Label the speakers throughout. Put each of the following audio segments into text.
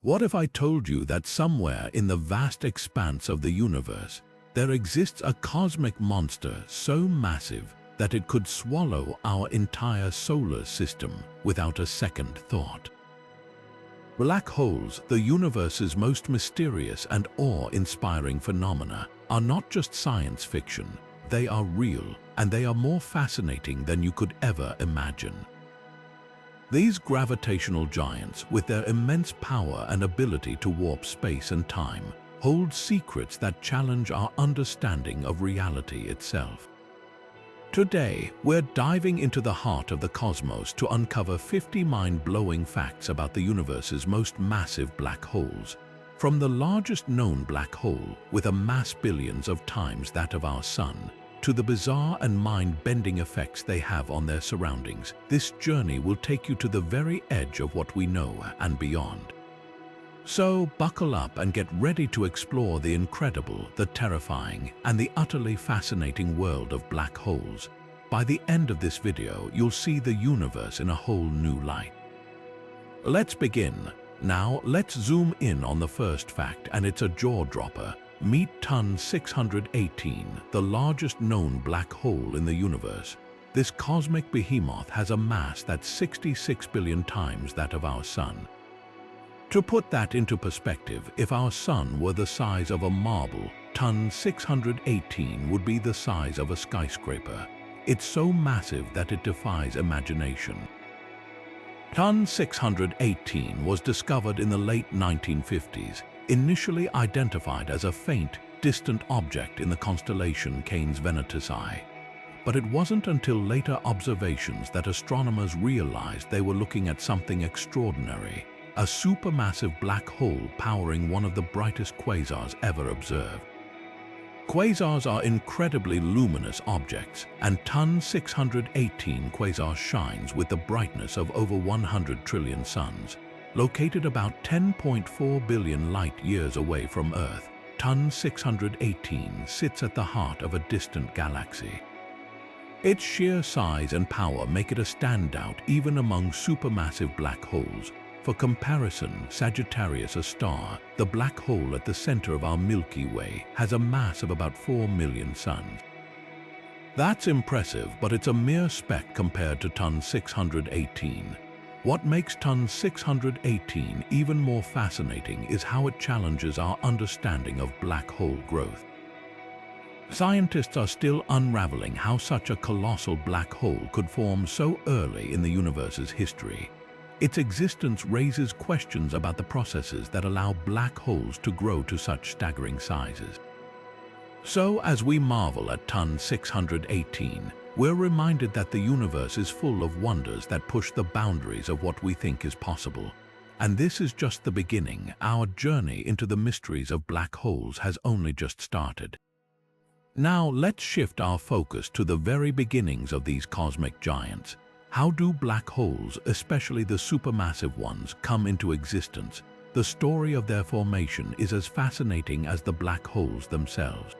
Speaker 1: What if I told you that somewhere in the vast expanse of the universe, there exists a cosmic monster so massive that it could swallow our entire solar system without a second thought? Black holes, the universe's most mysterious and awe-inspiring phenomena, are not just science fiction. They are real, and they are more fascinating than you could ever imagine. These gravitational giants, with their immense power and ability to warp space and time, hold secrets that challenge our understanding of reality itself. Today, we're diving into the heart of the cosmos to uncover 50 mind-blowing facts about the universe's most massive black holes. From the largest known black hole, with a mass billions of times that of our Sun, to the bizarre and mind-bending effects they have on their surroundings, this journey will take you to the very edge of what we know and beyond. So, buckle up and get ready to explore the incredible, the terrifying, and the utterly fascinating world of black holes. By the end of this video, you'll see the universe in a whole new light. Let's begin. Now, let's zoom in on the first fact, and it's a jaw-dropper. Meet Ton 618, the largest known black hole in the universe. This cosmic behemoth has a mass that's 66 billion times that of our Sun. To put that into perspective, if our Sun were the size of a marble, Ton 618 would be the size of a skyscraper. It's so massive that it defies imagination. Ton 618 was discovered in the late 1950s, initially identified as a faint, distant object in the constellation Canes Venatici. But it wasn't until later observations that astronomers realized they were looking at something extraordinary. A supermassive black hole powering one of the brightest quasars ever observed. Quasars are incredibly luminous objects, and Ton 618 quasar shines with the brightness of over 100 trillion suns. Located about 10.4 billion light-years away from Earth, Ton 618 sits at the heart of a distant galaxy. Its sheer size and power make it a standout even among supermassive black holes. For comparison, Sagittarius, a star, the black hole at the center of our Milky Way, has a mass of about 4 million suns. That's impressive, but it's a mere speck compared to Ton 618. What makes Ton 618 even more fascinating is how it challenges our understanding of black hole growth. Scientists are still unraveling how such a colossal black hole could form so early in the universe's history. Its existence raises questions about the processes that allow black holes to grow to such staggering sizes. So, as we marvel at Ton 618, we're reminded that the universe is full of wonders that push the boundaries of what we think is possible. And this is just the beginning. Our journey into the mysteries of black holes has only just started. Now, let's shift our focus to the very beginnings of these cosmic giants. How do black holes, especially the supermassive ones, come into existence? The story of their formation is as fascinating as the black holes themselves.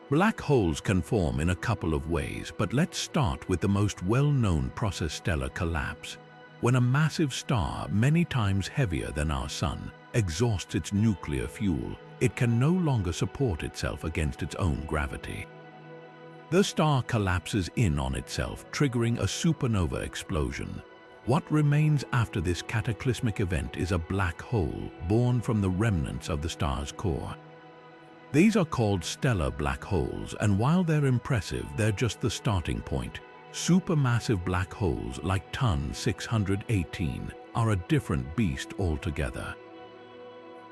Speaker 1: Black holes can form in a couple of ways, but let's start with the most well-known process: stellar collapse. When a massive star, many times heavier than our Sun, exhausts its nuclear fuel, it can no longer support itself against its own gravity. The star collapses in on itself, triggering a supernova explosion. What remains after this cataclysmic event is a black hole born from the remnants of the star's core. These are called stellar black holes, and while they're impressive, they're just the starting point. Supermassive black holes like Ton 618 are a different beast altogether.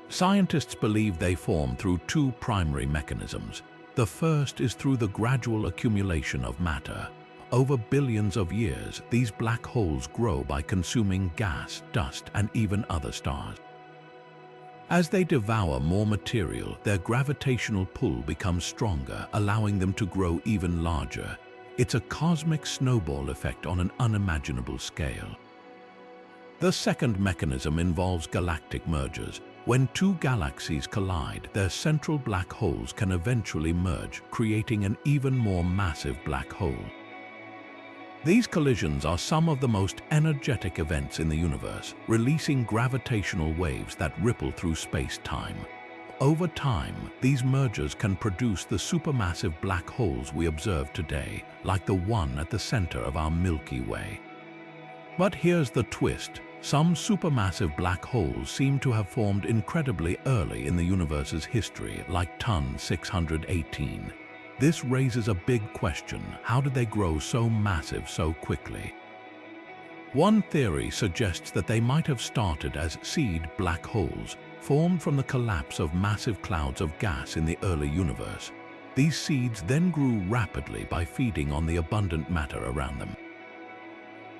Speaker 1: Scientists believe they form through two primary mechanisms. The first is through the gradual accumulation of matter. Over billions of years, these black holes grow by consuming gas, dust, and even other stars. As they devour more material, their gravitational pull becomes stronger, allowing them to grow even larger. It's a cosmic snowball effect on an unimaginable scale. The second mechanism involves galactic mergers. When two galaxies collide, their central black holes can eventually merge, creating an even more massive black hole. These collisions are some of the most energetic events in the universe, releasing gravitational waves that ripple through space-time. Over time, these mergers can produce the supermassive black holes we observe today, like the one at the center of our Milky Way. But here's the twist. Some supermassive black holes seem to have formed incredibly early in the universe's history, like TON 618. This raises a big question: how did they grow so massive so quickly? One theory suggests that they might have started as seed black holes, formed from the collapse of massive clouds of gas in the early universe. These seeds then grew rapidly by feeding on the abundant matter around them.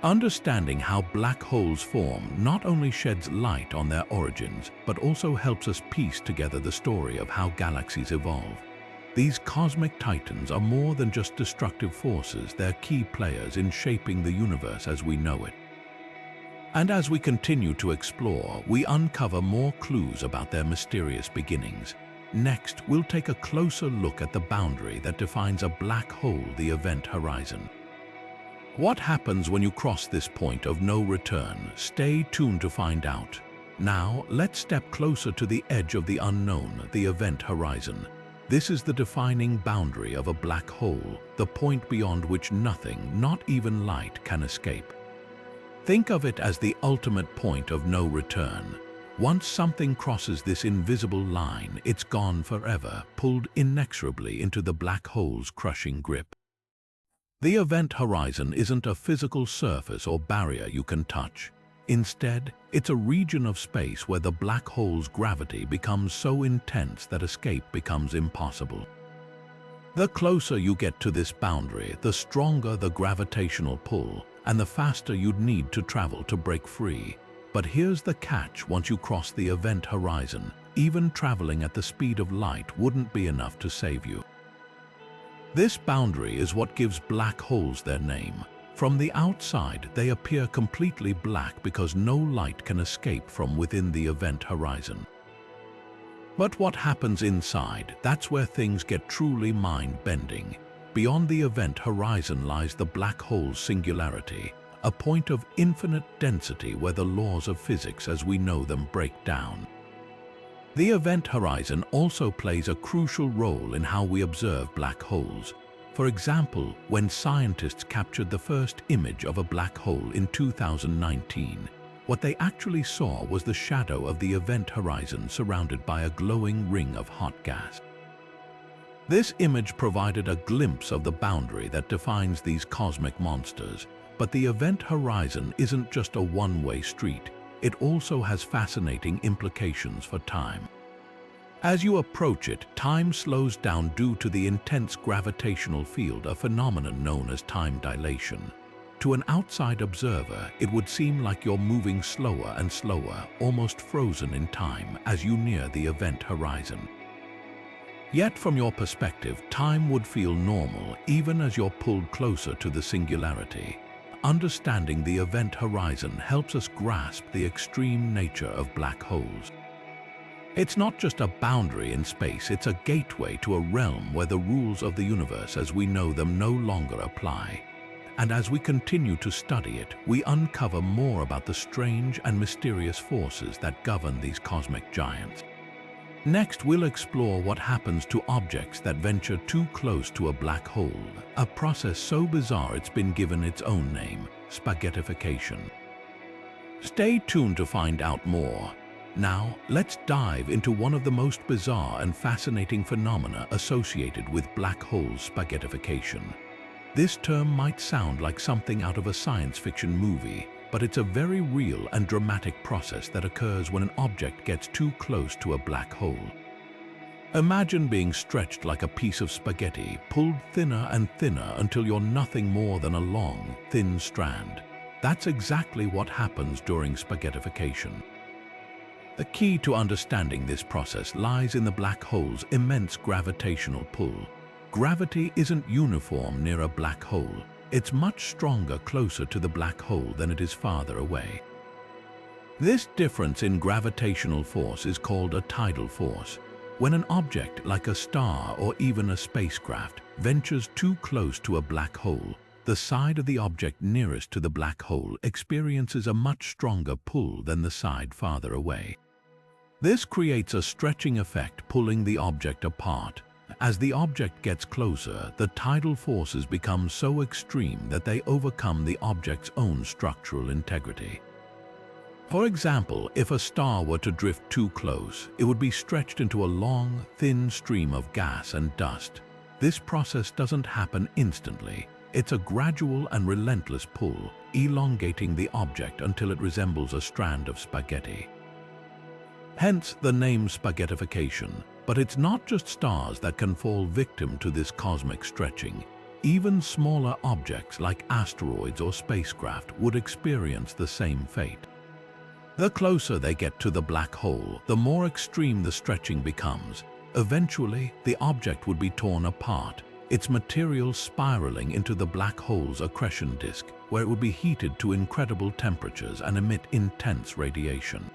Speaker 1: Understanding how black holes form not only sheds light on their origins, but also helps us piece together the story of how galaxies evolve. These cosmic titans are more than just destructive forces, they're key players in shaping the universe as we know it. And as we continue to explore, we uncover more clues about their mysterious beginnings. Next, we'll take a closer look at the boundary that defines a black hole, the event horizon. What happens when you cross this point of no return? Stay tuned to find out. Now, let's step closer to the edge of the unknown, the event horizon. This is the defining boundary of a black hole, the point beyond which nothing, not even light, can escape. Think of it as the ultimate point of no return. Once something crosses this invisible line, it's gone forever, pulled inexorably into the black hole's crushing grip. The event horizon isn't a physical surface or barrier you can touch. Instead, it's a region of space where the black hole's gravity becomes so intense that escape becomes impossible. The closer you get to this boundary, the stronger the gravitational pull, and the faster you'd need to travel to break free. But here's the catch: once you cross the event horizon, even traveling at the speed of light wouldn't be enough to save you. This boundary is what gives black holes their name. From the outside, they appear completely black because no light can escape from within the event horizon. But what happens inside? That's where things get truly mind-bending. Beyond the event horizon lies the black hole's singularity, a point of infinite density where the laws of physics as we know them break down. The event horizon also plays a crucial role in how we observe black holes. For example, when scientists captured the first image of a black hole in 2019, what they actually saw was the shadow of the event horizon surrounded by a glowing ring of hot gas. This image provided a glimpse of the boundary that defines these cosmic monsters. But the event horizon isn't just a one-way street. It also has fascinating implications for time. As you approach it, time slows down due to the intense gravitational field, a phenomenon known as time dilation. To an outside observer, it would seem like you're moving slower and slower, almost frozen in time as you near the event horizon. Yet from your perspective, time would feel normal even as you're pulled closer to the singularity. Understanding the event horizon helps us grasp the extreme nature of black holes. It's not just a boundary in space, it's a gateway to a realm where the rules of the universe as we know them no longer apply. And as we continue to study it, we uncover more about the strange and mysterious forces that govern these cosmic giants. Next, we'll explore what happens to objects that venture too close to a black hole, a process so bizarre it's been given its own name, spaghettification. Stay tuned to find out more. Now, let's dive into one of the most bizarre and fascinating phenomena associated with black hole spaghettification. This term might sound like something out of a science fiction movie, but it's a very real and dramatic process that occurs when an object gets too close to a black hole. Imagine being stretched like a piece of spaghetti, pulled thinner and thinner until you're nothing more than a long, thin strand. That's exactly what happens during spaghettification. The key to understanding this process lies in the black hole's immense gravitational pull. Gravity isn't uniform near a black hole. It's much stronger closer to the black hole than it is farther away. This difference in gravitational force is called a tidal force. When an object, like a star or even a spacecraft, ventures too close to a black hole, the side of the object nearest to the black hole experiences a much stronger pull than the side farther away. This creates a stretching effect, pulling the object apart. As the object gets closer, the tidal forces become so extreme that they overcome the object's own structural integrity. For example, if a star were to drift too close, it would be stretched into a long, thin stream of gas and dust. This process doesn't happen instantly. It's a gradual and relentless pull, elongating the object until it resembles a strand of spaghetti. Hence the name spaghettification. But it's not just stars that can fall victim to this cosmic stretching. Even smaller objects like asteroids or spacecraft would experience the same fate. The closer they get to the black hole, the more extreme the stretching becomes. Eventually, the object would be torn apart, its material spiraling into the black hole's accretion disk, where it would be heated to incredible temperatures and emit intense radiation.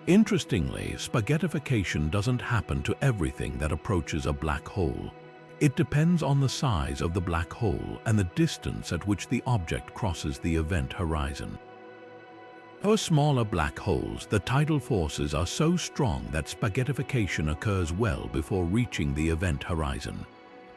Speaker 1: Interestingly, spaghettification doesn't happen to everything that approaches a black hole. It depends on the size of the black hole and the distance at which the object crosses the event horizon. For smaller black holes, the tidal forces are so strong that spaghettification occurs well before reaching the event horizon.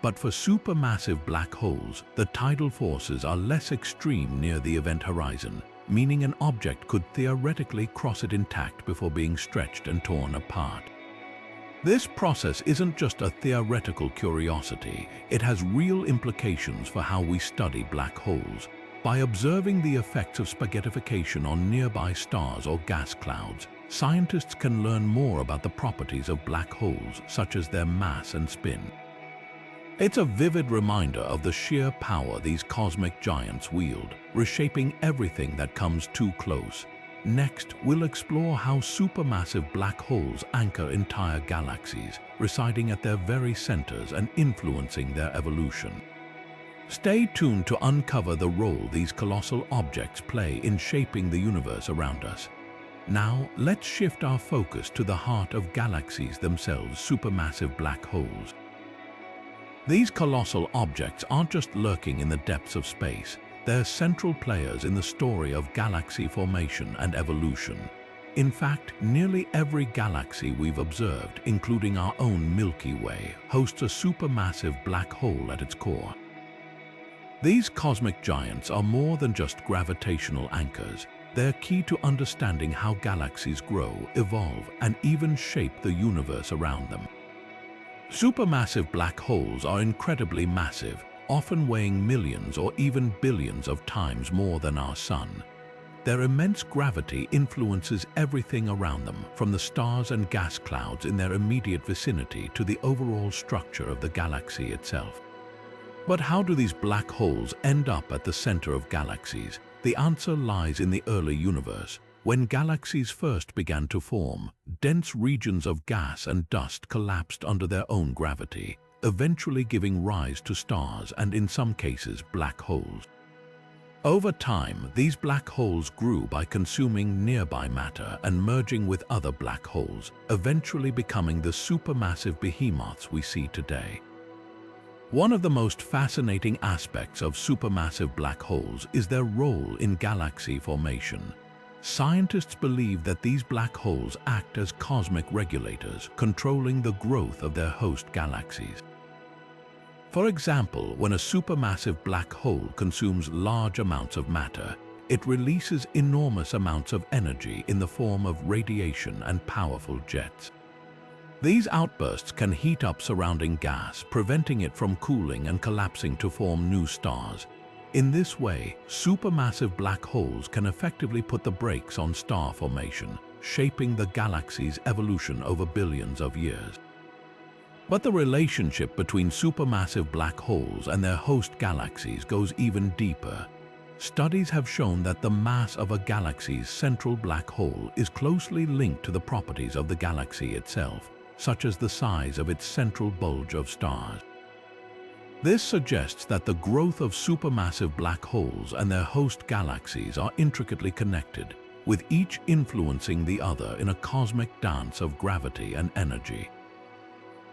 Speaker 1: But for supermassive black holes, the tidal forces are less extreme near the event horizon, meaning an object could theoretically cross it intact before being stretched and torn apart. This process isn't just a theoretical curiosity, it has real implications for how we study black holes. By observing the effects of spaghettification on nearby stars or gas clouds, scientists can learn more about the properties of black holes, such as their mass and spin. It's a vivid reminder of the sheer power these cosmic giants wield, reshaping everything that comes too close. Next, we'll explore how supermassive black holes anchor entire galaxies, residing at their very centers and influencing their evolution. Stay tuned to uncover the role these colossal objects play in shaping the universe around us. Now, let's shift our focus to the heart of galaxies themselves, supermassive black holes. These colossal objects aren't just lurking in the depths of space, they're central players in the story of galaxy formation and evolution. In fact, nearly every galaxy we've observed, including our own Milky Way, hosts a supermassive black hole at its core. These cosmic giants are more than just gravitational anchors. They're key to understanding how galaxies grow, evolve, and even shape the universe around them. Supermassive black holes are incredibly massive, often weighing millions or even billions of times more than our Sun. Their immense gravity influences everything around them, from the stars and gas clouds in their immediate vicinity to the overall structure of the galaxy itself. But how do these black holes end up at the center of galaxies? The answer lies in the early universe. When galaxies first began to form, dense regions of gas and dust collapsed under their own gravity, eventually giving rise to stars and, in some cases, black holes. Over time, these black holes grew by consuming nearby matter and merging with other black holes, eventually becoming the supermassive behemoths we see today. One of the most fascinating aspects of supermassive black holes is their role in galaxy formation. Scientists believe that these black holes act as cosmic regulators, controlling the growth of their host galaxies. For example, when a supermassive black hole consumes large amounts of matter, it releases enormous amounts of energy in the form of radiation and powerful jets. These outbursts can heat up surrounding gas, preventing it from cooling and collapsing to form new stars. In this way, supermassive black holes can effectively put the brakes on star formation, shaping the galaxy's evolution over billions of years. But the relationship between supermassive black holes and their host galaxies goes even deeper. Studies have shown that the mass of a galaxy's central black hole is closely linked to the properties of the galaxy itself, such as the size of its central bulge of stars. This suggests that the growth of supermassive black holes and their host galaxies are intricately connected, with each influencing the other in a cosmic dance of gravity and energy.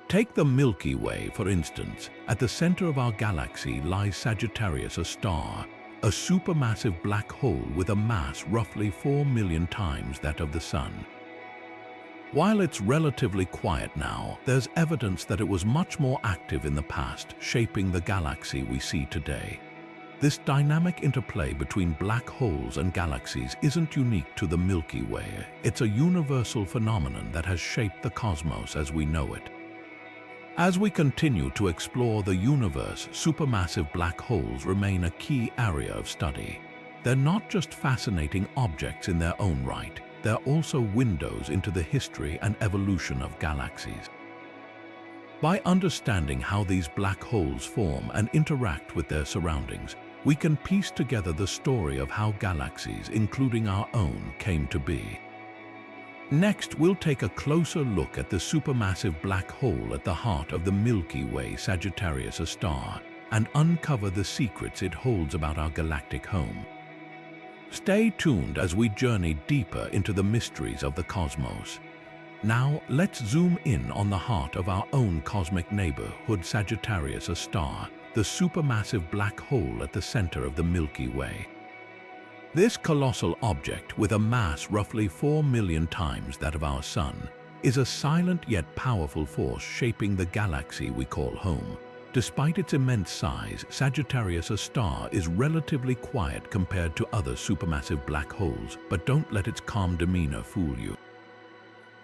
Speaker 1: Take the Milky Way, for instance. At the center of our galaxy lies Sagittarius, a star, a supermassive black hole with a mass roughly 4 million times that of the Sun. While it's relatively quiet now, there's evidence that it was much more active in the past, shaping the galaxy we see today. This dynamic interplay between black holes and galaxies isn't unique to the Milky Way. It's a universal phenomenon that has shaped the cosmos as we know it. As we continue to explore the universe, supermassive black holes remain a key area of study. They're not just fascinating objects in their own right, they're also windows into the history and evolution of galaxies. By understanding how these black holes form and interact with their surroundings, we can piece together the story of how galaxies, including our own, came to be. Next, we'll take a closer look at the supermassive black hole at the heart of the Milky Way, Sagittarius, a star, and uncover the secrets it holds about our galactic home. Stay tuned as we journey deeper into the mysteries of the cosmos. Now, let's zoom in on the heart of our own cosmic neighborhood, Sagittarius, a star, the supermassive black hole at the center of the Milky Way. This colossal object, with a mass roughly 4 million times that of our Sun, is a silent yet powerful force shaping the galaxy we call home. Despite its immense size, Sagittarius, a star, is relatively quiet compared to other supermassive black holes, but don't let its calm demeanor fool you.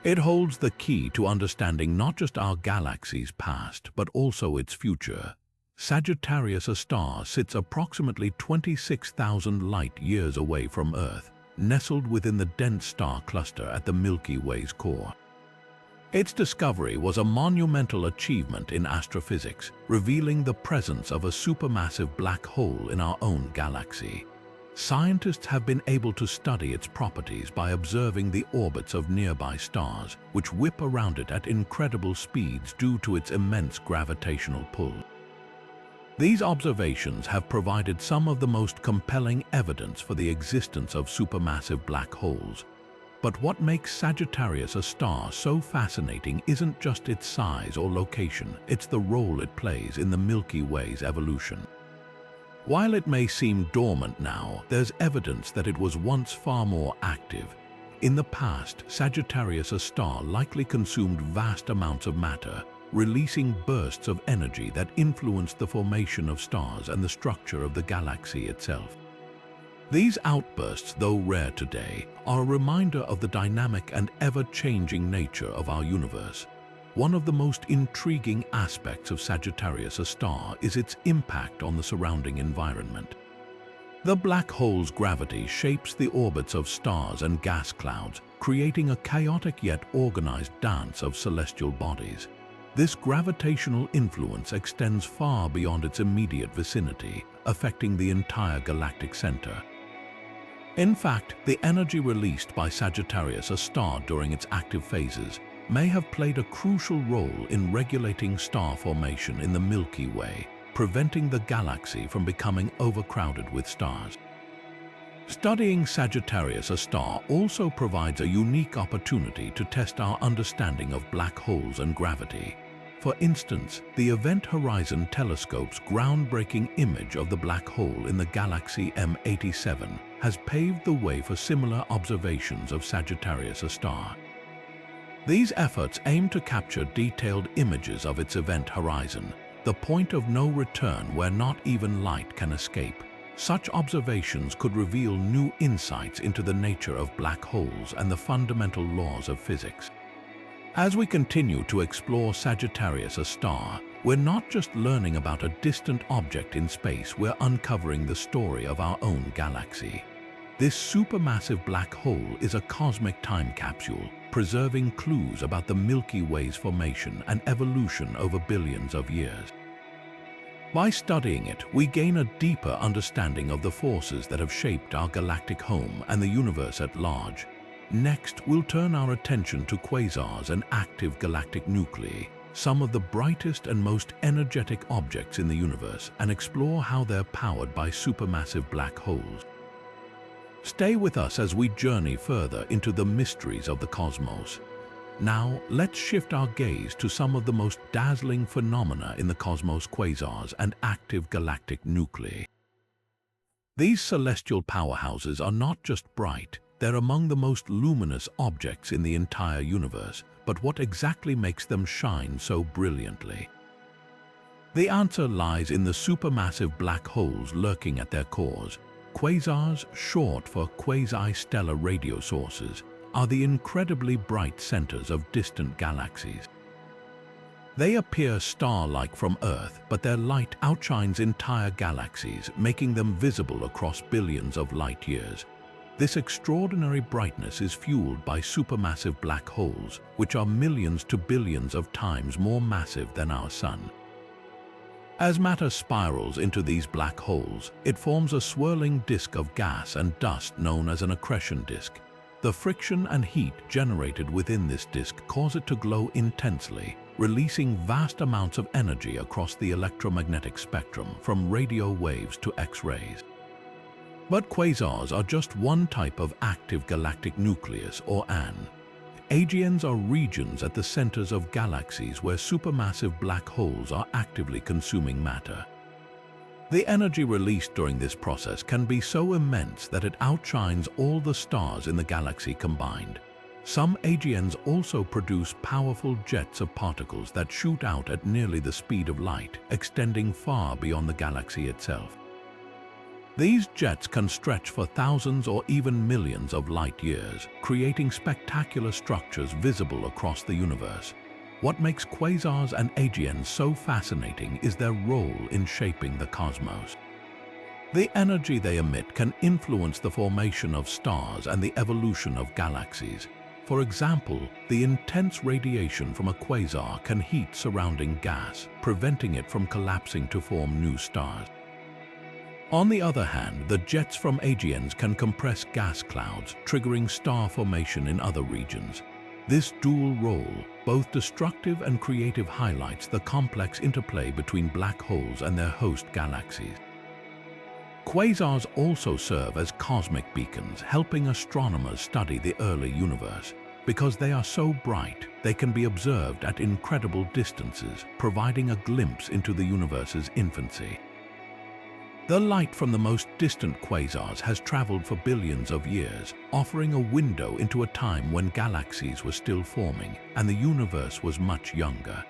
Speaker 1: It holds the key to understanding not just our galaxy's past, but also its future. Sagittarius, a star, sits approximately 26,000 light-years away from Earth, nestled within the dense star cluster at the Milky Way's core. Its discovery was a monumental achievement in astrophysics, revealing the presence of a supermassive black hole in our own galaxy. Scientists have been able to study its properties by observing the orbits of nearby stars, which whip around it at incredible speeds due to its immense gravitational pull. These observations have provided some of the most compelling evidence for the existence of supermassive black holes. But what makes Sagittarius, a star, so fascinating isn't just its size or location, it's the role it plays in the Milky Way's evolution. While it may seem dormant now, there's evidence that it was once far more active. In the past, Sagittarius, a star, likely consumed vast amounts of matter, releasing bursts of energy that influenced the formation of stars and the structure of the galaxy itself. These outbursts, though rare today, are a reminder of the dynamic and ever-changing nature of our universe. One of the most intriguing aspects of Sagittarius, a star, is its impact on the surrounding environment. The black hole's gravity shapes the orbits of stars and gas clouds, creating a chaotic yet organized dance of celestial bodies. This gravitational influence extends far beyond its immediate vicinity, affecting the entire galactic center. In fact, the energy released by Sagittarius, a star, during its active phases may have played a crucial role in regulating star formation in the Milky Way, preventing the galaxy from becoming overcrowded with stars. Studying Sagittarius, a star, also provides a unique opportunity to test our understanding of black holes and gravity. For instance, the Event Horizon Telescope's groundbreaking image of the black hole in the galaxy M87 has paved the way for similar observations of Sagittarius, a star. These efforts aim to capture detailed images of its event horizon, the point of no return where not even light can escape. Such observations could reveal new insights into the nature of black holes and the fundamental laws of physics. As we continue to explore Sagittarius, a star, we're not just learning about a distant object in space, we're uncovering the story of our own galaxy. This supermassive black hole is a cosmic time capsule, preserving clues about the Milky Way's formation and evolution over billions of years. By studying it, we gain a deeper understanding of the forces that have shaped our galactic home and the universe at large. Next, we'll turn our attention to quasars and active galactic nuclei, some of the brightest and most energetic objects in the universe, and explore how they're powered by supermassive black holes. Stay with us as we journey further into the mysteries of the cosmos. Now, let's shift our gaze to some of the most dazzling phenomena in the cosmos: quasars and active galactic nuclei. These celestial powerhouses are not just bright, they're among the most luminous objects in the entire universe. But what exactly makes them shine so brilliantly? The answer lies in the supermassive black holes lurking at their cores. Quasars, short for quasi-stellar radio sources, are the incredibly bright centers of distant galaxies. They appear star-like from Earth, but their light outshines entire galaxies, making them visible across billions of light years. This extraordinary brightness is fueled by supermassive black holes, which are millions to billions of times more massive than our Sun. As matter spirals into these black holes, it forms a swirling disk of gas and dust known as an accretion disk. The friction and heat generated within this disk cause it to glow intensely, releasing vast amounts of energy across the electromagnetic spectrum, from radio waves to X-rays. But quasars are just one type of active galactic nucleus, or AN. AGNs are regions at the centers of galaxies where supermassive black holes are actively consuming matter. The energy released during this process can be so immense that it outshines all the stars in the galaxy combined. Some AGNs also produce powerful jets of particles that shoot out at nearly the speed of light, extending far beyond the galaxy itself. These jets can stretch for thousands or even millions of light years, creating spectacular structures visible across the universe. What makes quasars and AGNs so fascinating is their role in shaping the cosmos. The energy they emit can influence the formation of stars and the evolution of galaxies. For example, the intense radiation from a quasar can heat surrounding gas, preventing it from collapsing to form new stars. On the other hand, the jets from AGNs can compress gas clouds, triggering star formation in other regions. This dual role, both destructive and creative, highlights the complex interplay between black holes and their host galaxies. Quasars also serve as cosmic beacons, helping astronomers study the early universe. Because they are so bright, they can be observed at incredible distances, providing a glimpse into the universe's infancy. The light from the most distant quasars has traveled for billions of years, offering a window into a time when galaxies were still forming and the universe was much younger.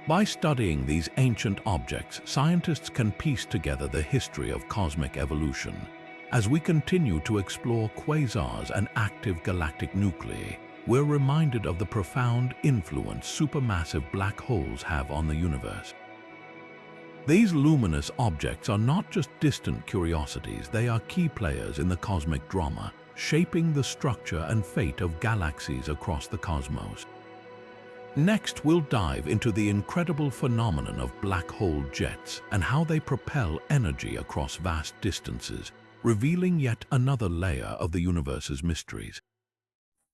Speaker 1: By studying these ancient objects, scientists can piece together the history of cosmic evolution. As we continue to explore quasars and active galactic nuclei, we're reminded of the profound influence supermassive black holes have on the universe. These luminous objects are not just distant curiosities, they are key players in the cosmic drama, shaping the structure and fate of galaxies across the cosmos. Next, we'll dive into the incredible phenomenon of black hole jets and how they propel energy across vast distances, revealing yet another layer of the universe's mysteries.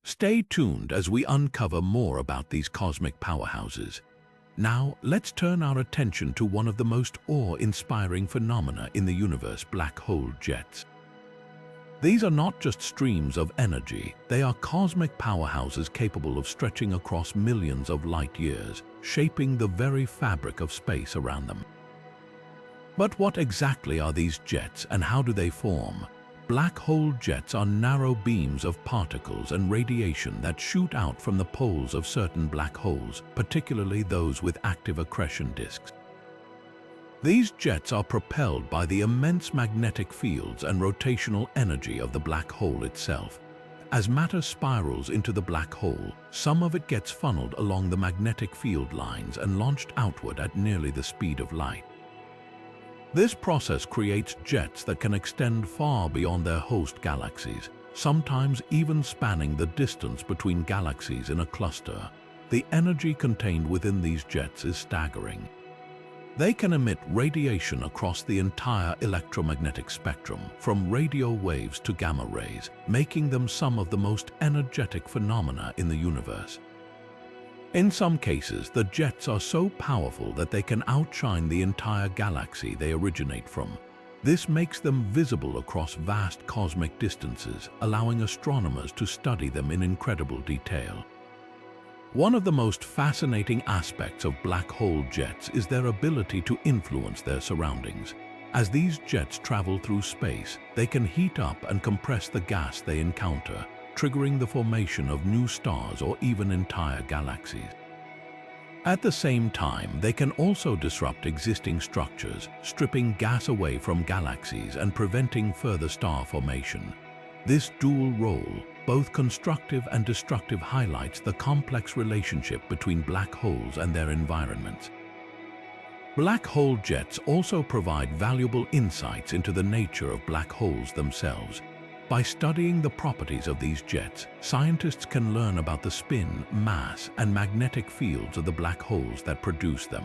Speaker 1: Stay tuned as we uncover more about these cosmic powerhouses. Now, let's turn our attention to one of the most awe-inspiring phenomena in the universe: black hole jets. These are not just streams of energy, they are cosmic powerhouses capable of stretching across millions of light years, shaping the very fabric of space around them. But what exactly are these jets and how do they form? Black hole jets are narrow beams of particles and radiation that shoot out from the poles of certain black holes, particularly those with active accretion disks. These jets are propelled by the immense magnetic fields and rotational energy of the black hole itself. As matter spirals into the black hole, some of it gets funneled along the magnetic field lines and launched outward at nearly the speed of light. This process creates jets that can extend far beyond their host galaxies, sometimes even spanning the distance between galaxies in a cluster. The energy contained within these jets is staggering. They can emit radiation across the entire electromagnetic spectrum, from radio waves to gamma rays, making them some of the most energetic phenomena in the universe. In some cases, the jets are so powerful that they can outshine the entire galaxy they originate from. This makes them visible across vast cosmic distances, allowing astronomers to study them in incredible detail. One of the most fascinating aspects of black hole jets is their ability to influence their surroundings. As these jets travel through space, they can heat up and compress the gas they encounter, triggering the formation of new stars or even entire galaxies. At the same time, they can also disrupt existing structures, stripping gas away from galaxies and preventing further star formation. This dual role, both constructive and destructive, highlights the complex relationship between black holes and their environments. Black hole jets also provide valuable insights into the nature of black holes themselves. By studying the properties of these jets, scientists can learn about the spin, mass, and magnetic fields of the black holes that produce them.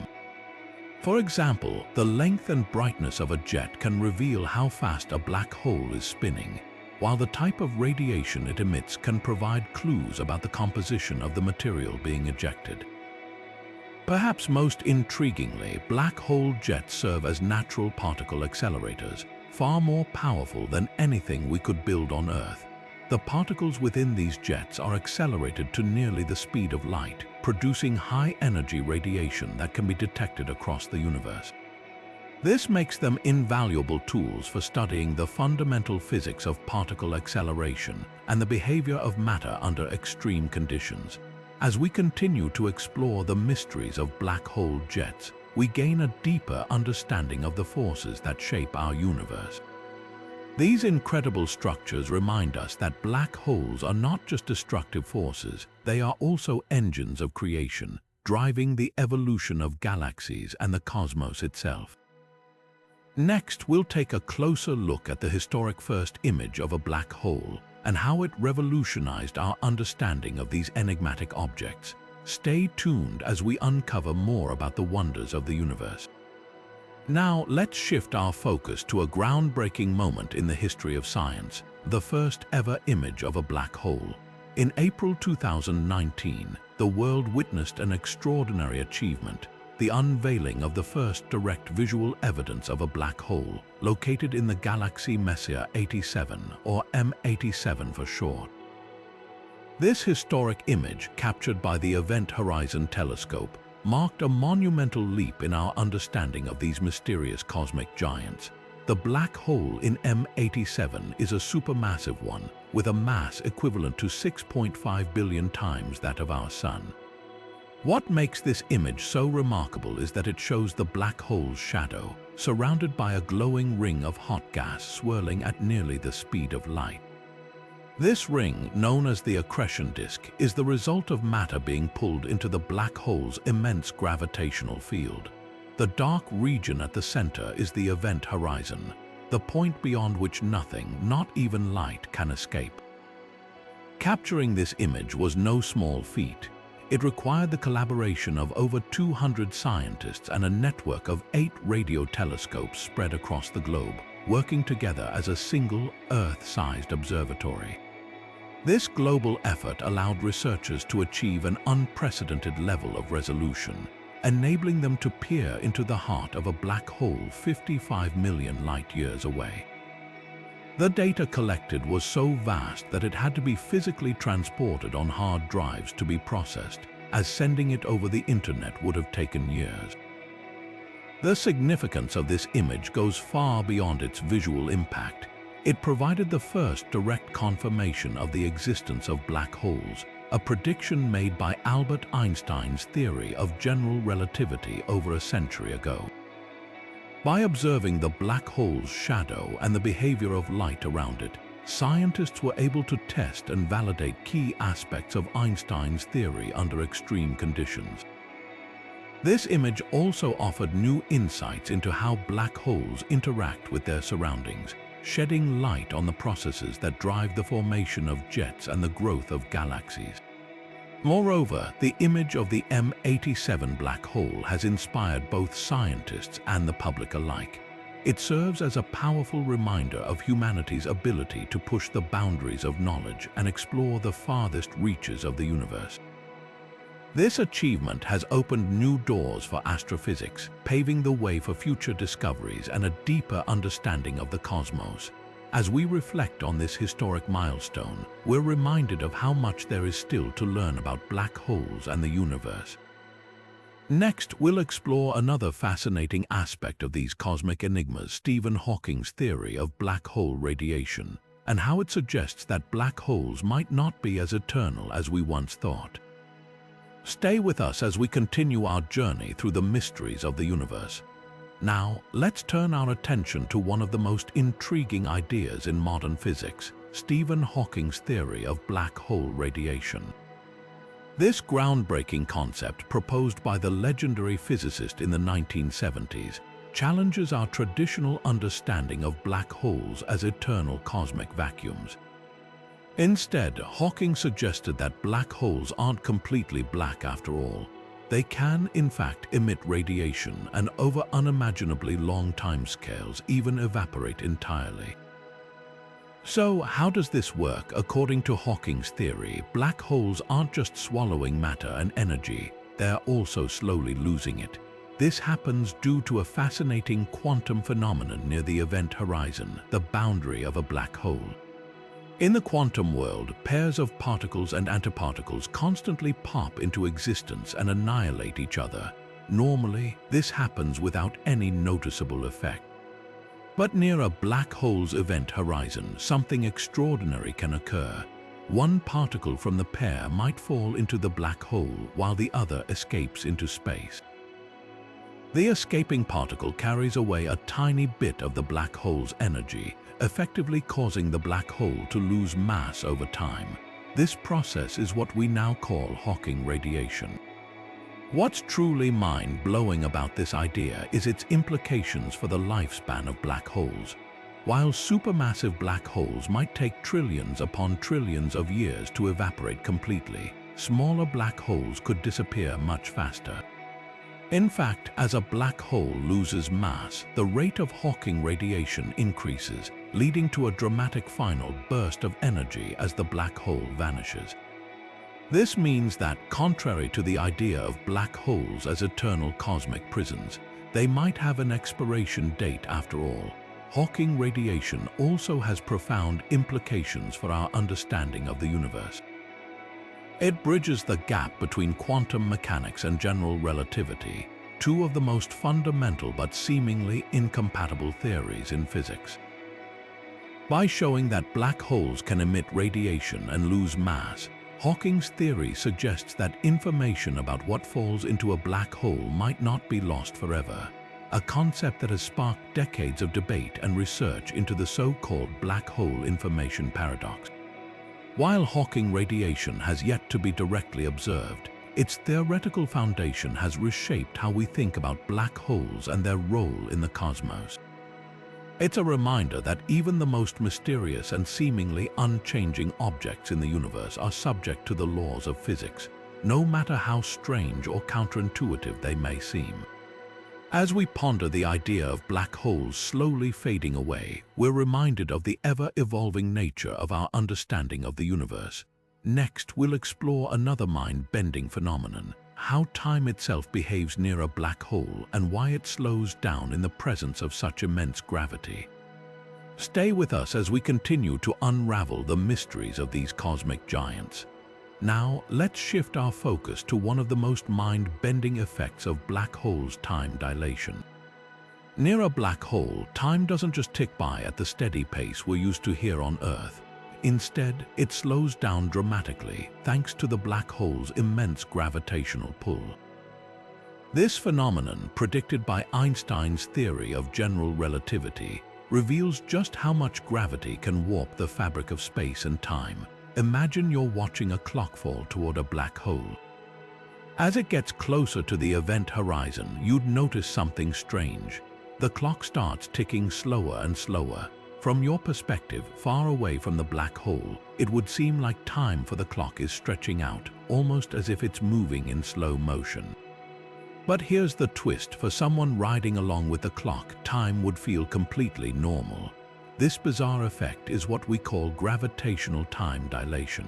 Speaker 1: For example, the length and brightness of a jet can reveal how fast a black hole is spinning, while the type of radiation it emits can provide clues about the composition of the material being ejected. Perhaps most intriguingly, black hole jets serve as natural particle accelerators, far more powerful than anything we could build on Earth. The particles within these jets are accelerated to nearly the speed of light, producing high-energy radiation that can be detected across the universe. This makes them invaluable tools for studying the fundamental physics of particle acceleration and the behavior of matter under extreme conditions. As we continue to explore the mysteries of black hole jets, we gain a deeper understanding of the forces that shape our universe. These incredible structures remind us that black holes are not just destructive forces, they are also engines of creation, driving the evolution of galaxies and the cosmos itself. Next, we'll take a closer look at the historic first image of a black hole and how it revolutionized our understanding of these enigmatic objects. Stay tuned as we uncover more about the wonders of the universe. Now, let's shift our focus to a groundbreaking moment in the history of science, the first ever image of a black hole. In April 2019, the world witnessed an extraordinary achievement, the unveiling of the first direct visual evidence of a black hole, located in the galaxy Messier 87, or M87 for short. This historic image, captured by the Event Horizon Telescope, marked a monumental leap in our understanding of these mysterious cosmic giants. The black hole in M87 is a supermassive one, with a mass equivalent to 6.5 billion times that of our Sun. What makes this image so remarkable is that it shows the black hole's shadow, surrounded by a glowing ring of hot gas swirling at nearly the speed of light. This ring, known as the accretion disk, is the result of matter being pulled into the black hole's immense gravitational field. The dark region at the center is the event horizon, the point beyond which nothing, not even light, can escape. Capturing this image was no small feat. It required the collaboration of over 200 scientists and a network of 8 radio telescopes spread across the globe, working together as a single Earth-sized observatory. This global effort allowed researchers to achieve an unprecedented level of resolution, enabling them to peer into the heart of a black hole 55 million light-years away. The data collected was so vast that it had to be physically transported on hard drives to be processed, as sending it over the internet would have taken years. The significance of this image goes far beyond its visual impact. It provided the first direct confirmation of the existence of black holes, a prediction made by Albert Einstein's theory of general relativity over a century ago. By observing the black hole's shadow and the behavior of light around it, scientists were able to test and validate key aspects of Einstein's theory under extreme conditions. This image also offered new insights into how black holes interact with their surroundings, shedding light on the processes that drive the formation of jets and the growth of galaxies. Moreover, the image of the M87 black hole has inspired both scientists and the public alike. It serves as a powerful reminder of humanity's ability to push the boundaries of knowledge and explore the farthest reaches of the universe. This achievement has opened new doors for astrophysics, paving the way for future discoveries and a deeper understanding of the cosmos. As we reflect on this historic milestone, we're reminded of how much there is still to learn about black holes and the universe. Next, we'll explore another fascinating aspect of these cosmic enigmas, Stephen Hawking's theory of black hole radiation, and how it suggests that black holes might not be as eternal as we once thought. Stay with us as we continue our journey through the mysteries of the universe. Now, let's turn our attention to one of the most intriguing ideas in modern physics, Stephen Hawking's theory of black hole radiation. This groundbreaking concept, proposed by the legendary physicist in the 1970s, challenges our traditional understanding of black holes as eternal cosmic vacuums. Instead, Hawking suggested that black holes aren't completely black after all. They can, in fact, emit radiation and over unimaginably long timescales even evaporate entirely. So, how does this work? According to Hawking's theory, black holes aren't just swallowing matter and energy, they're also slowly losing it. This happens due to a fascinating quantum phenomenon near the event horizon, the boundary of a black hole. In the quantum world, pairs of particles and antiparticles constantly pop into existence and annihilate each other. Normally, this happens without any noticeable effect. But near a black hole's event horizon, something extraordinary can occur. One particle from the pair might fall into the black hole while the other escapes into space. The escaping particle carries away a tiny bit of the black hole's energy, effectively causing the black hole to lose mass over time. This process is what we now call Hawking radiation. What's truly mind-blowing about this idea is its implications for the lifespan of black holes. While supermassive black holes might take trillions upon trillions of years to evaporate completely, smaller black holes could disappear much faster. In fact, as a black hole loses mass, the rate of Hawking radiation increases, leading to a dramatic final burst of energy as the black hole vanishes. This means that, contrary to the idea of black holes as eternal cosmic prisons, they might have an expiration date after all. Hawking radiation also has profound implications for our understanding of the universe. It bridges the gap between quantum mechanics and general relativity, two of the most fundamental but seemingly incompatible theories in physics. By showing that black holes can emit radiation and lose mass, Hawking's theory suggests that information about what falls into a black hole might not be lost forever, a concept that has sparked decades of debate and research into the so-called black hole information paradox. While Hawking radiation has yet to be directly observed, its theoretical foundation has reshaped how we think about black holes and their role in the cosmos. It's a reminder that even the most mysterious and seemingly unchanging objects in the universe are subject to the laws of physics, no matter how strange or counterintuitive they may seem. As we ponder the idea of black holes slowly fading away, we're reminded of the ever-evolving nature of our understanding of the universe. Next, we'll explore another mind-bending phenomenon, how time itself behaves near a black hole and why it slows down in the presence of such immense gravity. Stay with us as we continue to unravel the mysteries of these cosmic giants. Now, let's shift our focus to one of the most mind-bending effects of black holes: time dilation. Near a black hole, time doesn't just tick by at the steady pace we're used to here on Earth. Instead, it slows down dramatically thanks to the black hole's immense gravitational pull. This phenomenon, predicted by Einstein's theory of general relativity, reveals just how much gravity can warp the fabric of space and time. Imagine you're watching a clock fall toward a black hole. As it gets closer to the event horizon, you'd notice something strange. The clock starts ticking slower and slower. From your perspective, far away from the black hole, it would seem like time for the clock is stretching out, almost as if it's moving in slow motion. But here's the twist: for someone riding along with the clock, time would feel completely normal. This bizarre effect is what we call gravitational time dilation.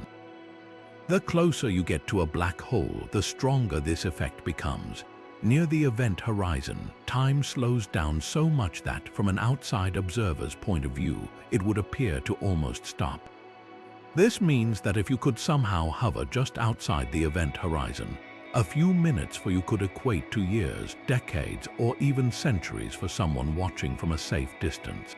Speaker 1: The closer you get to a black hole, the stronger this effect becomes. Near the event horizon, time slows down so much that, from an outside observer's point of view, it would appear to almost stop. This means that if you could somehow hover just outside the event horizon, a few minutes for you could equate to years, decades, or even centuries for someone watching from a safe distance.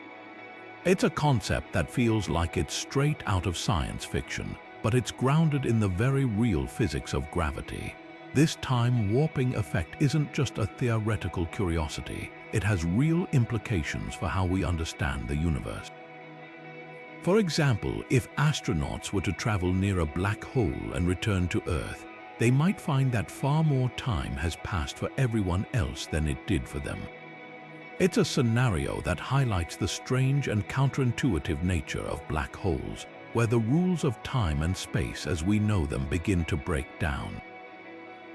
Speaker 1: It's a concept that feels like it's straight out of science fiction, but it's grounded in the very real physics of gravity. This time-warping effect isn't just a theoretical curiosity, it has real implications for how we understand the universe. For example, if astronauts were to travel near a black hole and return to Earth, they might find that far more time has passed for everyone else than it did for them. It's a scenario that highlights the strange and counterintuitive nature of black holes, where the rules of time and space as we know them begin to break down.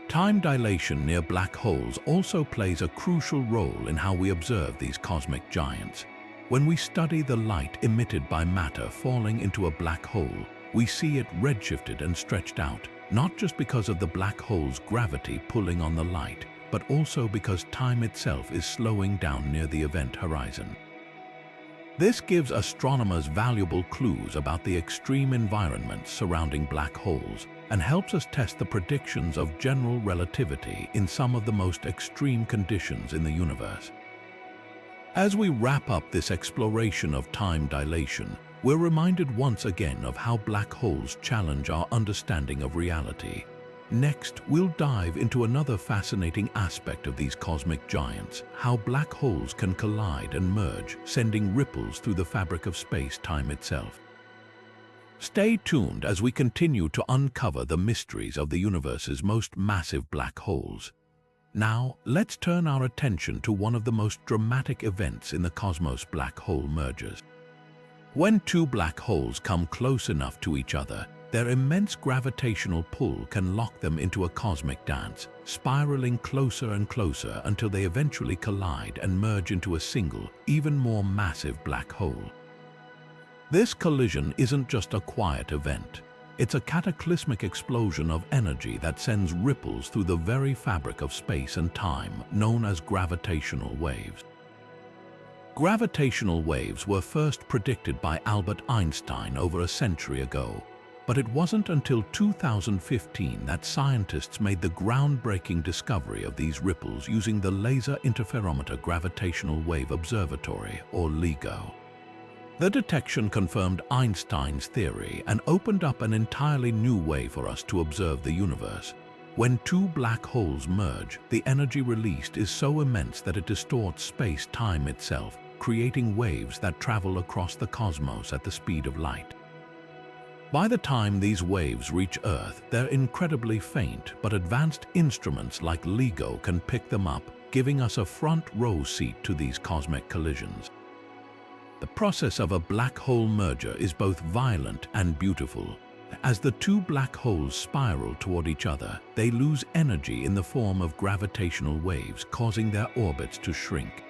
Speaker 1: Time dilation near black holes also plays a crucial role in how we observe these cosmic giants. When we study the light emitted by matter falling into a black hole, we see it redshifted and stretched out, not just because of the black hole's gravity pulling on the light, but also because time itself is slowing down near the event horizon. This gives astronomers valuable clues about the extreme environments surrounding black holes and helps us test the predictions of general relativity in some of the most extreme conditions in the universe. As we wrap up this exploration of time dilation, we're reminded once again of how black holes challenge our understanding of reality. Next, we'll dive into another fascinating aspect of these cosmic giants, how black holes can collide and merge, sending ripples through the fabric of space-time itself. Stay tuned as we continue to uncover the mysteries of the universe's most massive black holes. Now, let's turn our attention to one of the most dramatic events in the cosmos: black hole mergers. When two black holes come close enough to each other, their immense gravitational pull can lock them into a cosmic dance, spiraling closer and closer until they eventually collide and merge into a single, even more massive black hole. This collision isn't just a quiet event. It's a cataclysmic explosion of energy that sends ripples through the very fabric of space and time, known as gravitational waves. Gravitational waves were first predicted by Albert Einstein over a century ago. But it wasn't until 2015 that scientists made the groundbreaking discovery of these ripples using the Laser Interferometer Gravitational Wave Observatory, or LIGO. The detection confirmed Einstein's theory and opened up an entirely new way for us to observe the universe. When two black holes merge, the energy released is so immense that it distorts space-time itself, creating waves that travel across the cosmos at the speed of light. By the time these waves reach Earth, they're incredibly faint, but advanced instruments like LIGO can pick them up, giving us a front-row seat to these cosmic collisions. The process of a black hole merger is both violent and beautiful. As the two black holes spiral toward each other, they lose energy in the form of gravitational waves, causing their orbits to shrink.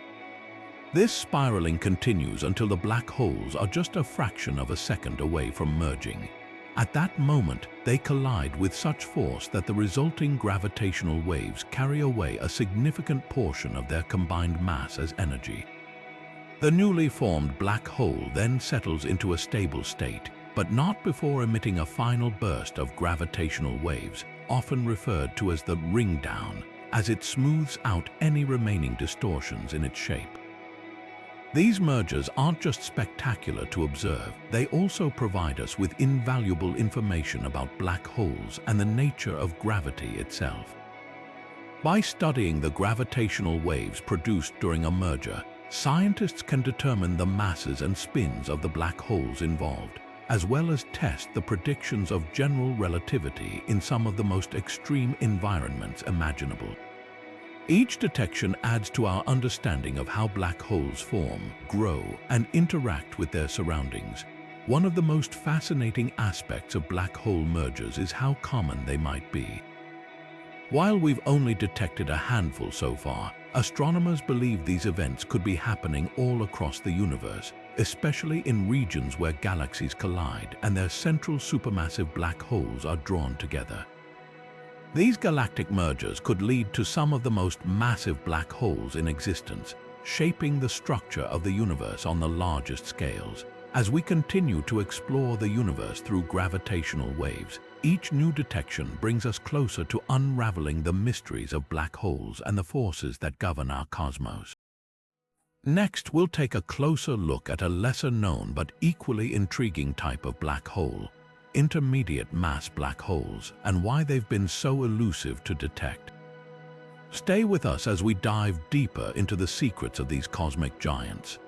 Speaker 1: This spiraling continues until the black holes are just a fraction of a second away from merging. At that moment, they collide with such force that the resulting gravitational waves carry away a significant portion of their combined mass as energy. The newly formed black hole then settles into a stable state, but not before emitting a final burst of gravitational waves, often referred to as the ring down, as it smooths out any remaining distortions in its shape. These mergers aren't just spectacular to observe, they also provide us with invaluable information about black holes and the nature of gravity itself. By studying the gravitational waves produced during a merger, scientists can determine the masses and spins of the black holes involved, as well as test the predictions of general relativity in some of the most extreme environments imaginable. Each detection adds to our understanding of how black holes form, grow, and interact with their surroundings. One of the most fascinating aspects of black hole mergers is how common they might be. While we've only detected a handful so far, astronomers believe these events could be happening all across the universe, especially in regions where galaxies collide and their central supermassive black holes are drawn together. These galactic mergers could lead to some of the most massive black holes in existence, shaping the structure of the universe on the largest scales. As we continue to explore the universe through gravitational waves, each new detection brings us closer to unraveling the mysteries of black holes and the forces that govern our cosmos. Next, we'll take a closer look at a lesser-known but equally intriguing type of black hole, intermediate mass black holes, and why they've been so elusive to detect. Stay with us as we dive deeper into the secrets of these cosmic giants.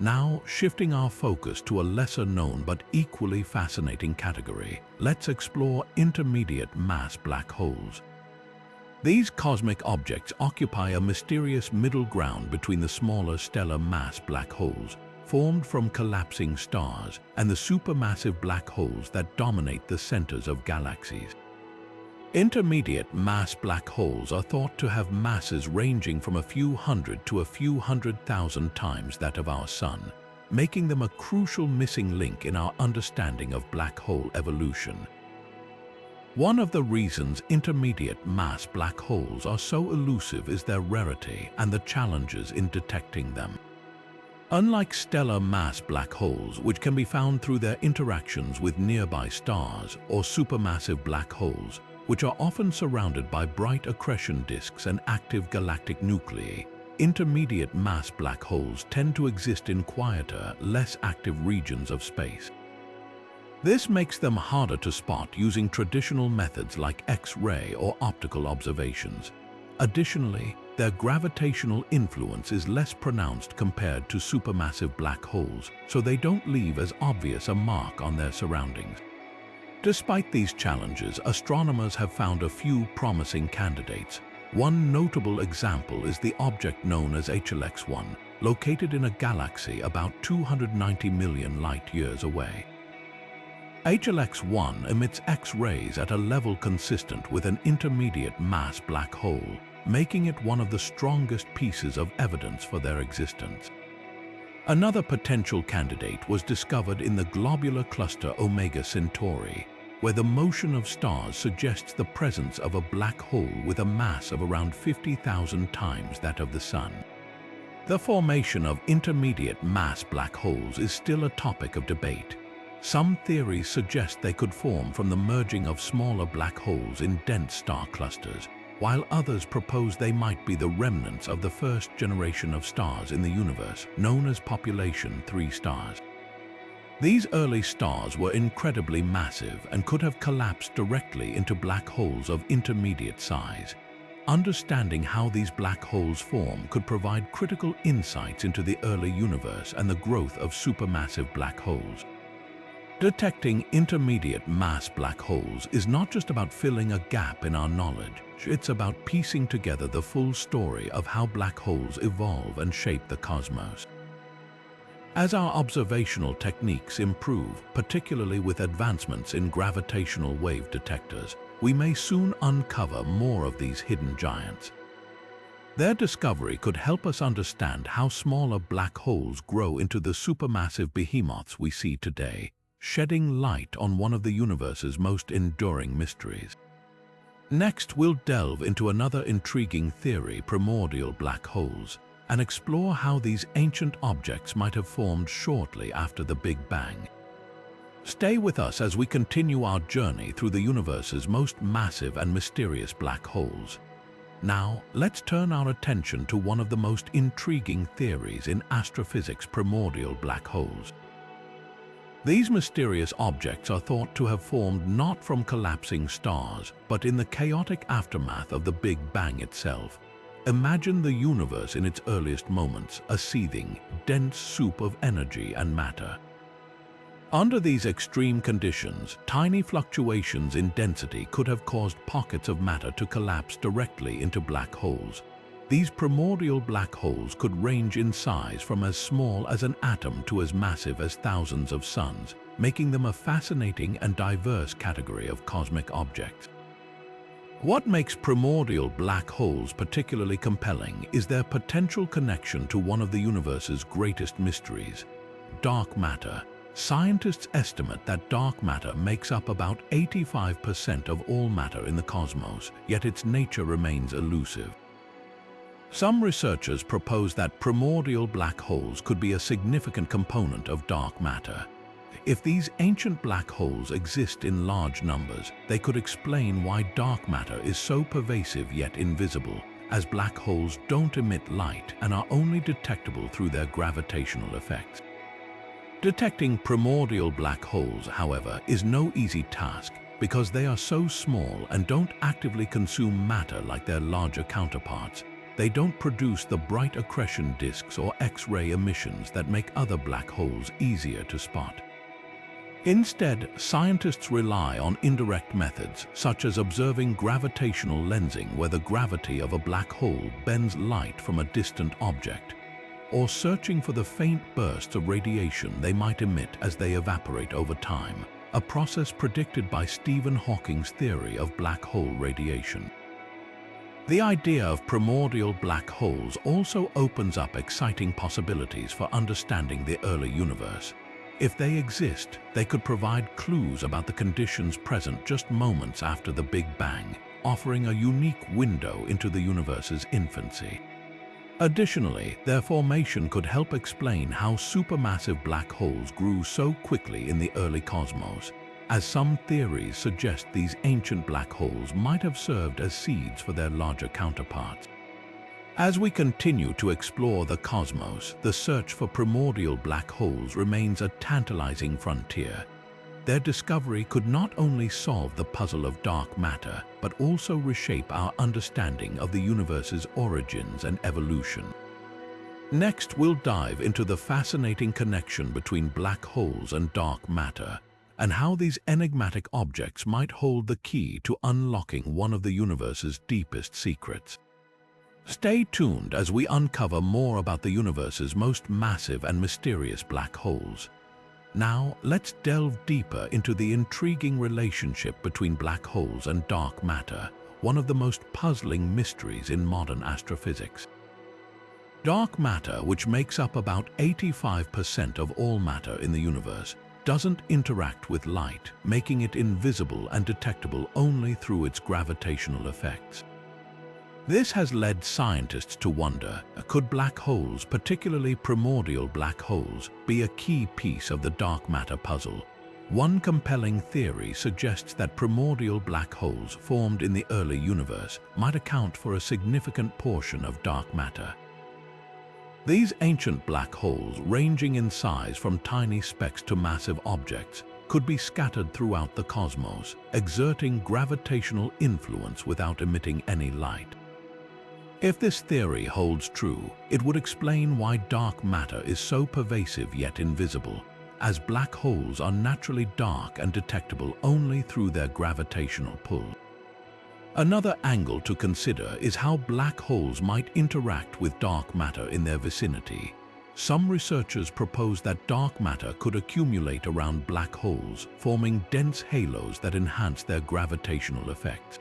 Speaker 1: Now, shifting our focus to a lesser-known but equally fascinating category, let's explore intermediate mass black holes. These cosmic objects occupy a mysterious middle ground between the smaller stellar mass black holes, formed from collapsing stars, and the supermassive black holes that dominate the centers of galaxies. Intermediate mass black holes are thought to have masses ranging from a few hundred to a few 100,000 times that of our Sun, making them a crucial missing link in our understanding of black hole evolution. One of the reasons intermediate mass black holes are so elusive is their rarity and the challenges in detecting them. Unlike stellar mass black holes, which can be found through their interactions with nearby stars, or supermassive black holes, which are often surrounded by bright accretion disks and active galactic nuclei, intermediate mass black holes tend to exist in quieter, less active regions of space. This makes them harder to spot using traditional methods like X-ray or optical observations. Additionally, their gravitational influence is less pronounced compared to supermassive black holes, so they don't leave as obvious a mark on their surroundings. Despite these challenges, astronomers have found a few promising candidates. One notable example is the object known as HLX-1, located in a galaxy about 290 million light-years away. HLX-1 emits X-rays at a level consistent with an intermediate mass black hole, making it one of the strongest pieces of evidence for their existence. Another potential candidate was discovered in the globular cluster Omega Centauri, where the motion of stars suggests the presence of a black hole with a mass of around 50,000 times that of the Sun. The formation of intermediate mass black holes is still a topic of debate. Some theories suggest they could form from the merging of smaller black holes in dense star clusters, while others propose they might be the remnants of the first generation of stars in the universe, known as population 3 stars. These early stars were incredibly massive and could have collapsed directly into black holes of intermediate size. Understanding how these black holes form could provide critical insights into the early universe and the growth of supermassive black holes. Detecting intermediate mass black holes is not just about filling a gap in our knowledge, it's about piecing together the full story of how black holes evolve and shape the cosmos. As our observational techniques improve, particularly with advancements in gravitational wave detectors, we may soon uncover more of these hidden giants. Their discovery could help us understand how smaller black holes grow into the supermassive behemoths we see today, shedding light on one of the universe's most enduring mysteries. Next, we'll delve into another intriguing theory, primordial black holes, and explore how these ancient objects might have formed shortly after the Big Bang. Stay with us as we continue our journey through the universe's most massive and mysterious black holes. Now, let's turn our attention to one of the most intriguing theories in astrophysics, primordial black holes. These mysterious objects are thought to have formed not from collapsing stars, but in the chaotic aftermath of the Big Bang itself. Imagine the universe in its earliest moments, a seething, dense soup of energy and matter. Under these extreme conditions, tiny fluctuations in density could have caused pockets of matter to collapse directly into black holes. These primordial black holes could range in size from as small as an atom to as massive as thousands of suns, making them a fascinating and diverse category of cosmic objects. What makes primordial black holes particularly compelling is their potential connection to one of the universe's greatest mysteries, dark matter. scientists estimate that dark matter makes up about 85% of all matter in the cosmos, yet its nature remains elusive. Some researchers propose that primordial black holes could be a significant component of dark matter. If these ancient black holes exist in large numbers, they could explain why dark matter is so pervasive yet invisible, as black holes don't emit light and are only detectable through their gravitational effects. Detecting primordial black holes, however, is no easy task because they are so small and don't actively consume matter like their larger counterparts. They don't produce the bright accretion disks or X-ray emissions that make other black holes easier to spot. Instead, scientists rely on indirect methods, such as observing gravitational lensing, where the gravity of a black hole bends light from a distant object, or searching for the faint bursts of radiation they might emit as they evaporate over time, a process predicted by Stephen Hawking's theory of black hole radiation. The idea of primordial black holes also opens up exciting possibilities for understanding the early universe. If they exist, they could provide clues about the conditions present just moments after the Big Bang, offering a unique window into the universe's infancy. Additionally, their formation could help explain how supermassive black holes grew so quickly in the early cosmos, as some theories suggest these ancient black holes might have served as seeds for their larger counterparts. As we continue to explore the cosmos, the search for primordial black holes remains a tantalizing frontier. Their discovery could not only solve the puzzle of dark matter, but also reshape our understanding of the universe's origins and evolution. Next, we'll dive into the fascinating connection between black holes and dark matter, and how these enigmatic objects might hold the key to unlocking one of the universe's deepest secrets. Stay tuned as we uncover more about the universe's most massive and mysterious black holes. Now, let's delve deeper into the intriguing relationship between black holes and dark matter, one of the most puzzling mysteries in modern astrophysics. Dark matter, which makes up about 85% of all matter in the universe, doesn't interact with light, making it invisible and detectable only through its gravitational effects. This has led scientists to wonder, could black holes, particularly primordial black holes, be a key piece of the dark matter puzzle? One compelling theory suggests that primordial black holes formed in the early universe might account for a significant portion of dark matter. These ancient black holes, ranging in size from tiny specks to massive objects, could be scattered throughout the cosmos, exerting gravitational influence without emitting any light. If this theory holds true, it would explain why dark matter is so pervasive yet invisible, as black holes are naturally dark and detectable only through their gravitational pull. Another angle to consider is how black holes might interact with dark matter in their vicinity. Some researchers propose that dark matter could accumulate around black holes, forming dense halos that enhance their gravitational effects.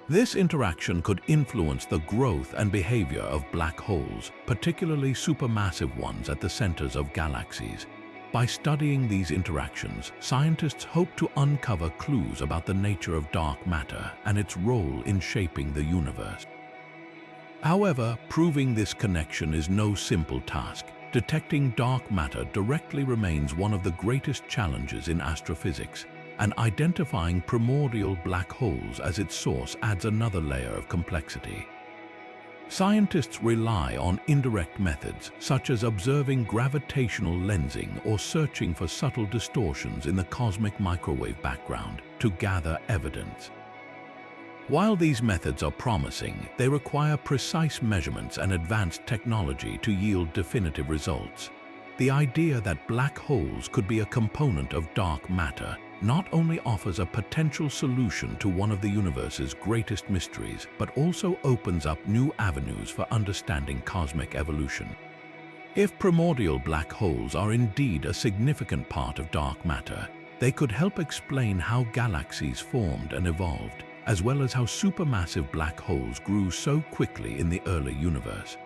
Speaker 1: This interaction could influence the growth and behavior of black holes, particularly supermassive ones at the centers of galaxies. By studying these interactions, scientists hope to uncover clues about the nature of dark matter and its role in shaping the universe. However, proving this connection is no simple task. Detecting dark matter directly remains one of the greatest challenges in astrophysics, and identifying primordial black holes as its source adds another layer of complexity. Scientists rely on indirect methods, such as observing gravitational lensing or searching for subtle distortions in the cosmic microwave background, to gather evidence. While these methods are promising, they require precise measurements and advanced technology to yield definitive results. The idea that black holes could be a component of dark matter not only offers a potential solution to one of the universe's greatest mysteries, but also opens up new avenues for understanding cosmic evolution. If primordial black holes are indeed a significant part of dark matter, they could help explain how galaxies formed and evolved, as well as how supermassive black holes grew so quickly in the early universe.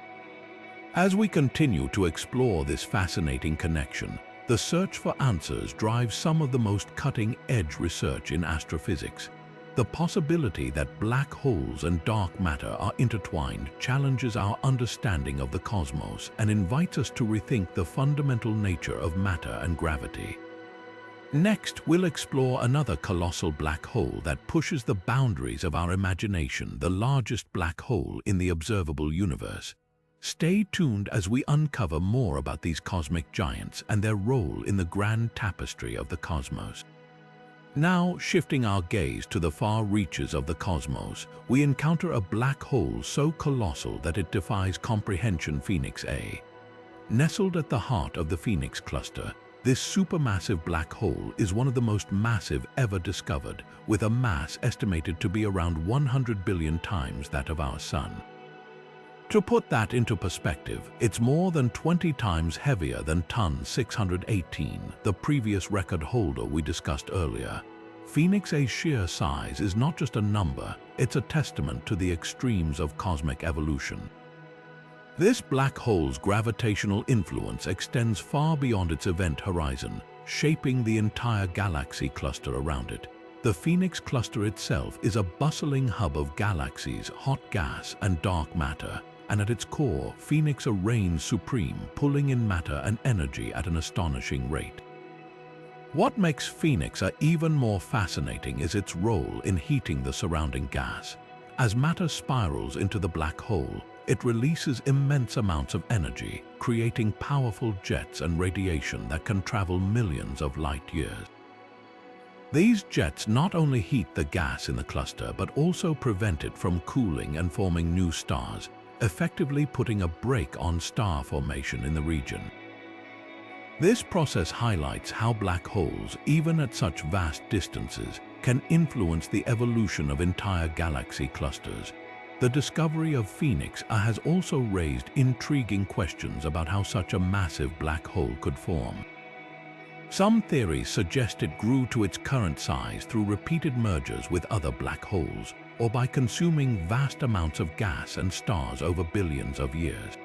Speaker 1: As we continue to explore this fascinating connection, The search for answers drives some of the most cutting-edge research in astrophysics. The possibility that black holes and dark matter are intertwined challenges our understanding of the cosmos and invites us to rethink the fundamental nature of matter and gravity. Next, we'll explore another colossal black hole that pushes the boundaries of our imagination, the largest black hole in the observable universe. Stay tuned as we uncover more about these cosmic giants and their role in the grand tapestry of the cosmos. Now, shifting our gaze to the far reaches of the cosmos, we encounter a black hole so colossal that it defies comprehension: Phoenix A. Nestled at the heart of the Phoenix cluster, this supermassive black hole is one of the most massive ever discovered, with a mass estimated to be around 100 billion times that of our Sun. To put that into perspective, it's more than 20 times heavier than Ton 618, the previous record holder we discussed earlier. Phoenix A's sheer size is not just a number, it's a testament to the extremes of cosmic evolution. This black hole's gravitational influence extends far beyond its event horizon, shaping the entire galaxy cluster around it. The Phoenix cluster itself is a bustling hub of galaxies, hot gas, and dark matter. And at its core, Phoenix reigns supreme, pulling in matter and energy at an astonishing rate. What makes Phoenix even more fascinating is its role in heating the surrounding gas. As matter spirals into the black hole, it releases immense amounts of energy, creating powerful jets and radiation that can travel millions of light years. These jets not only heat the gas in the cluster but also prevent it from cooling and forming new stars, effectively putting a brake on star formation in the region. This process highlights how black holes, even at such vast distances, can influence the evolution of entire galaxy clusters. The discovery of Phoenix has also raised intriguing questions about how such a massive black hole could form. Some theories suggest it grew to its current size through repeated mergers with other black holes, or by consuming vast amounts of gas and stars over billions of years.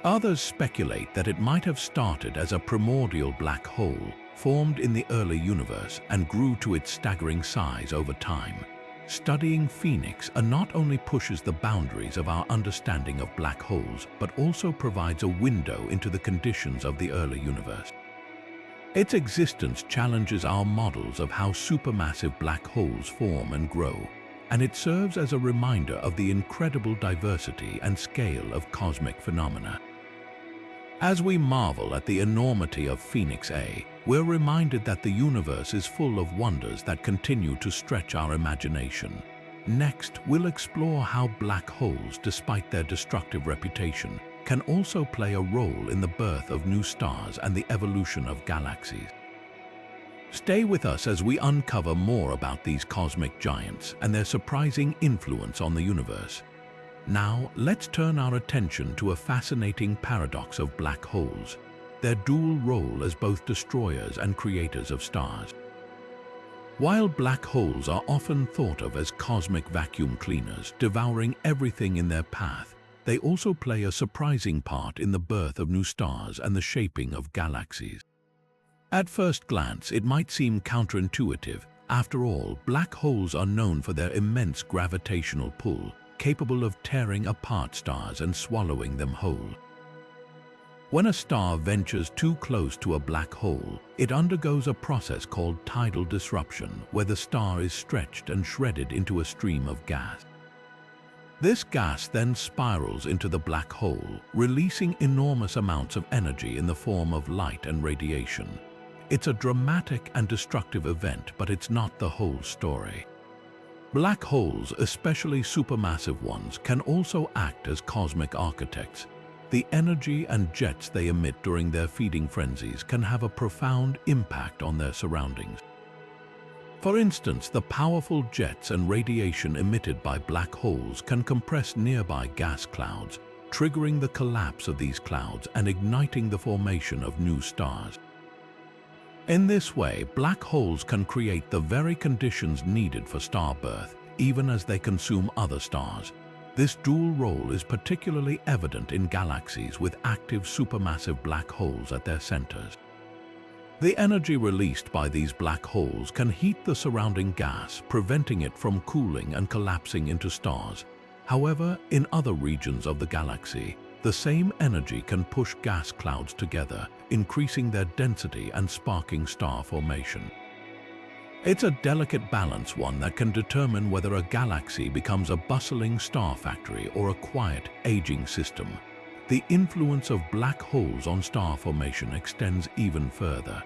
Speaker 1: Others speculate that it might have started as a primordial black hole, formed in the early universe, and grew to its staggering size over time. Studying Phoenix not only pushes the boundaries of our understanding of black holes, but also provides a window into the conditions of the early universe. Its existence challenges our models of how supermassive black holes form and grow, and it serves as a reminder of the incredible diversity and scale of cosmic phenomena. As we marvel at the enormity of Phoenix A, we're reminded that the universe is full of wonders that continue to stretch our imagination. Next, we'll explore how black holes, despite their destructive reputation, can also play a role in the birth of new stars and the evolution of galaxies. Stay with us as we uncover more about these cosmic giants and their surprising influence on the universe. Now, let's turn our attention to a fascinating paradox of black holes, their dual role as both destroyers and creators of stars. While black holes are often thought of as cosmic vacuum cleaners, devouring everything in their path, they also play a surprising part in the birth of new stars and the shaping of galaxies. At first glance, it might seem counterintuitive. After all, black holes are known for their immense gravitational pull, capable of tearing apart stars and swallowing them whole. When a star ventures too close to a black hole, it undergoes a process called tidal disruption, where the star is stretched and shredded into a stream of gas. This gas then spirals into the black hole, releasing enormous amounts of energy in the form of light and radiation. It's a dramatic and destructive event, but it's not the whole story. Black holes, especially supermassive ones, can also act as cosmic architects. The energy and jets they emit during their feeding frenzies can have a profound impact on their surroundings. For instance, the powerful jets and radiation emitted by black holes can compress nearby gas clouds, triggering the collapse of these clouds and igniting the formation of new stars. In this way, black holes can create the very conditions needed for star birth, even as they consume other stars. This dual role is particularly evident in galaxies with active supermassive black holes at their centers. The energy released by these black holes can heat the surrounding gas, preventing it from cooling and collapsing into stars. However, in other regions of the galaxy, the same energy can push gas clouds together, increasing their density and sparking star formation. It's a delicate balance, one that can determine whether a galaxy becomes a bustling star factory or a quiet, aging system. The influence of black holes on star formation extends even further.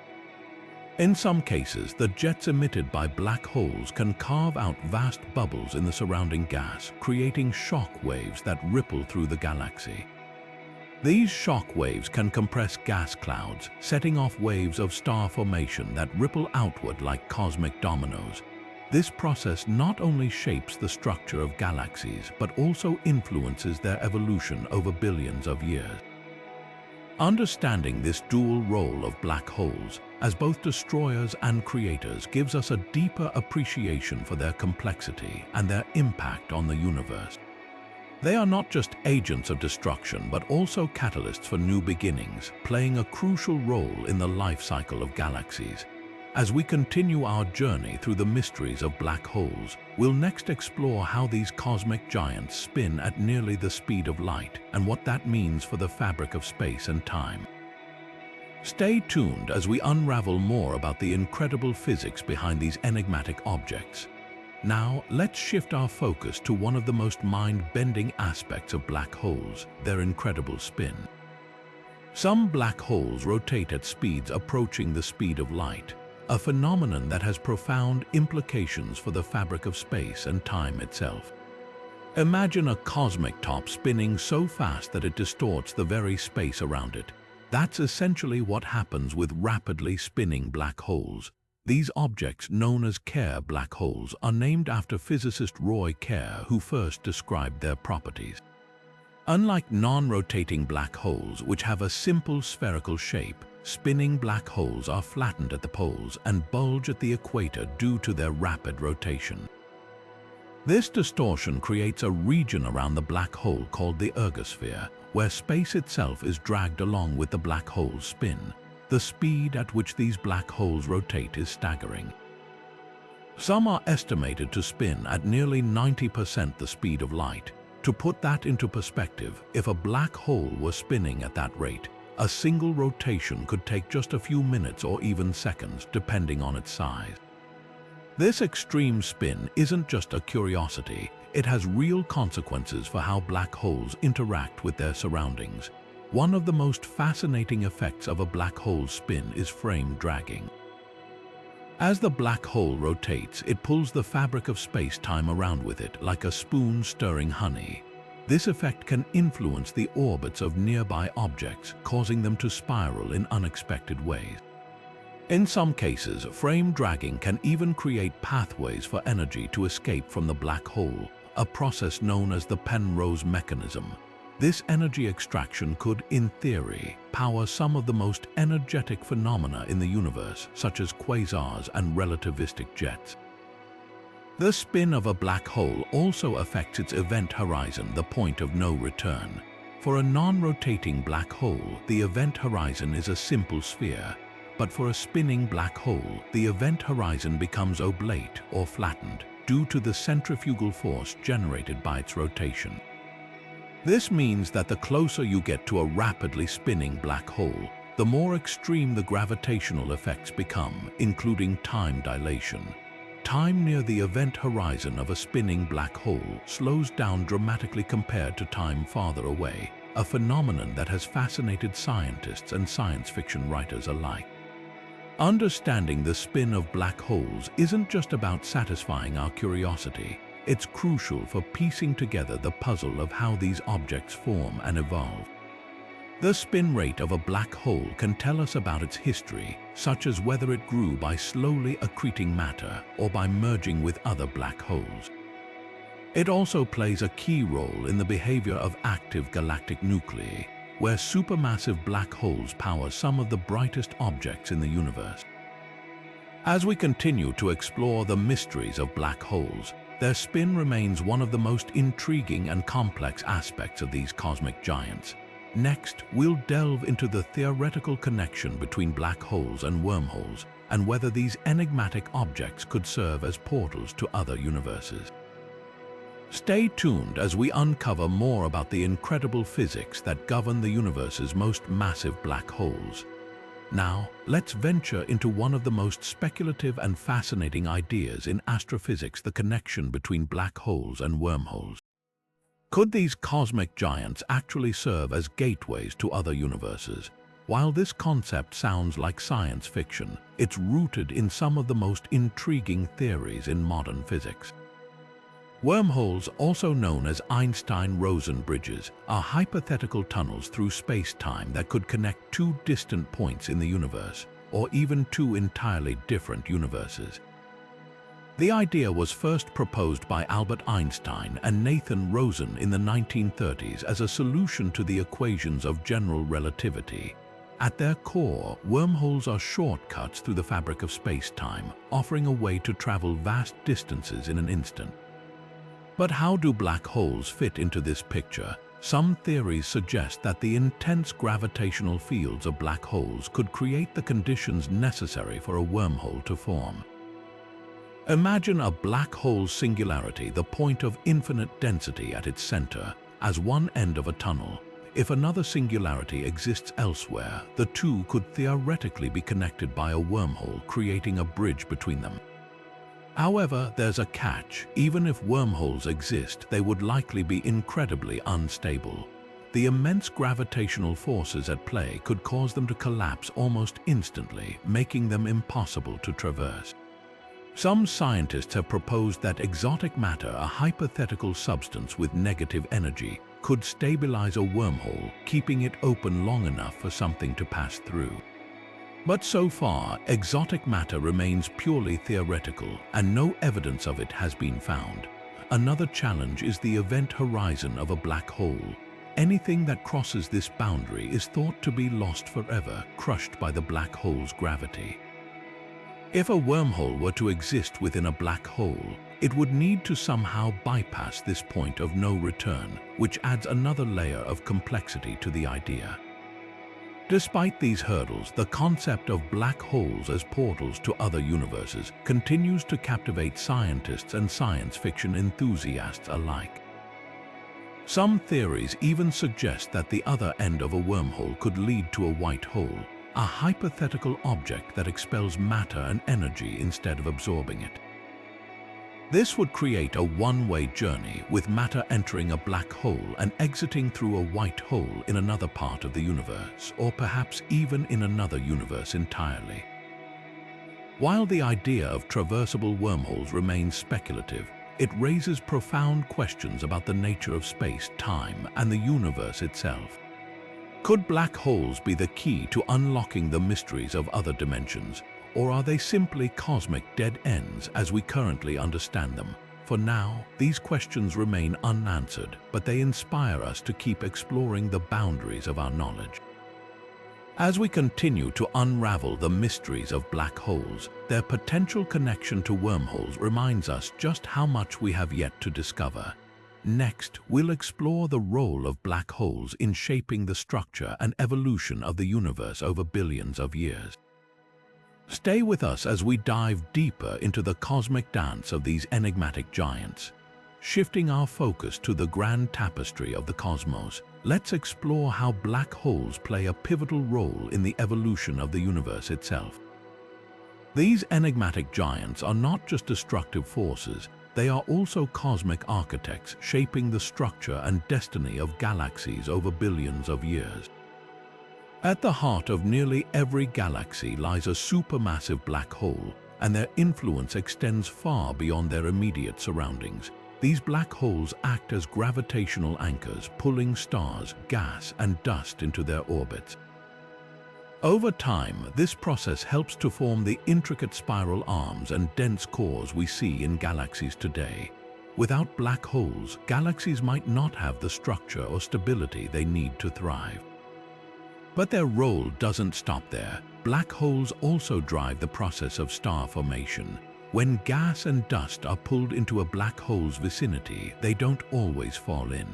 Speaker 1: In some cases, the jets emitted by black holes can carve out vast bubbles in the surrounding gas, creating shock waves that ripple through the galaxy. These shock waves can compress gas clouds, setting off waves of star formation that ripple outward like cosmic dominoes. This process not only shapes the structure of galaxies, but also influences their evolution over billions of years. Understanding this dual role of black holes, as both destroyers and creators, gives us a deeper appreciation for their complexity and their impact on the universe. They are not just agents of destruction, but also catalysts for new beginnings, playing a crucial role in the life cycle of galaxies. As we continue our journey through the mysteries of black holes, we'll next explore how these cosmic giants spin at nearly the speed of light and what that means for the fabric of space and time. Stay tuned as we unravel more about the incredible physics behind these enigmatic objects. Now, let's shift our focus to one of the most mind-bending aspects of black holes, their incredible spin. Some black holes rotate at speeds approaching the speed of light, a phenomenon that has profound implications for the fabric of space and time itself. Imagine a cosmic top spinning so fast that it distorts the very space around it. That's essentially what happens with rapidly spinning black holes. These objects, known as Kerr black holes, are named after physicist Roy Kerr, who first described their properties. Unlike non-rotating black holes, which have a simple spherical shape, spinning black holes are flattened at the poles and bulge at the equator due to their rapid rotation. This distortion creates a region around the black hole called the ergosphere, where space itself is dragged along with the black hole's spin. The speed at which these black holes rotate is staggering. Some are estimated to spin at nearly 90% the speed of light. To put that into perspective, if a black hole were spinning at that rate, a single rotation could take just a few minutes or even seconds, depending on its size. This extreme spin isn't just a curiosity, it has real consequences for how black holes interact with their surroundings. One of the most fascinating effects of a black hole spin is frame dragging. As the black hole rotates, it pulls the fabric of space-time around with it like a spoon stirring honey. This effect can influence the orbits of nearby objects, causing them to spiral in unexpected ways. In some cases, frame dragging can even create pathways for energy to escape from the black hole, a process known as the Penrose mechanism. This energy extraction could, in theory, power some of the most energetic phenomena in the universe, such as quasars and relativistic jets. The spin of a black hole also affects its event horizon, the point of no return. For a non-rotating black hole, the event horizon is a simple sphere, but for a spinning black hole, the event horizon becomes oblate or flattened due to the centrifugal force generated by its rotation. This means that the closer you get to a rapidly spinning black hole, the more extreme the gravitational effects become, including time dilation. Time near the event horizon of a spinning black hole slows down dramatically compared to time farther away, a phenomenon that has fascinated scientists and science fiction writers alike. Understanding the spin of black holes isn't just about satisfying our curiosity. It's crucial for piecing together the puzzle of how these objects form and evolve. The spin rate of a black hole can tell us about its history, such as whether it grew by slowly accreting matter or by merging with other black holes. It also plays a key role in the behavior of active galactic nuclei, where supermassive black holes power some of the brightest objects in the universe. As we continue to explore the mysteries of black holes, their spin remains one of the most intriguing and complex aspects of these cosmic giants. Next, we'll delve into the theoretical connection between black holes and wormholes, and whether these enigmatic objects could serve as portals to other universes. Stay tuned as we uncover more about the incredible physics that govern the universe's most massive black holes. Now, let's venture into one of the most speculative and fascinating ideas in astrophysics: the connection between black holes and wormholes. Could these cosmic giants actually serve as gateways to other universes? While this concept sounds like science fiction, it's rooted in some of the most intriguing theories in modern physics. Wormholes, also known as Einstein-Rosen bridges, are hypothetical tunnels through space-time that could connect two distant points in the universe, or even two entirely different universes. The idea was first proposed by Albert Einstein and Nathan Rosen in the 1930s as a solution to the equations of general relativity. At their core, wormholes are shortcuts through the fabric of space-time, offering a way to travel vast distances in an instant. But how do black holes fit into this picture? Some theories suggest that the intense gravitational fields of black holes could create the conditions necessary for a wormhole to form. Imagine a black hole singularity, the point of infinite density at its center, as one end of a tunnel. If another singularity exists elsewhere, the two could theoretically be connected by a wormhole, creating a bridge between them. However, there's a catch. Even if wormholes exist, they would likely be incredibly unstable. The immense gravitational forces at play could cause them to collapse almost instantly, making them impossible to traverse. Some scientists have proposed that exotic matter, a hypothetical substance with negative energy, could stabilize a wormhole, keeping it open long enough for something to pass through. But so far, exotic matter remains purely theoretical, and no evidence of it has been found. Another challenge is the event horizon of a black hole. Anything that crosses this boundary is thought to be lost forever, crushed by the black hole's gravity. If a wormhole were to exist within a black hole, it would need to somehow bypass this point of no return, which adds another layer of complexity to the idea. Despite these hurdles, the concept of black holes as portals to other universes continues to captivate scientists and science fiction enthusiasts alike. Some theories even suggest that the other end of a wormhole could lead to a white hole, a hypothetical object that expels matter and energy instead of absorbing it. This would create a one-way journey, with matter entering a black hole and exiting through a white hole in another part of the universe, or perhaps even in another universe entirely. While the idea of traversable wormholes remains speculative, it raises profound questions about the nature of space, time, and the universe itself. Could black holes be the key to unlocking the mysteries of other dimensions? Or are they simply cosmic dead ends as we currently understand them? For now, these questions remain unanswered, but they inspire us to keep exploring the boundaries of our knowledge. As we continue to unravel the mysteries of black holes, their potential connection to wormholes reminds us just how much we have yet to discover. Next, we'll explore the role of black holes in shaping the structure and evolution of the universe over billions of years. Stay with us as we dive deeper into the cosmic dance of these enigmatic giants. Shifting our focus to the grand tapestry of the cosmos, let's explore how black holes play a pivotal role in the evolution of the universe itself. These enigmatic giants are not just destructive forces, they are also cosmic architects, shaping the structure and destiny of galaxies over billions of years. At the heart of nearly every galaxy lies a supermassive black hole, and their influence extends far beyond their immediate surroundings. These black holes act as gravitational anchors, pulling stars, gas, and dust into their orbits. Over time, this process helps to form the intricate spiral arms and dense cores we see in galaxies today. Without black holes, galaxies might not have the structure or stability they need to thrive. But their role doesn't stop there. Black holes also drive the process of star formation. When gas and dust are pulled into a black hole's vicinity, they don't always fall in.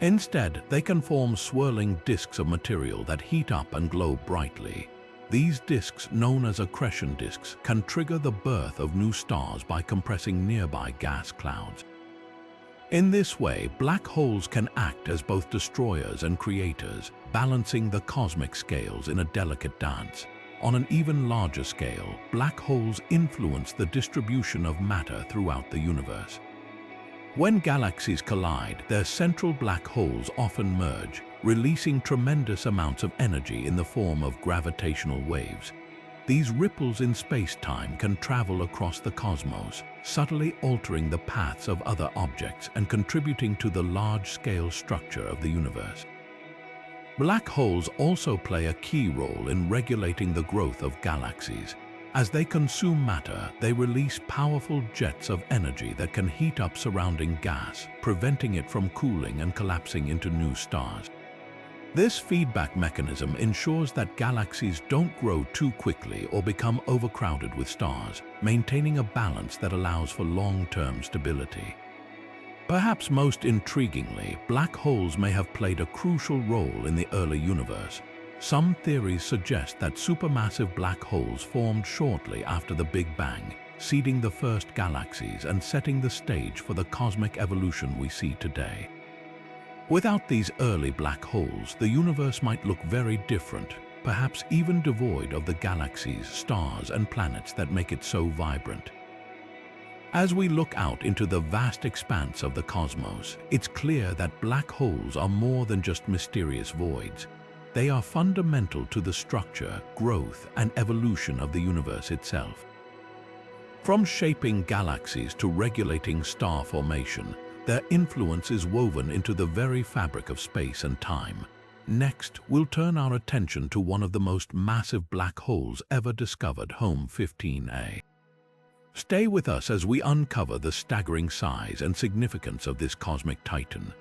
Speaker 1: Instead, they can form swirling disks of material that heat up and glow brightly. These disks, known as accretion disks, can trigger the birth of new stars by compressing nearby gas clouds. In this way, black holes can act as both destroyers and creators, balancing the cosmic scales in a delicate dance. On an even larger scale, black holes influence the distribution of matter throughout the universe. When galaxies collide, their central black holes often merge, releasing tremendous amounts of energy in the form of gravitational waves. These ripples in space-time can travel across the cosmos, subtly altering the paths of other objects and contributing to the large-scale structure of the universe. Black holes also play a key role in regulating the growth of galaxies. As they consume matter, they release powerful jets of energy that can heat up surrounding gas, preventing it from cooling and collapsing into new stars. This feedback mechanism ensures that galaxies don't grow too quickly or become overcrowded with stars, maintaining a balance that allows for long-term stability. Perhaps most intriguingly, black holes may have played a crucial role in the early universe. Some theories suggest that supermassive black holes formed shortly after the Big Bang, seeding the first galaxies and setting the stage for the cosmic evolution we see today. Without these early black holes, the universe might look very different, perhaps even devoid of the galaxies, stars, and planets that make it so vibrant. As we look out into the vast expanse of the cosmos, it's clear that black holes are more than just mysterious voids. They are fundamental to the structure, growth, and evolution of the universe itself. From shaping galaxies to regulating star formation, their influence is woven into the very fabric of space and time. Next, we'll turn our attention to one of the most massive black holes ever discovered, Home 15A. Stay with us as we uncover the staggering size and significance of this cosmic titan.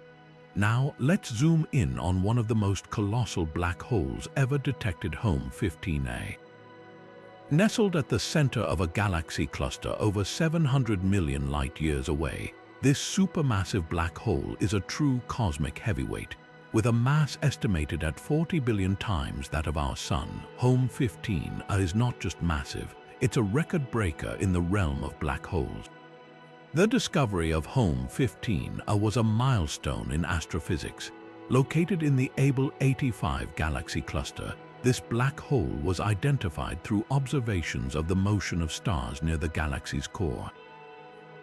Speaker 1: Now, let's zoom in on one of the most colossal black holes ever detected, Home 15A. Nestled at the center of a galaxy cluster over 700 million light-years away, this supermassive black hole is a true cosmic heavyweight. With a mass estimated at 40 billion times that of our Sun, Home 15 is not just massive, it's a record breaker in the realm of black holes. The discovery of Home 15 was a milestone in astrophysics. Located in the Abell 85 galaxy cluster, this black hole was identified through observations of the motion of stars near the galaxy's core.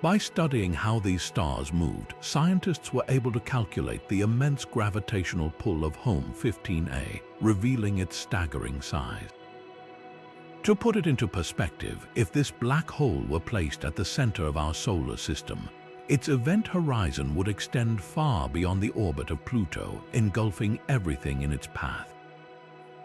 Speaker 1: By studying how these stars moved, scientists were able to calculate the immense gravitational pull of Home 15A, revealing its staggering size. To put it into perspective, if this black hole were placed at the center of our solar system, its event horizon would extend far beyond the orbit of Pluto, engulfing everything in its path.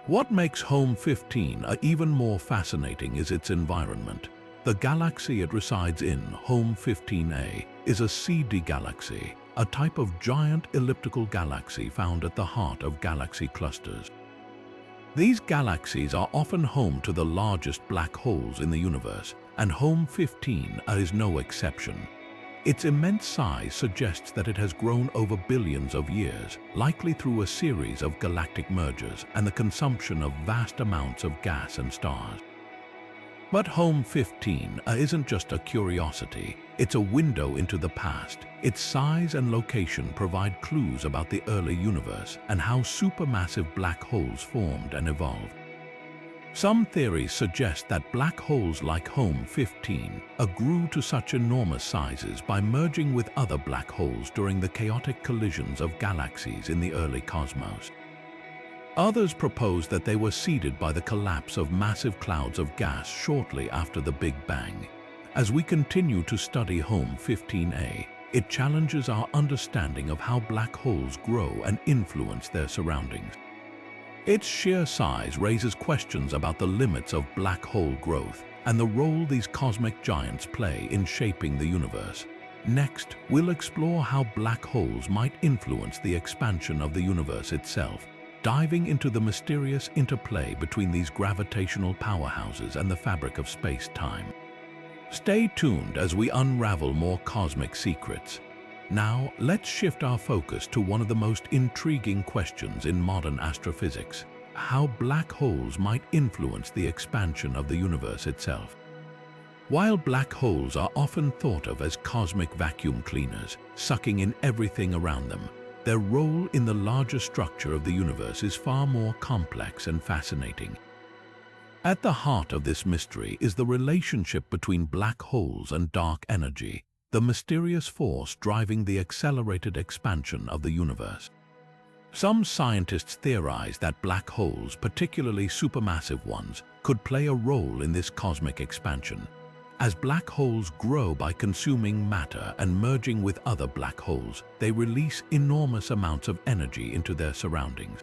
Speaker 1: What makes Home 15 even more fascinating is its environment. The galaxy it resides in, Home 15A, is a CD galaxy, a type of giant elliptical galaxy found at the heart of galaxy clusters. These galaxies are often home to the largest black holes in the universe, and Home 15 is no exception. Its immense size suggests that it has grown over billions of years, likely through a series of galactic mergers and the consumption of vast amounts of gas and stars. But Home 15 isn't just a curiosity, it's a window into the past. Its size and location provide clues about the early universe and how supermassive black holes formed and evolved. Some theories suggest that black holes like Home 15 grew to such enormous sizes by merging with other black holes during the chaotic collisions of galaxies in the early cosmos. Others propose that they were seeded by the collapse of massive clouds of gas shortly after the Big Bang. As we continue to study Home 15A, it challenges our understanding of how black holes grow and influence their surroundings. Its sheer size raises questions about the limits of black hole growth and the role these cosmic giants play in shaping the universe. Next, we'll explore how black holes might influence the expansion of the universe itself, diving into the mysterious interplay between these gravitational powerhouses and the fabric of space-time. Stay tuned as we unravel more cosmic secrets. Now, let's shift our focus to one of the most intriguing questions in modern astrophysics: how black holes might influence the expansion of the universe itself. While black holes are often thought of as cosmic vacuum cleaners, sucking in everything around them, their role in the larger structure of the universe is far more complex and fascinating. At the heart of this mystery is the relationship between black holes and dark energy, the mysterious force driving the accelerated expansion of the universe. Some scientists theorize that black holes, particularly supermassive ones, could play a role in this cosmic expansion. As black holes grow by consuming matter and merging with other black holes, they release enormous amounts of energy into their surroundings.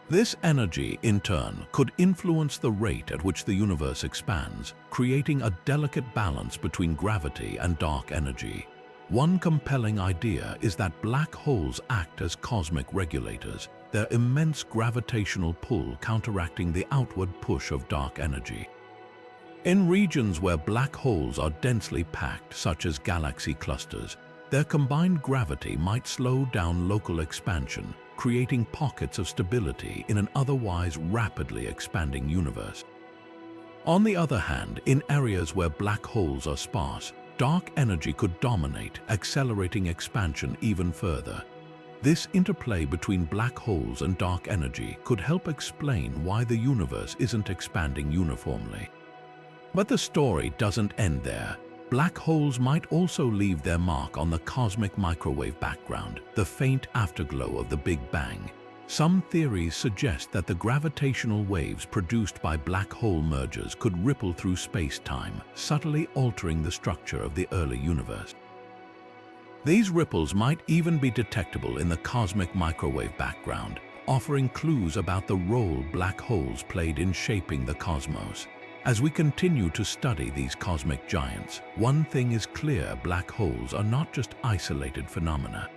Speaker 1: This energy, in turn, could influence the rate at which the universe expands, creating a delicate balance between gravity and dark energy. One compelling idea is that black holes act as cosmic regulators, their immense gravitational pull counteracting the outward push of dark energy. In regions where black holes are densely packed, such as galaxy clusters, their combined gravity might slow down local expansion, creating pockets of stability in an otherwise rapidly expanding universe. On the other hand, in areas where black holes are sparse, dark energy could dominate, accelerating expansion even further. This interplay between black holes and dark energy could help explain why the universe isn't expanding uniformly. But the story doesn't end there. Black holes might also leave their mark on the cosmic microwave background, the faint afterglow of the Big Bang. Some theories suggest that the gravitational waves produced by black hole mergers could ripple through space-time, subtly altering the structure of the early universe. These ripples might even be detectable in the cosmic microwave background, offering clues about the role black holes played in shaping the cosmos. As we continue to study these cosmic giants, one thing is clear: black holes are not just isolated phenomena.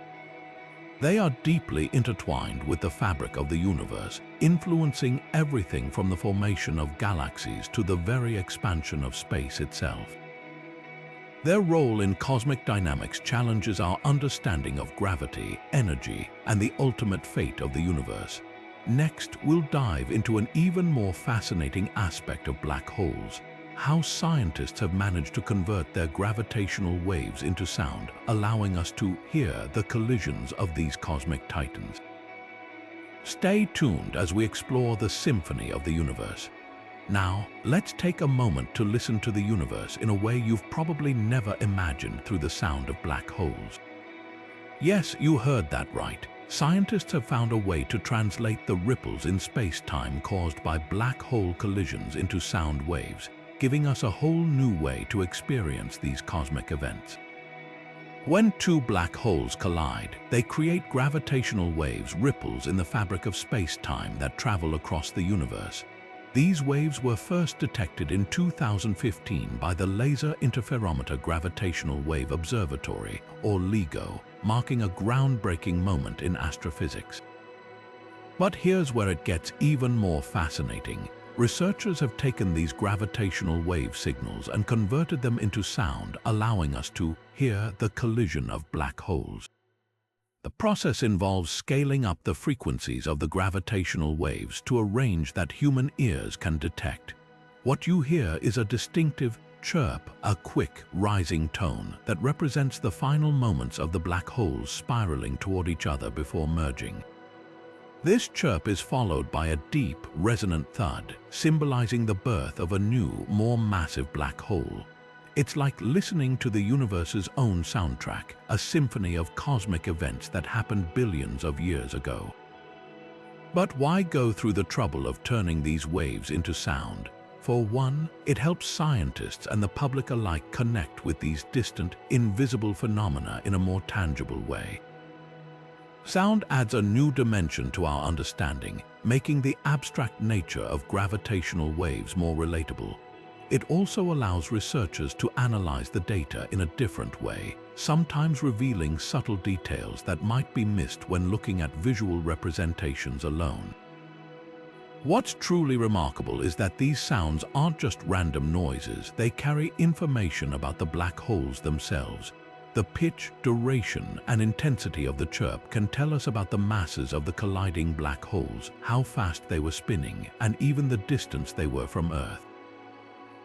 Speaker 1: They are deeply intertwined with the fabric of the universe, influencing everything from the formation of galaxies to the very expansion of space itself. Their role in cosmic dynamics challenges our understanding of gravity, energy, and the ultimate fate of the universe. Next, we'll dive into an even more fascinating aspect of black holes: how scientists have managed to convert their gravitational waves into sound, allowing us to hear the collisions of these cosmic titans. Stay tuned as we explore the symphony of the universe. Now, let's take a moment to listen to the universe in a way you've probably never imagined, through the sound of black holes. Yes, you heard that right. Scientists have found a way to translate the ripples in space-time caused by black hole collisions into sound waves, giving us a whole new way to experience these cosmic events. When two black holes collide, they create gravitational waves, ripples in the fabric of space-time that travel across the universe. These waves were first detected in 2015 by the Laser Interferometer Gravitational Wave Observatory, or LIGO, marking a groundbreaking moment in astrophysics. But here's where it gets even more fascinating. Researchers have taken these gravitational wave signals and converted them into sound, allowing us to hear the collision of black holes. The process involves scaling up the frequencies of the gravitational waves to a range that human ears can detect. What you hear is a distinctive chirp, a quick, rising tone that represents the final moments of the black holes spiraling toward each other before merging. This chirp is followed by a deep, resonant thud, symbolizing the birth of a new, more massive black hole. It's like listening to the universe's own soundtrack, a symphony of cosmic events that happened billions of years ago. But why go through the trouble of turning these waves into sound? For one, it helps scientists and the public alike connect with these distant, invisible phenomena in a more tangible way. Sound adds a new dimension to our understanding, making the abstract nature of gravitational waves more relatable. It also allows researchers to analyze the data in a different way, sometimes revealing subtle details that might be missed when looking at visual representations alone. What's truly remarkable is that these sounds aren't just random noises, they carry information about the black holes themselves. The pitch, duration, and intensity of the chirp can tell us about the masses of the colliding black holes, how fast they were spinning, and even the distance they were from Earth.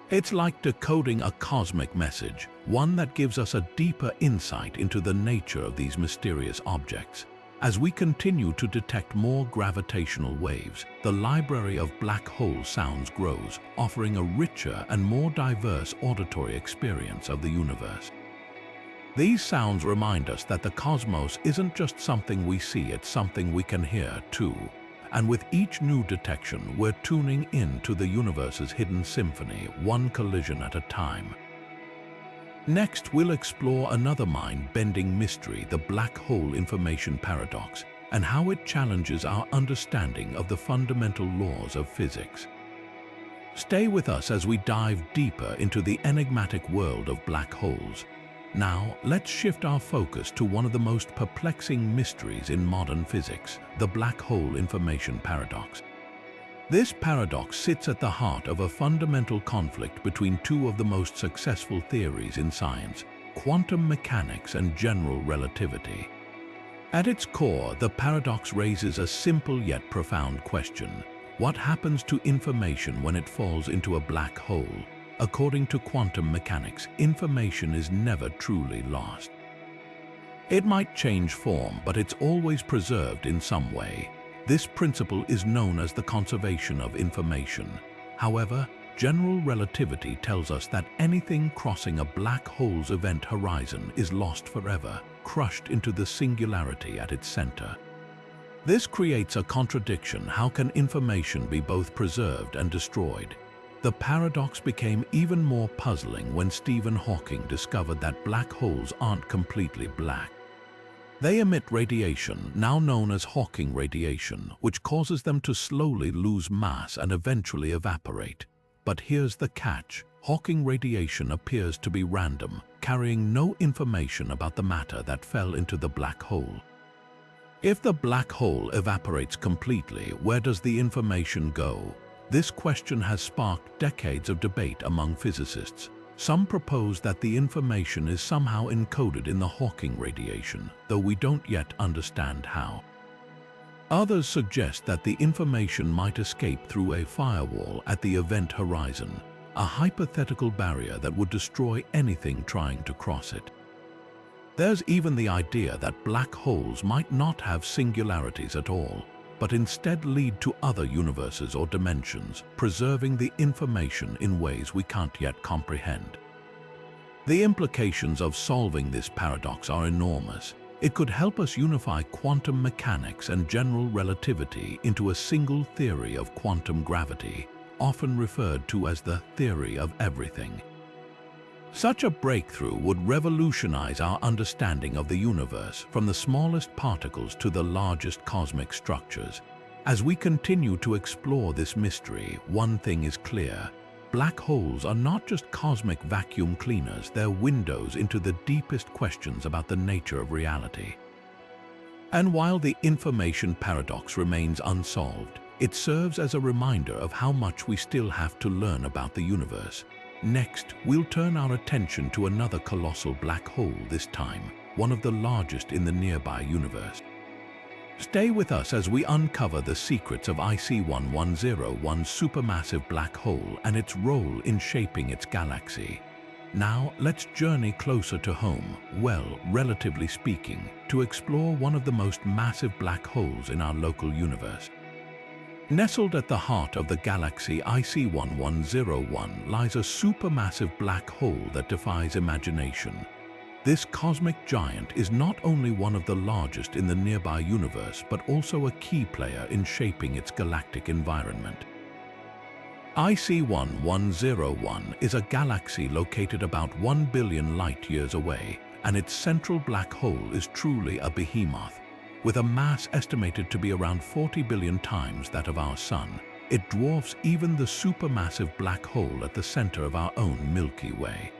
Speaker 1: It's like decoding a cosmic message, one that gives us a deeper insight into the nature of these mysterious objects. As we continue to detect more gravitational waves, the library of black hole sounds grows, offering a richer and more diverse auditory experience of the universe. These sounds remind us that the cosmos isn't just something we see, it's something we can hear too. And with each new detection, we're tuning in to the universe's hidden symphony, one collision at a time. Next, we'll explore another mind-bending mystery, the black hole information paradox, and how it challenges our understanding of the fundamental laws of physics. Stay with us as we dive deeper into the enigmatic world of black holes. Now, let's shift our focus to one of the most perplexing mysteries in modern physics, the black hole information paradox. This paradox sits at the heart of a fundamental conflict between two of the most successful theories in science, quantum mechanics and general relativity. At its core, the paradox raises a simple yet profound question. What happens to information when it falls into a black hole? According to quantum mechanics, information is never truly lost. It might change form, but it's always preserved in some way. This principle is known as the conservation of information. However, general relativity tells us that anything crossing a black hole's event horizon is lost forever, crushed into the singularity at its center. This creates a contradiction. How can information be both preserved and destroyed? The paradox became even more puzzling when Stephen Hawking discovered that black holes aren't completely black. They emit radiation, now known as Hawking radiation, which causes them to slowly lose mass and eventually evaporate. But here's the catch. Hawking radiation appears to be random, carrying no information about the matter that fell into the black hole. If the black hole evaporates completely, where does the information go? This question has sparked decades of debate among physicists. Some propose that the information is somehow encoded in the Hawking radiation, though we don't yet understand how. Others suggest that the information might escape through a firewall at the event horizon, a hypothetical barrier that would destroy anything trying to cross it. There's even the idea that black holes might not have singularities at all, but instead lead to other universes or dimensions, preserving the information in ways we can't yet comprehend. The implications of solving this paradox are enormous. It could help us unify quantum mechanics and general relativity into a single theory of quantum gravity, often referred to as the theory of everything. Such a breakthrough would revolutionize our understanding of the universe, from the smallest particles to the largest cosmic structures. As we continue to explore this mystery, one thing is clear. Black holes are not just cosmic vacuum cleaners, they're windows into the deepest questions about the nature of reality. And while the information paradox remains unsolved, it serves as a reminder of how much we still have to learn about the universe. Next, we'll turn our attention to another colossal black hole, this time one of the largest in the nearby universe. Stay with us as we uncover the secrets of IC1101 supermassive black hole and its role in shaping its galaxy. Now, let's journey closer to home, well, relatively speaking, to explore one of the most massive black holes in our local universe. Nestled at the heart of the galaxy IC1101 lies a supermassive black hole that defies imagination. This cosmic giant is not only one of the largest in the nearby universe, but also a key player in shaping its galactic environment. IC1101 is a galaxy located about 1 billion light-years away, and its central black hole is truly a behemoth. With a mass estimated to be around 40 billion times that of our Sun, it dwarfs even the supermassive black hole at the center of our own Milky Way.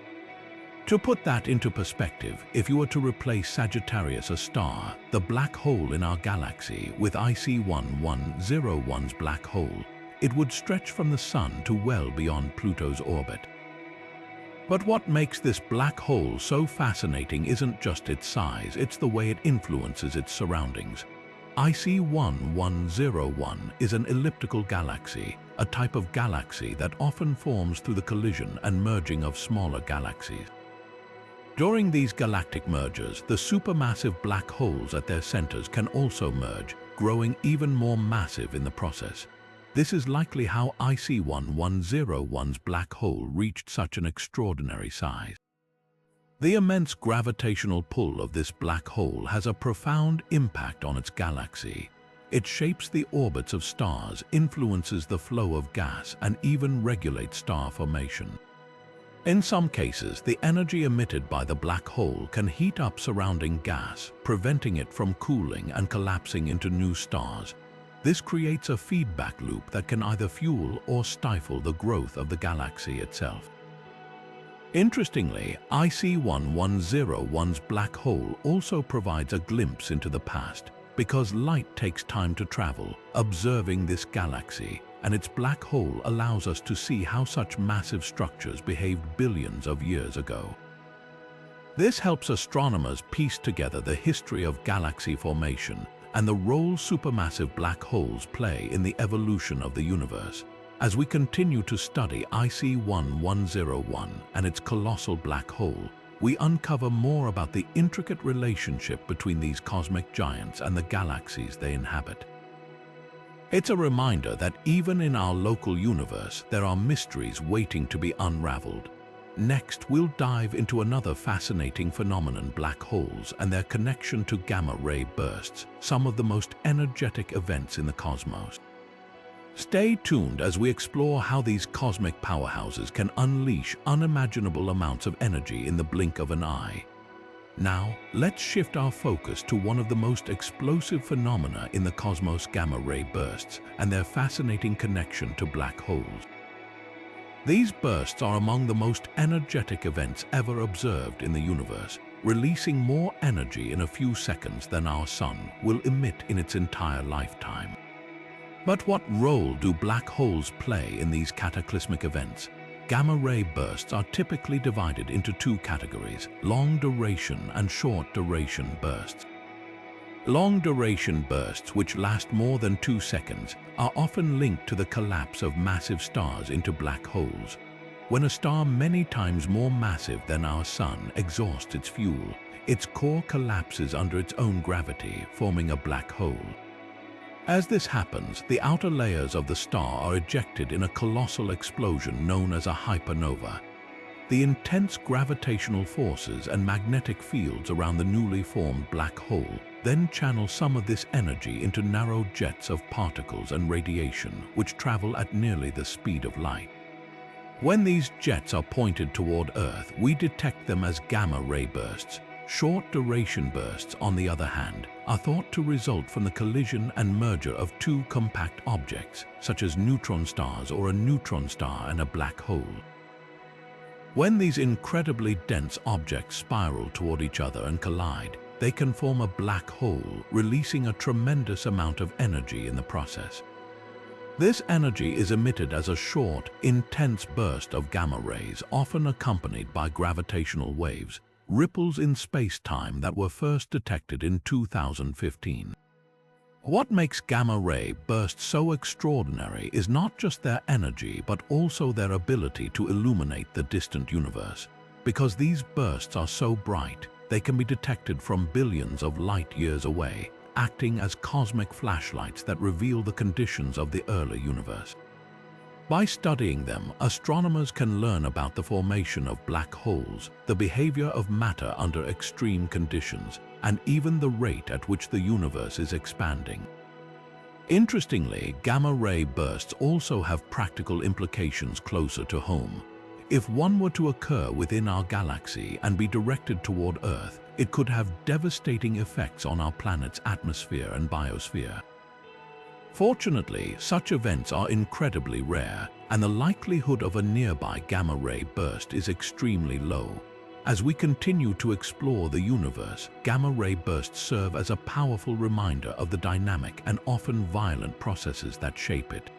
Speaker 1: To put that into perspective, if you were to replace Sagittarius, a star, the black hole in our galaxy, with IC1101's black hole, it would stretch from the Sun to well beyond Pluto's orbit. But what makes this black hole so fascinating isn't just its size, it's the way it influences its surroundings. IC1101 is an elliptical galaxy, a type of galaxy that often forms through the collision and merging of smaller galaxies. During these galactic mergers, the supermassive black holes at their centers can also merge, growing even more massive in the process. This is likely how IC1101's black hole reached such an extraordinary size. The immense gravitational pull of this black hole has a profound impact on its galaxy. It shapes the orbits of stars, influences the flow of gas, and even regulates star formation. In some cases, the energy emitted by the black hole can heat up surrounding gas, preventing it from cooling and collapsing into new stars. This creates a feedback loop that can either fuel or stifle the growth of the galaxy itself. Interestingly, IC1101's black hole also provides a glimpse into the past, because light takes time to travel. Observing this galaxy and its black hole allows us to see how such massive structures behaved billions of years ago. This helps astronomers piece together the history of galaxy formation and the role supermassive black holes play in the evolution of the universe. As we continue to study IC1101 and its colossal black hole, we uncover more about the intricate relationship between these cosmic giants and the galaxies they inhabit. It's a reminder that even in our local universe, there are mysteries waiting to be unraveled. Next, we'll dive into another fascinating phenomenon: black holes and their connection to gamma-ray bursts, some of the most energetic events in the cosmos. Stay tuned as we explore how these cosmic powerhouses can unleash unimaginable amounts of energy in the blink of an eye. Now, let's shift our focus to one of the most explosive phenomena in the cosmos: gamma-ray bursts and their fascinating connection to black holes. These bursts are among the most energetic events ever observed in the universe, releasing more energy in a few seconds than our Sun will emit in its entire lifetime. But what role do black holes play in these cataclysmic events? Gamma-ray bursts are typically divided into two categories: long-duration and short-duration bursts. Long-duration bursts, which last more than 2 seconds, are often linked to the collapse of massive stars into black holes. When a star many times more massive than our Sun exhausts its fuel, its core collapses under its own gravity, forming a black hole. As this happens, the outer layers of the star are ejected in a colossal explosion known as a hypernova. The intense gravitational forces and magnetic fields around the newly formed black hole then channel some of this energy into narrow jets of particles and radiation, which travel at nearly the speed of light. When these jets are pointed toward Earth, we detect them as gamma-ray bursts. Short-duration bursts, on the other hand, are thought to result from the collision and merger of two compact objects, such as neutron stars or a neutron star and a black hole. When these incredibly dense objects spiral toward each other and collide, they can form a black hole, releasing a tremendous amount of energy in the process. This energy is emitted as a short, intense burst of gamma rays, often accompanied by gravitational waves, ripples in space-time that were first detected in 2015. What makes gamma-ray bursts so extraordinary is not just their energy, but also their ability to illuminate the distant universe. Because these bursts are so bright, they can be detected from billions of light-years away, acting as cosmic flashlights that reveal the conditions of the early universe. By studying them, astronomers can learn about the formation of black holes, the behavior of matter under extreme conditions, and even the rate at which the universe is expanding. Interestingly, gamma-ray bursts also have practical implications closer to home. If one were to occur within our galaxy and be directed toward Earth, it could have devastating effects on our planet's atmosphere and biosphere. Fortunately, such events are incredibly rare, and the likelihood of a nearby gamma-ray burst is extremely low. As we continue to explore the universe, gamma-ray bursts serve as a powerful reminder of the dynamic and often violent processes that shape it.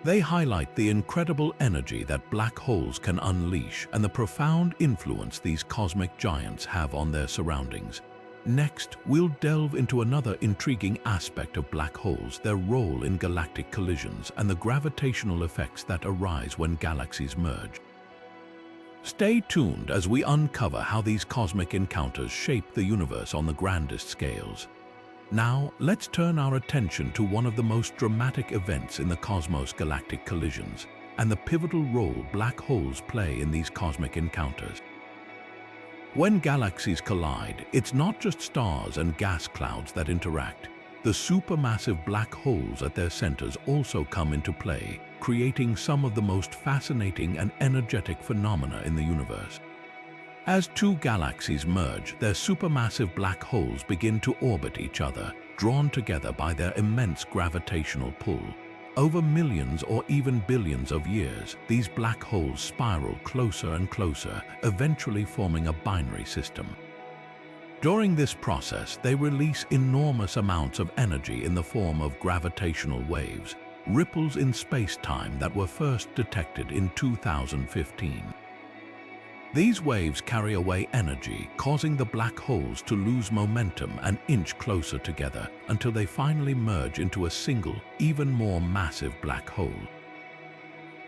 Speaker 1: They highlight the incredible energy that black holes can unleash and the profound influence these cosmic giants have on their surroundings. Next, we'll delve into another intriguing aspect of black holes, their role in galactic collisions and the gravitational effects that arise when galaxies merge. Stay tuned as we uncover how these cosmic encounters shape the universe on the grandest scales. Now, let's turn our attention to one of the most dramatic events in the cosmos: galactic collisions, and the pivotal role black holes play in these cosmic encounters. When galaxies collide, it's not just stars and gas clouds that interact. The supermassive black holes at their centers also come into play, creating some of the most fascinating and energetic phenomena in the universe. As two galaxies merge, their supermassive black holes begin to orbit each other, drawn together by their immense gravitational pull. Over millions or even billions of years, these black holes spiral closer and closer, eventually forming a binary system. During this process, they release enormous amounts of energy in the form of gravitational waves, ripples in space-time that were first detected in 2015. These waves carry away energy, causing the black holes to lose momentum and inch closer together until they finally merge into a single, even more massive black hole.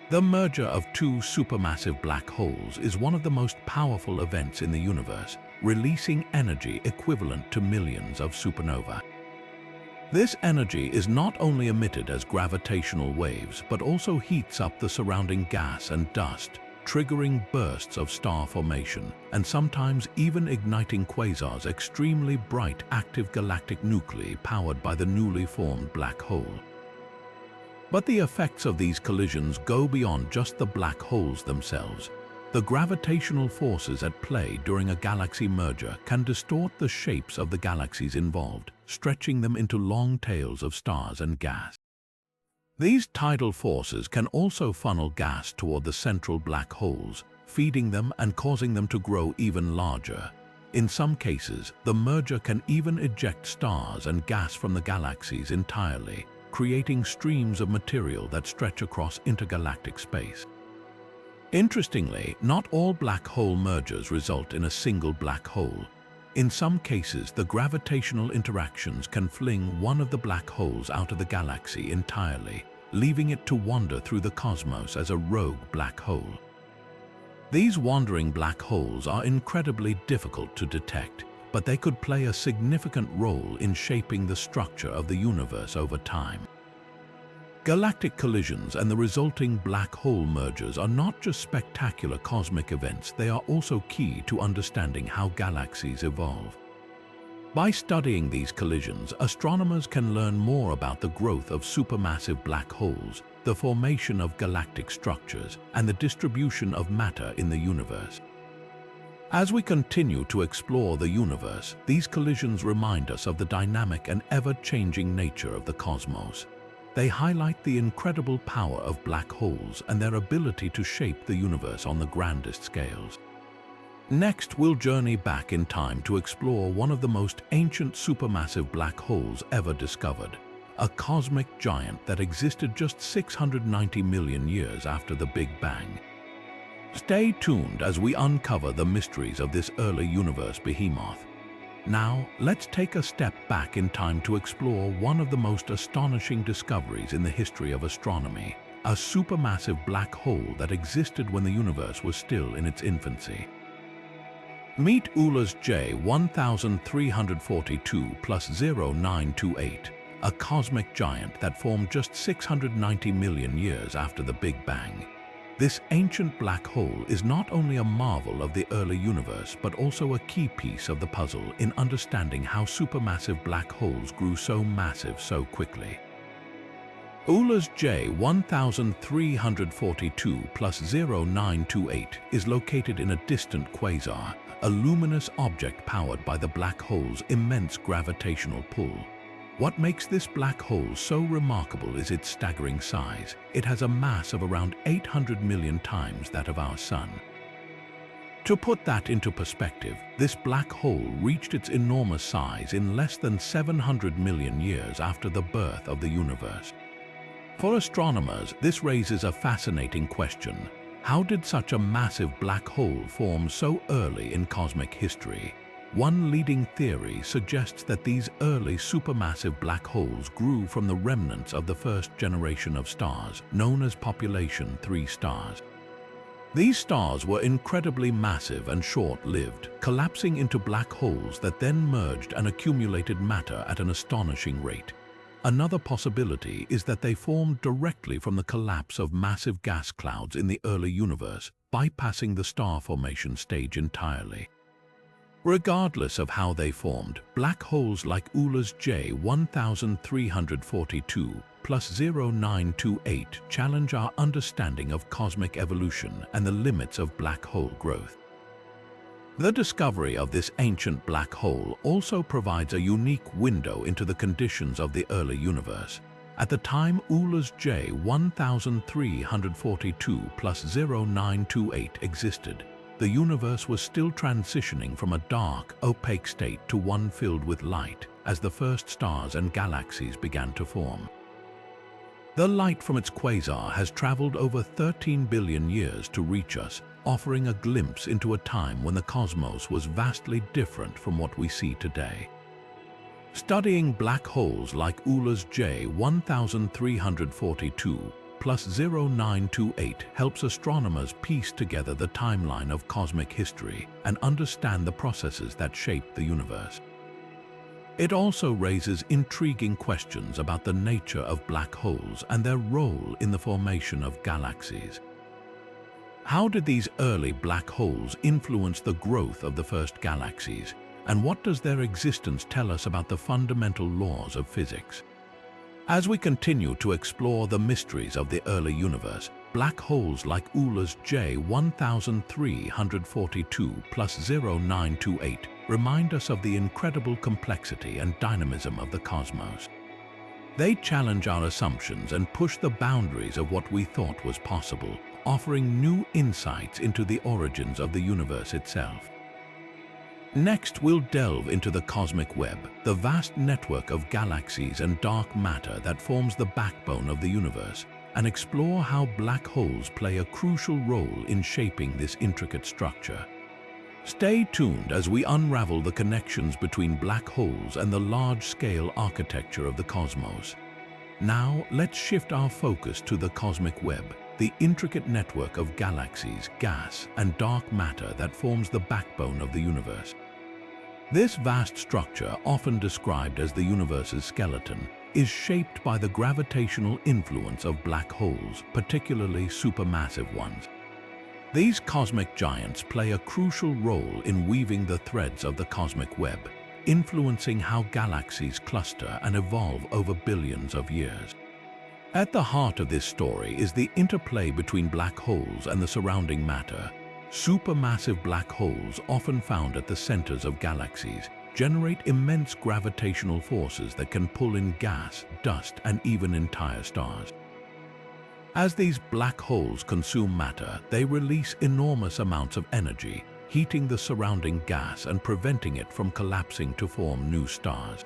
Speaker 1: The merger of two supermassive black holes is one of the most powerful events in the universe, releasing energy equivalent to millions of supernovae. This energy is not only emitted as gravitational waves, but also heats up the surrounding gas and dust, triggering bursts of star formation, and sometimes even igniting quasars, extremely bright active galactic nuclei powered by the newly formed black hole. But the effects of these collisions go beyond just the black holes themselves. The gravitational forces at play during a galaxy merger can distort the shapes of the galaxies involved, stretching them into long tails of stars and gas. These tidal forces can also funnel gas toward the central black holes, feeding them and causing them to grow even larger. In some cases, the merger can even eject stars and gas from the galaxies entirely, creating streams of material that stretch across intergalactic space. Interestingly, not all black hole mergers result in a single black hole. In some cases, the gravitational interactions can fling one of the black holes out of the galaxy entirely, leaving it to wander through the cosmos as a rogue black hole. These wandering black holes are incredibly difficult to detect, but they could play a significant role in shaping the structure of the universe over time. Galactic collisions and the resulting black hole mergers are not just spectacular cosmic events, they are also key to understanding how galaxies evolve. By studying these collisions, astronomers can learn more about the growth of supermassive black holes, the formation of galactic structures, and the distribution of matter in the universe. As we continue to explore the universe, these collisions remind us of the dynamic and ever-changing nature of the cosmos. They highlight the incredible power of black holes and their ability to shape the universe on the grandest scales. Next, we'll journey back in time to explore one of the most ancient supermassive black holes ever discovered, a cosmic giant that existed just 690 million years after the Big Bang. Stay tuned as we uncover the mysteries of this early universe behemoth. Now, let's take a step back in time to explore one of the most astonishing discoveries in the history of astronomy, a supermassive black hole that existed when the universe was still in its infancy. Meet Euler's J1342+0928, a cosmic giant that formed just 690 million years after the Big Bang. This ancient black hole is not only a marvel of the early universe, but also a key piece of the puzzle in understanding how supermassive black holes grew so massive so quickly. Euler's J1342+0928 is located in a distant quasar, a luminous object powered by the black hole's immense gravitational pull. What makes this black hole so remarkable is its staggering size. It has a mass of around 800 million times that of our Sun. To put that into perspective, this black hole reached its enormous size in less than 700 million years after the birth of the universe. For astronomers, this raises a fascinating question. How did such a massive black hole form so early in cosmic history? One leading theory suggests that these early supermassive black holes grew from the remnants of the first generation of stars, known as population 3 stars. These stars were incredibly massive and short-lived, collapsing into black holes that then merged and accumulated matter at an astonishing rate. Another possibility is that they formed directly from the collapse of massive gas clouds in the early universe, bypassing the star formation stage entirely. Regardless of how they formed, black holes like Euler's J1342 plus 0928 challenge our understanding of cosmic evolution and the limits of black hole growth. The discovery of this ancient black hole also provides a unique window into the conditions of the early universe. At the time Euler's J1342 plus 0928 existed, the universe was still transitioning from a dark, opaque state to one filled with light as the first stars and galaxies began to form. The light from its quasar has traveled over 13 billion years to reach us, offering a glimpse into a time when the cosmos was vastly different from what we see today. Studying black holes like Euler's J1342 plus 0928 helps astronomers piece together the timeline of cosmic history and understand the processes that shape the universe. It also raises intriguing questions about the nature of black holes and their role in the formation of galaxies. How did these early black holes influence the growth of the first galaxies, and what does their existence tell us about the fundamental laws of physics? As we continue to explore the mysteries of the early universe, black holes like Euler's J1342 plus 0928 remind us of the incredible complexity and dynamism of the cosmos. They challenge our assumptions and push the boundaries of what we thought was possible, offering new insights into the origins of the universe itself. Next, we'll delve into the cosmic web, the vast network of galaxies and dark matter that forms the backbone of the universe, and explore how black holes play a crucial role in shaping this intricate structure. Stay tuned as we unravel the connections between black holes and the large-scale architecture of the cosmos. Now, let's shift our focus to the cosmic web, the intricate network of galaxies, gas, and dark matter that forms the backbone of the universe. This vast structure, often described as the universe's skeleton, is shaped by the gravitational influence of black holes, particularly supermassive ones. These cosmic giants play a crucial role in weaving the threads of the cosmic web, influencing how galaxies cluster and evolve over billions of years. At the heart of this story is the interplay between black holes and the surrounding matter. Supermassive black holes, often found at the centers of galaxies, generate immense gravitational forces that can pull in gas, dust, and even entire stars. As these black holes consume matter, they release enormous amounts of energy, heating the surrounding gas and preventing it from collapsing to form new stars.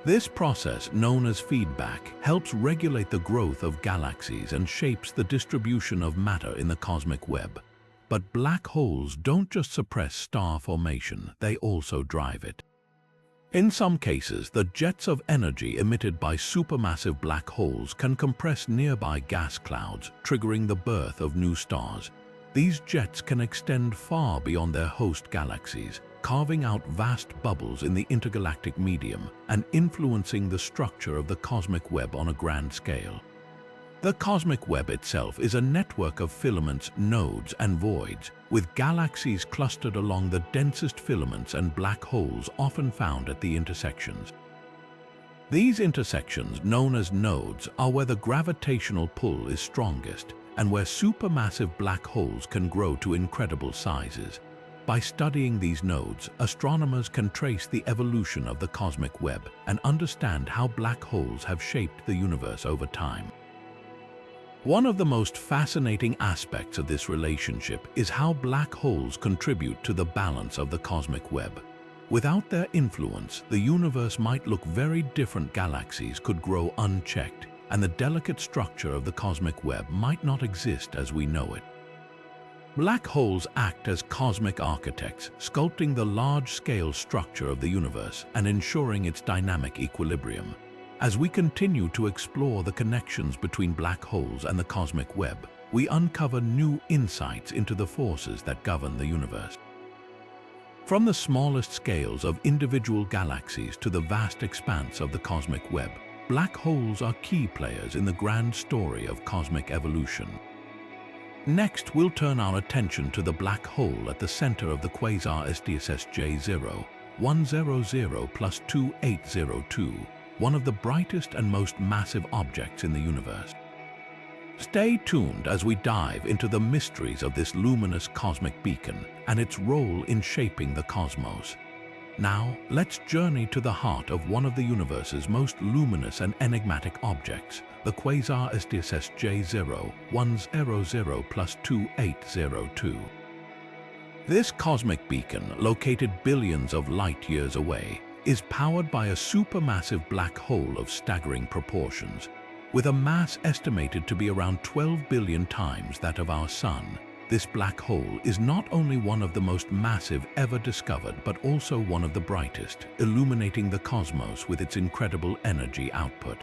Speaker 1: This process, known as feedback, helps regulate the growth of galaxies and shapes the distribution of matter in the cosmic web. But black holes don't just suppress star formation, they also drive it. In some cases, the jets of energy emitted by supermassive black holes can compress nearby gas clouds, triggering the birth of new stars. These jets can extend far beyond their host galaxies, carving out vast bubbles in the intergalactic medium and influencing the structure of the cosmic web on a grand scale. The cosmic web itself is a network of filaments, nodes, and voids, with galaxies clustered along the densest filaments and black holes often found at the intersections. These intersections, known as nodes, are where the gravitational pull is strongest and where supermassive black holes can grow to incredible sizes. By studying these nodes, astronomers can trace the evolution of the cosmic web and understand how black holes have shaped the universe over time. One of the most fascinating aspects of this relationship is how black holes contribute to the balance of the cosmic web. Without their influence, the universe might look very different. Galaxies could grow unchecked, and the delicate structure of the cosmic web might not exist as we know it. Black holes act as cosmic architects, sculpting the large-scale structure of the universe and ensuring its dynamic equilibrium. As we continue to explore the connections between black holes and the cosmic web, we uncover new insights into the forces that govern the universe. From the smallest scales of individual galaxies to the vast expanse of the cosmic web, black holes are key players in the grand story of cosmic evolution. Next, we'll turn our attention to the black hole at the center of the quasar SDSS J0, 100 plus 2802, one of the brightest and most massive objects in the universe. Stay tuned as we dive into the mysteries of this luminous cosmic beacon and its role in shaping the cosmos. Now, let's journey to the heart of one of the universe's most luminous and enigmatic objects, the quasar SDSS J0, 100 plus 2802. This cosmic beacon, located billions of light-years away, is powered by a supermassive black hole of staggering proportions. With a mass estimated to be around 12 billion times that of our Sun, this black hole is not only one of the most massive ever discovered, but also one of the brightest, illuminating the cosmos with its incredible energy output.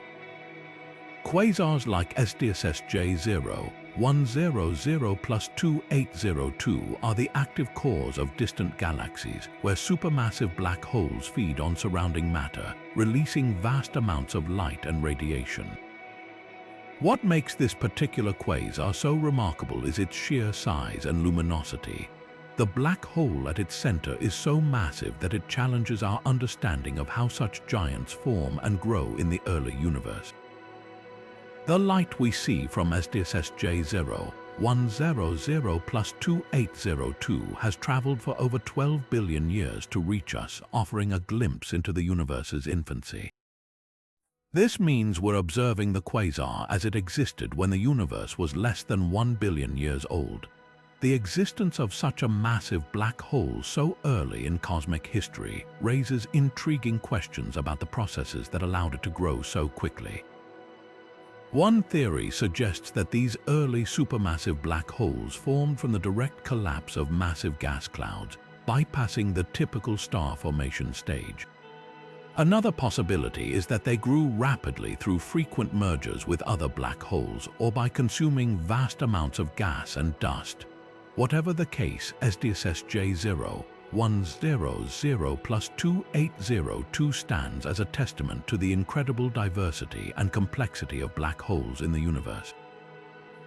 Speaker 1: Quasars like SDSS J0, 100 plus 2802 are the active cores of distant galaxies, where supermassive black holes feed on surrounding matter, releasing vast amounts of light and radiation. What makes this particular quasar so remarkable is its sheer size and luminosity. The black hole at its center is so massive that it challenges our understanding of how such giants form and grow in the early universe. The light we see from SDSS J0, 100 plus 2802 has traveled for over 12 billion years to reach us, offering a glimpse into the universe's infancy. This means we're observing the quasar as it existed when the universe was less than 1 billion years old. The existence of such a massive black hole so early in cosmic history raises intriguing questions about the processes that allowed it to grow so quickly. One theory suggests that these early supermassive black holes formed from the direct collapse of massive gas clouds, bypassing the typical star formation stage. Another possibility is that they grew rapidly through frequent mergers with other black holes or by consuming vast amounts of gas and dust. Whatever the case, SDSS J0, 100 plus 2802 stands as a testament to the incredible diversity and complexity of black holes in the universe.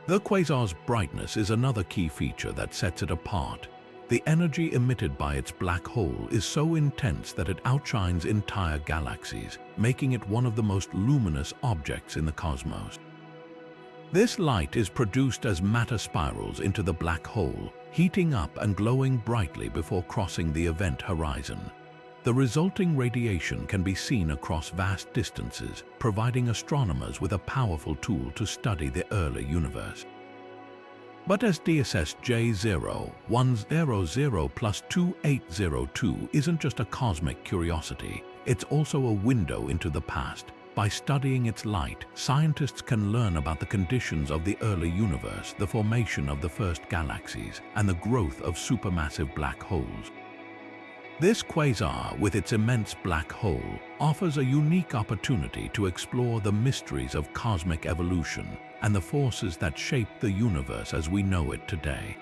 Speaker 1: The quasar's brightness is another key feature that sets it apart. The energy emitted by its black hole is so intense that it outshines entire galaxies, making it one of the most luminous objects in the cosmos. This light is produced as matter spirals into the black hole, heating up and glowing brightly before crossing the event horizon. The resulting radiation can be seen across vast distances, providing astronomers with a powerful tool to study the early universe. But SDSS J0, 100 plus 2802 isn't just a cosmic curiosity, it's also a window into the past. By studying its light, scientists can learn about the conditions of the early universe, the formation of the first galaxies, and the growth of supermassive black holes. This quasar, with its immense black hole, offers a unique opportunity to explore the mysteries of cosmic evolution and the forces that shape the universe as we know it today.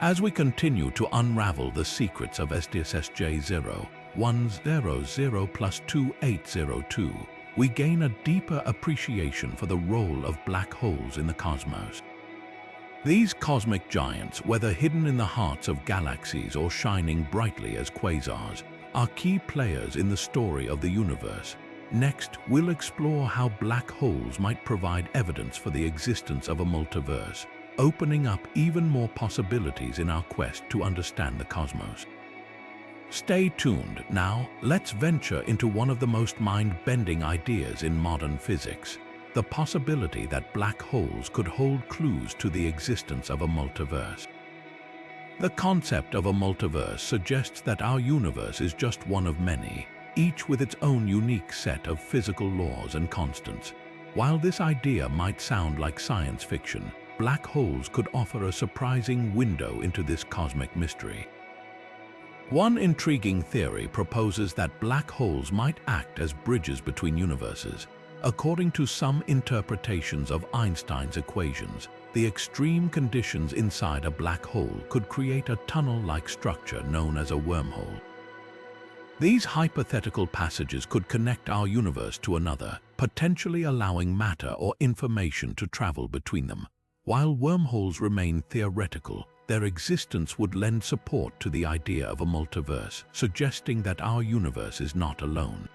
Speaker 1: As we continue to unravel the secrets of SDSS J0, 100 plus 2802, we gain a deeper appreciation for the role of black holes in the cosmos. These cosmic giants, whether hidden in the hearts of galaxies or shining brightly as quasars, are key players in the story of the universe. Next, we'll explore how black holes might provide evidence for the existence of a multiverse, opening up even more possibilities in our quest to understand the cosmos. Stay tuned. Now, let's venture into one of the most mind-bending ideas in modern physics: the possibility that black holes could hold clues to the existence of a multiverse. The concept of a multiverse suggests that our universe is just one of many, each with its own unique set of physical laws and constants. While this idea might sound like science fiction, black holes could offer a surprising window into this cosmic mystery. One intriguing theory proposes that black holes might act as bridges between universes. According to some interpretations of Einstein's equations, the extreme conditions inside a black hole could create a tunnel-like structure known as a wormhole. These hypothetical passages could connect our universe to another, potentially allowing matter or information to travel between them. While wormholes remain theoretical, their existence would lend support to the idea of a multiverse, suggesting that our universe is not alone.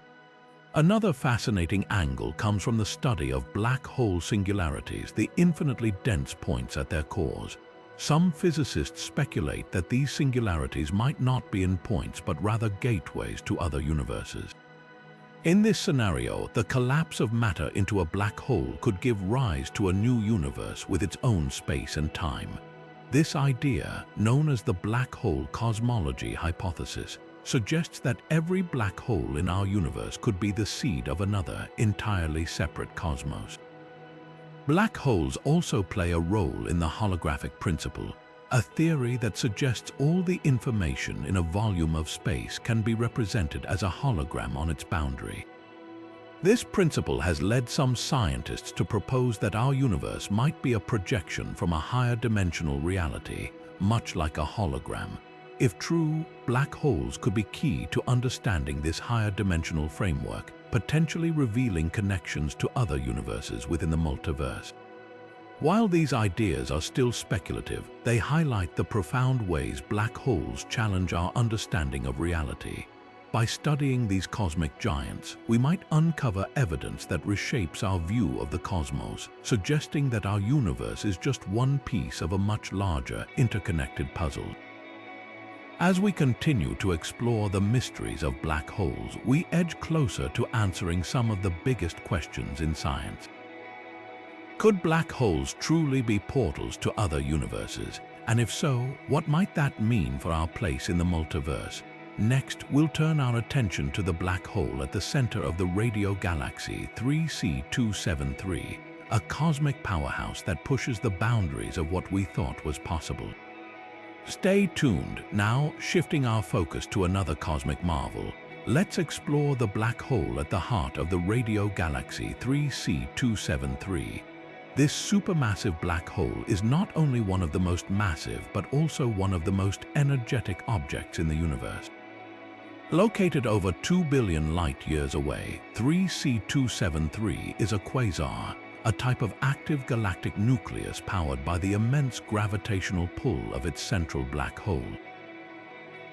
Speaker 1: Another fascinating angle comes from the study of black hole singularities, the infinitely dense points at their cores. Some physicists speculate that these singularities might not be endpoints but rather gateways to other universes. In this scenario, the collapse of matter into a black hole could give rise to a new universe with its own space and time. This idea, known as the black hole cosmology hypothesis, suggests that every black hole in our universe could be the seed of another, entirely separate cosmos. Black holes also play a role in the holographic principle, a theory that suggests all the information in a volume of space can be represented as a hologram on its boundary. This principle has led some scientists to propose that our universe might be a projection from a higher dimensional reality, much like a hologram. If true, black holes could be key to understanding this higher dimensional framework, potentially revealing connections to other universes within the multiverse. While these ideas are still speculative, they highlight the profound ways black holes challenge our understanding of reality. By studying these cosmic giants, we might uncover evidence that reshapes our view of the cosmos, suggesting that our universe is just one piece of a much larger, interconnected puzzle. As we continue to explore the mysteries of black holes, we edge closer to answering some of the biggest questions in science. Could black holes truly be portals to other universes? And if so, what might that mean for our place in the multiverse? Next, we'll turn our attention to the black hole at the center of the radio galaxy 3C273, a cosmic powerhouse that pushes the boundaries of what we thought was possible. Stay tuned. Now, shifting our focus to another cosmic marvel, let's explore the black hole at the heart of the radio galaxy 3C273. This supermassive black hole is not only one of the most massive but also one of the most energetic objects in the universe. Located over 2 billion light-years away, 3C273 is a quasar, a type of active galactic nucleus powered by the immense gravitational pull of its central black hole.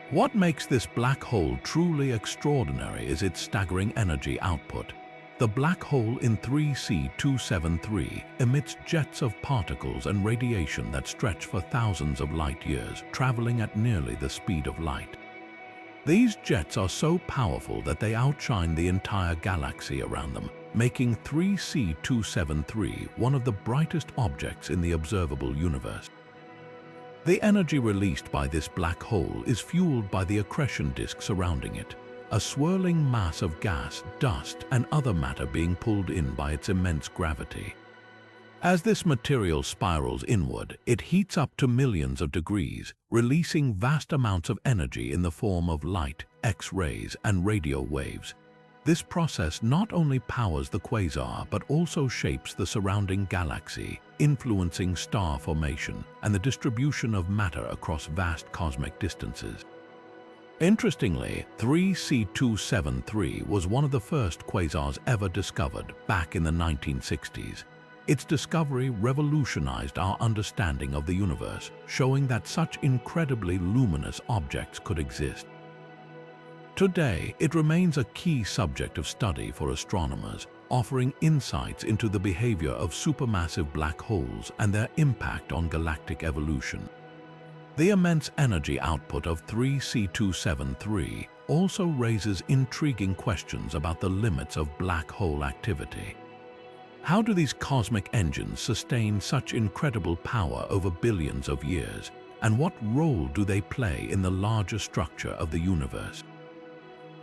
Speaker 1: What makes this black hole truly extraordinary is its staggering energy output. The black hole in 3C273 emits jets of particles and radiation that stretch for thousands of light-years, traveling at nearly the speed of light. These jets are so powerful that they outshine the entire galaxy around them, making 3C273 one of the brightest objects in the observable universe. The energy released by this black hole is fueled by the accretion disk surrounding it, a swirling mass of gas, dust, and other matter being pulled in by its immense gravity. As this material spirals inward, it heats up to millions of degrees, releasing vast amounts of energy in the form of light, X-rays, and radio waves. This process not only powers the quasar but also shapes the surrounding galaxy, influencing star formation and the distribution of matter across vast cosmic distances. Interestingly, 3C273 was one of the first quasars ever discovered back in the 1960s. Its discovery revolutionized our understanding of the universe, showing that such incredibly luminous objects could exist. Today, it remains a key subject of study for astronomers, offering insights into the behavior of supermassive black holes and their impact on galactic evolution. The immense energy output of 3C273 also raises intriguing questions about the limits of black hole activity. How do these cosmic engines sustain such incredible power over billions of years, and what role do they play in the larger structure of the universe?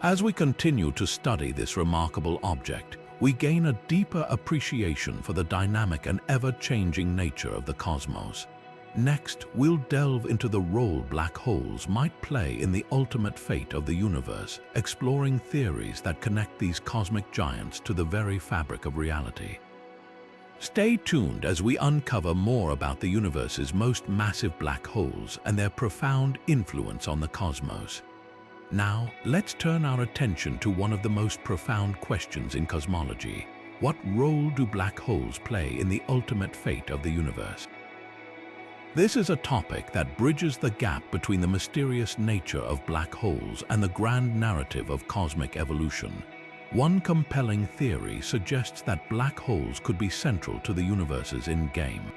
Speaker 1: As we continue to study this remarkable object, we gain a deeper appreciation for the dynamic and ever-changing nature of the cosmos. Next, we'll delve into the role black holes might play in the ultimate fate of the universe, exploring theories that connect these cosmic giants to the very fabric of reality. Stay tuned as we uncover more about the universe's most massive black holes and their profound influence on the cosmos. Now, let's turn our attention to one of the most profound questions in cosmology. What role do black holes play in the ultimate fate of the universe? This is a topic that bridges the gap between the mysterious nature of black holes and the grand narrative of cosmic evolution. One compelling theory suggests that black holes could be central to the universe's endgame.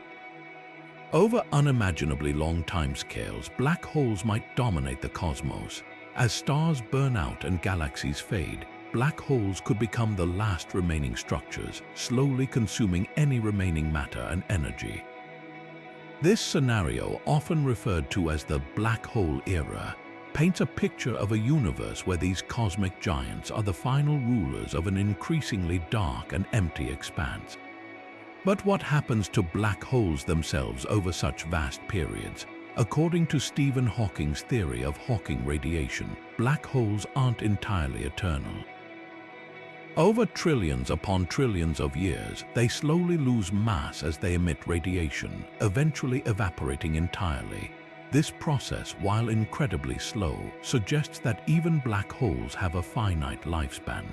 Speaker 1: Over unimaginably long timescales, black holes might dominate the cosmos. As stars burn out and galaxies fade, black holes could become the last remaining structures, slowly consuming any remaining matter and energy. This scenario, often referred to as the black hole era, paints a picture of a universe where these cosmic giants are the final rulers of an increasingly dark and empty expanse. But what happens to black holes themselves over such vast periods? According to Stephen Hawking's theory of Hawking radiation, black holes aren't entirely eternal. Over trillions upon trillions of years, they slowly lose mass as they emit radiation, eventually evaporating entirely. This process, while incredibly slow, suggests that even black holes have a finite lifespan.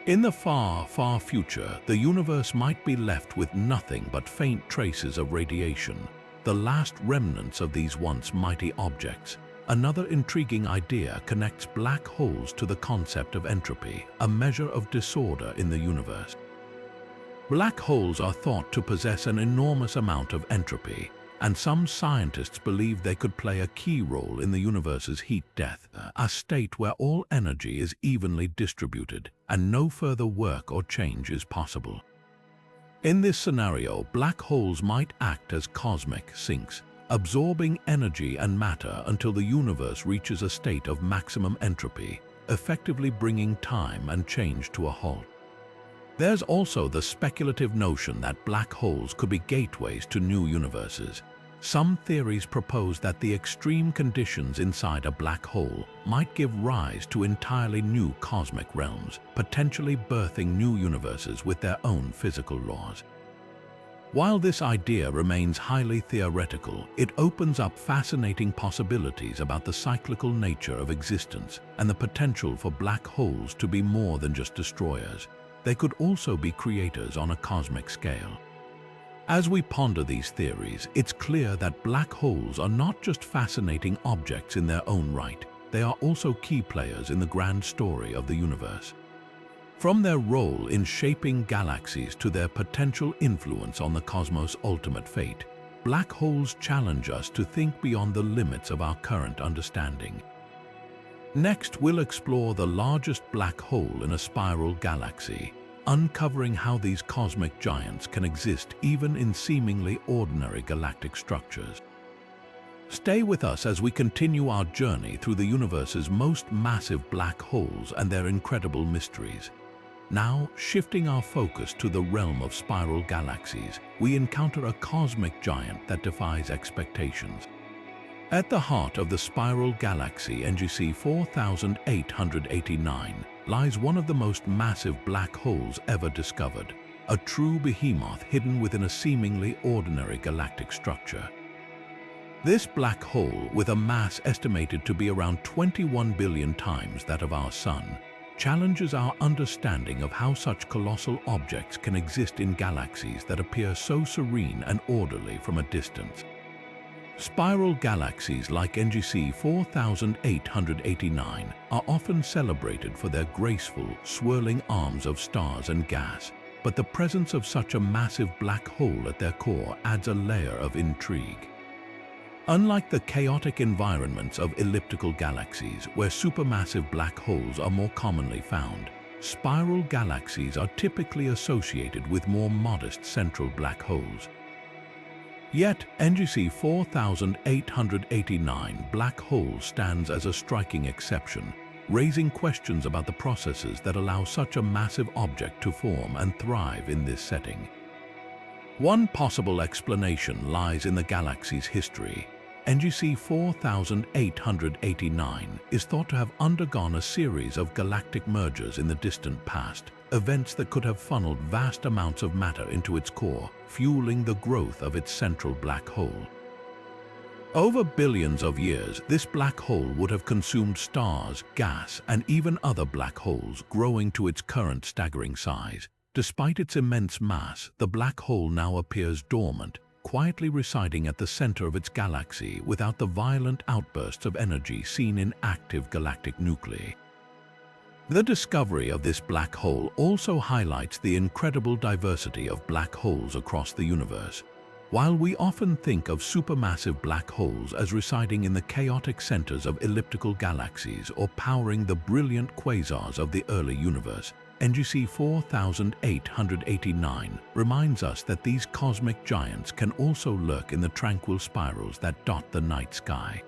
Speaker 1: In the far, far future, the universe might be left with nothing but faint traces of radiation, the last remnants of these once mighty objects. Another intriguing idea connects black holes to the concept of entropy, a measure of disorder in the universe. Black holes are thought to possess an enormous amount of entropy, and some scientists believe they could play a key role in the universe's heat death, a state where all energy is evenly distributed and no further work or change is possible. In this scenario, black holes might act as cosmic sinks, absorbing energy and matter until the universe reaches a state of maximum entropy, effectively bringing time and change to a halt. There's also the speculative notion that black holes could be gateways to new universes. Some theories propose that the extreme conditions inside a black hole might give rise to entirely new cosmic realms, potentially birthing new universes with their own physical laws. While this idea remains highly theoretical, it opens up fascinating possibilities about the cyclical nature of existence and the potential for black holes to be more than just destroyers. They could also be creators on a cosmic scale. As we ponder these theories, it's clear that black holes are not just fascinating objects in their own right, they are also key players in the grand story of the universe. From their role in shaping galaxies to their potential influence on the cosmos' ultimate fate, black holes challenge us to think beyond the limits of our current understanding. Next, we'll explore the largest black hole in a spiral galaxy, uncovering how these cosmic giants can exist even in seemingly ordinary galactic structures. Stay with us as we continue our journey through the universe's most massive black holes and their incredible mysteries. Now, shifting our focus to the realm of spiral galaxies, we encounter a cosmic giant that defies expectations. At the heart of the spiral galaxy NGC 4889 lies one of the most massive black holes ever discovered, a true behemoth hidden within a seemingly ordinary galactic structure. This black hole, with a mass estimated to be around 21 billion times that of our Sun, challenges our understanding of how such colossal objects can exist in galaxies that appear so serene and orderly from a distance. Spiral galaxies like NGC 4889 are often celebrated for their graceful, swirling arms of stars and gas, but the presence of such a massive black hole at their core adds a layer of intrigue. Unlike the chaotic environments of elliptical galaxies, where supermassive black holes are more commonly found, spiral galaxies are typically associated with more modest central black holes. Yet, NGC 4889 black hole stands as a striking exception. raising questions about the processes that allow such a massive object to form and thrive in this setting. One possible explanation lies in the galaxy's history. NGC 4889 is thought to have undergone a series of galactic mergers in the distant past, events that could have funneled vast amounts of matter into its core, fueling the growth of its central black hole. Over billions of years, this black hole would have consumed stars, gas, and even other black holes, growing to its current staggering size. Despite its immense mass, the black hole now appears dormant, quietly residing at the center of its galaxy without the violent outbursts of energy seen in active galactic nuclei. The discovery of this black hole also highlights the incredible diversity of black holes across the universe. While we often think of supermassive black holes as residing in the chaotic centers of elliptical galaxies or powering the brilliant quasars of the early universe, NGC 4889 reminds us that these cosmic giants can also lurk in the tranquil spirals that dot the night sky.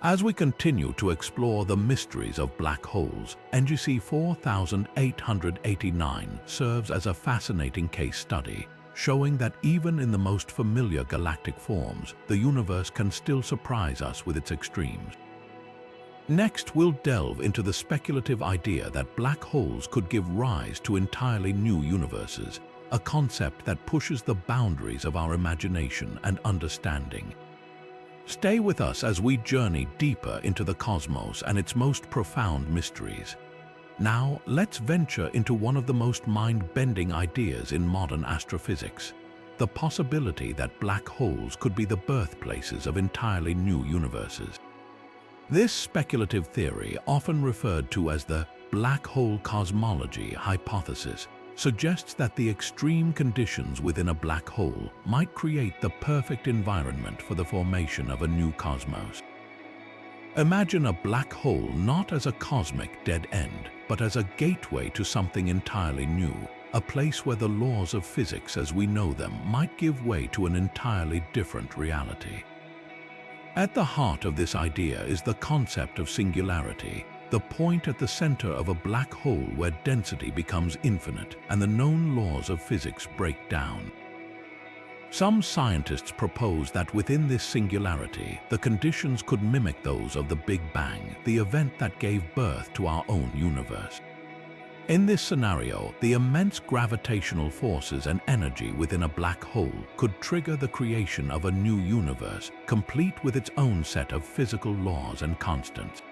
Speaker 1: As we continue to explore the mysteries of black holes, NGC 4889 serves as a fascinating case study, showing that even in the most familiar galactic forms, the universe can still surprise us with its extremes. Next, we'll delve into the speculative idea that black holes could give rise to entirely new universes, a concept that pushes the boundaries of our imagination and understanding. Stay with us as we journey deeper into the cosmos and its most profound mysteries. Now, let's venture into one of the most mind-bending ideas in modern astrophysics: the possibility that black holes could be the birthplaces of entirely new universes. This speculative theory, often referred to as the black hole cosmology hypothesis, suggests that the extreme conditions within a black hole might create the perfect environment for the formation of a new cosmos. Imagine a black hole not as a cosmic dead end, but as a gateway to something entirely new, a place where the laws of physics as we know them might give way to an entirely different reality. At the heart of this idea is the concept of singularity, the point at the center of a black hole where density becomes infinite and the known laws of physics break down. Some scientists propose that within this singularity, the conditions could mimic those of the Big Bang, the event that gave birth to our own universe. In this scenario, the immense gravitational forces and energy within a black hole could trigger the creation of a new universe, complete with its own set of physical laws and constants.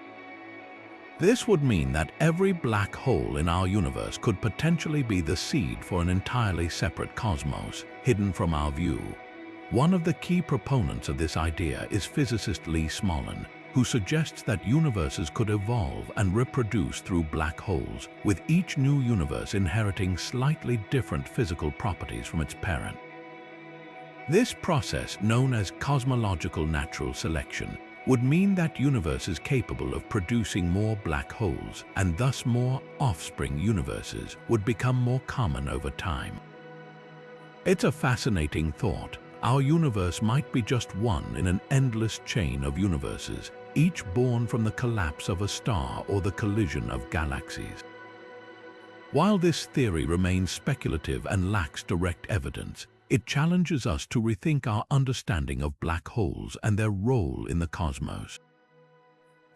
Speaker 1: This would mean that every black hole in our universe could potentially be the seed for an entirely separate cosmos, hidden from our view. One of the key proponents of this idea is physicist Lee Smolin, who suggests that universes could evolve and reproduce through black holes, with each new universe inheriting slightly different physical properties from its parent. This process, known as cosmological natural selection, would mean that universes capable of producing more black holes, and thus more offspring universes, would become more common over time. It's a fascinating thought. Our universe might be just one in an endless chain of universes, each born from the collapse of a star or the collision of galaxies. While this theory remains speculative and lacks direct evidence, it challenges us to rethink our understanding of black holes and their role in the cosmos.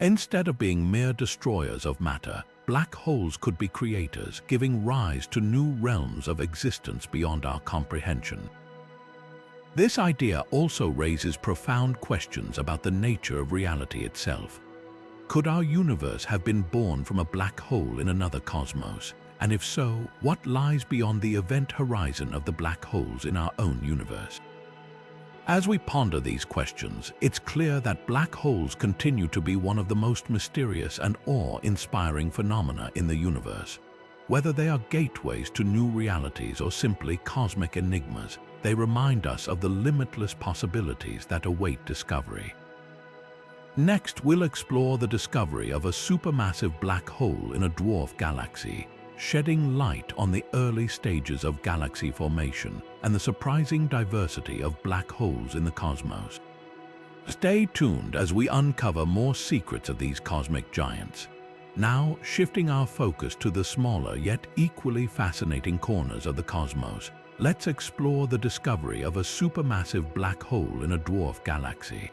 Speaker 1: Instead of being mere destroyers of matter, black holes could be creators, giving rise to new realms of existence beyond our comprehension. This idea also raises profound questions about the nature of reality itself. Could our universe have been born from a black hole in another cosmos? And if so, what lies beyond the event horizon of the black holes in our own universe? As we ponder these questions, it's clear that black holes continue to be one of the most mysterious and awe-inspiring phenomena in the universe. Whether they are gateways to new realities or simply cosmic enigmas, they remind us of the limitless possibilities that await discovery. Next, we'll explore the discovery of a supermassive black hole in a dwarf galaxy, shedding light on the early stages of galaxy formation and the surprising diversity of black holes in the cosmos. Stay tuned as we uncover more secrets of these cosmic giants. Now, shifting our focus to the smaller yet equally fascinating corners of the cosmos, let's explore the discovery of a supermassive black hole in a dwarf galaxy.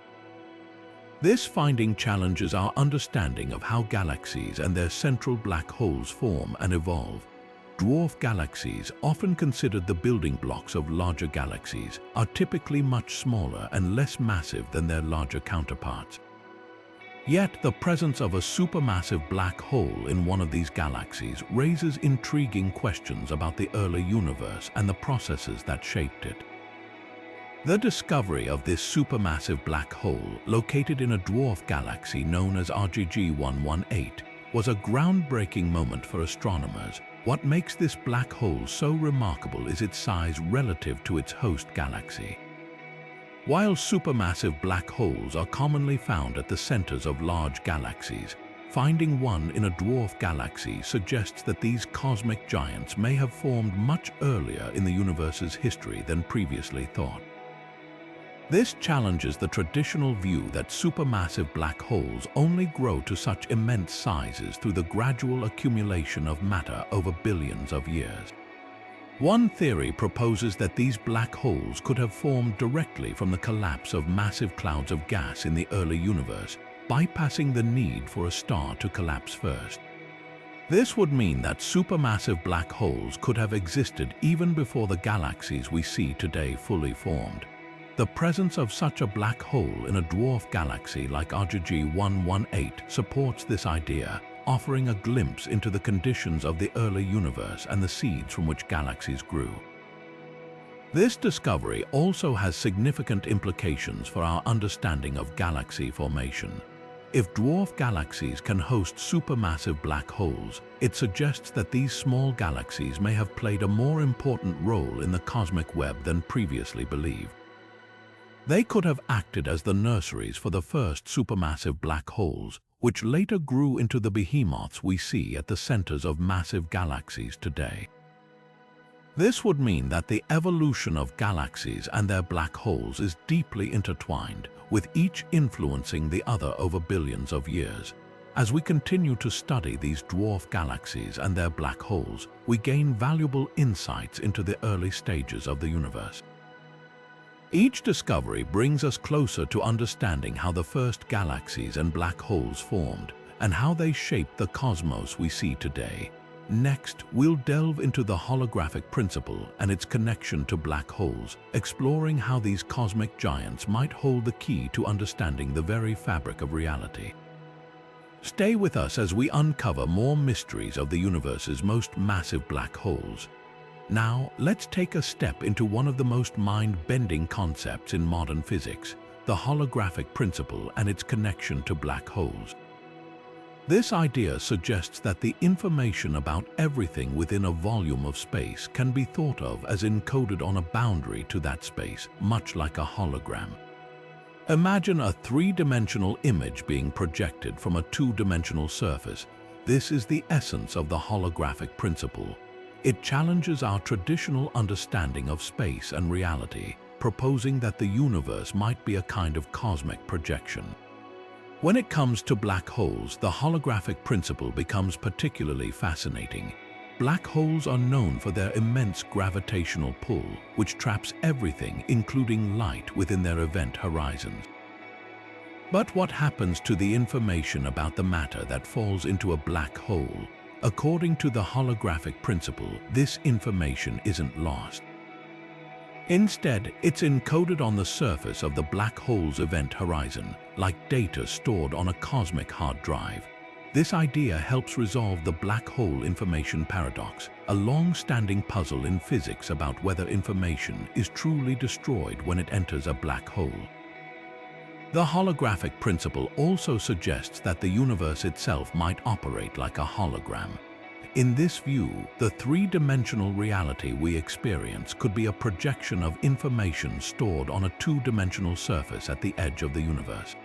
Speaker 1: This finding challenges our understanding of how galaxies and their central black holes form and evolve. Dwarf galaxies, often considered the building blocks of larger galaxies, are typically much smaller and less massive than their larger counterparts. Yet, the presence of a supermassive black hole in one of these galaxies raises intriguing questions about the early universe and the processes that shaped it. The discovery of this supermassive black hole, located in a dwarf galaxy known as RGG 118, was a groundbreaking moment for astronomers. What makes this black hole so remarkable is its size relative to its host galaxy. While supermassive black holes are commonly found at the centers of large galaxies, finding one in a dwarf galaxy suggests that these cosmic giants may have formed much earlier in the universe's history than previously thought. This challenges the traditional view that supermassive black holes only grow to such immense sizes through the gradual accumulation of matter over billions of years. One theory proposes that these black holes could have formed directly from the collapse of massive clouds of gas in the early universe, bypassing the need for a star to collapse first. This would mean that supermassive black holes could have existed even before the galaxies we see today fully formed. The presence of such a black hole in a dwarf galaxy like RGG 118 supports this idea, offering a glimpse into the conditions of the early universe and the seeds from which galaxies grew. This discovery also has significant implications for our understanding of galaxy formation. If dwarf galaxies can host supermassive black holes, it suggests that these small galaxies may have played a more important role in the cosmic web than previously believed. They could have acted as the nurseries for the first supermassive black holes, which later grew into the behemoths we see at the centers of massive galaxies today. This would mean that the evolution of galaxies and their black holes is deeply intertwined, with each influencing the other over billions of years. As we continue to study these dwarf galaxies and their black holes, we gain valuable insights into the early stages of the universe. Each discovery brings us closer to understanding how the first galaxies and black holes formed, and how they shaped the cosmos we see today. Next, we'll delve into the holographic principle and its connection to black holes, exploring how these cosmic giants might hold the key to understanding the very fabric of reality. Stay with us as we uncover more mysteries of the universe's most massive black holes. Now, let's take a step into one of the most mind-bending concepts in modern physics, the holographic principle and its connection to black holes. This idea suggests that the information about everything within a volume of space can be thought of as encoded on a boundary to that space, much like a hologram. Imagine a three-dimensional image being projected from a two-dimensional surface. This is the essence of the holographic principle. It challenges our traditional understanding of space and reality, proposing that the universe might be a kind of cosmic projection. When it comes to black holes, the holographic principle becomes particularly fascinating. Black holes are known for their immense gravitational pull, which traps everything, including light, within their event horizons. But what happens to the information about the matter that falls into a black hole? According to the holographic principle, this information isn't lost. Instead, it's encoded on the surface of the black hole's event horizon, like data stored on a cosmic hard drive. This idea helps resolve the black hole information paradox, a long-standing puzzle in physics about whether information is truly destroyed when it enters a black hole. The holographic principle also suggests that the universe itself might operate like a hologram. In this view, the three-dimensional reality we experience could be a projection of information stored on a two-dimensional surface at the edge of the universe.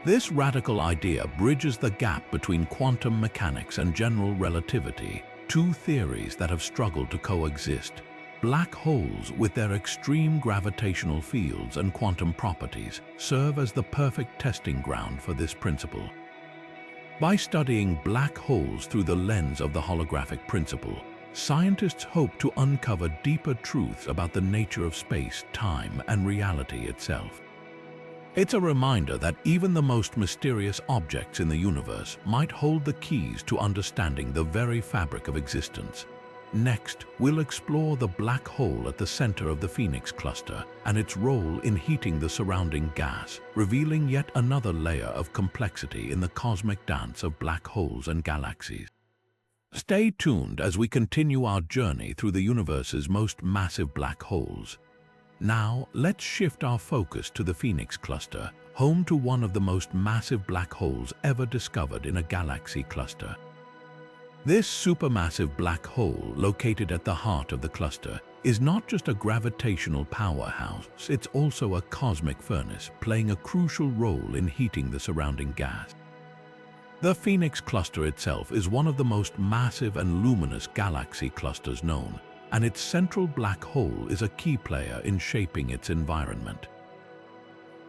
Speaker 1: This radical idea bridges the gap between quantum mechanics and general relativity, two theories that have struggled to coexist. Black holes, with their extreme gravitational fields and quantum properties, serve as the perfect testing ground for this principle. By studying black holes through the lens of the holographic principle, scientists hope to uncover deeper truths about the nature of space, time, and reality itself. It's a reminder that even the most mysterious objects in the universe might hold the keys to understanding the very fabric of existence. Next, we'll explore the black hole at the center of the Phoenix cluster and its role in heating the surrounding gas, revealing yet another layer of complexity in the cosmic dance of black holes and galaxies. Stay tuned as we continue our journey through the universe's most massive black holes. Now, let's shift our focus to the Phoenix cluster, home to one of the most massive black holes ever discovered in a galaxy cluster. This supermassive black hole, located at the heart of the cluster, is not just a gravitational powerhouse, it's also a cosmic furnace, playing a crucial role in heating the surrounding gas. The Phoenix cluster itself is one of the most massive and luminous galaxy clusters known, and its central black hole is a key player in shaping its environment.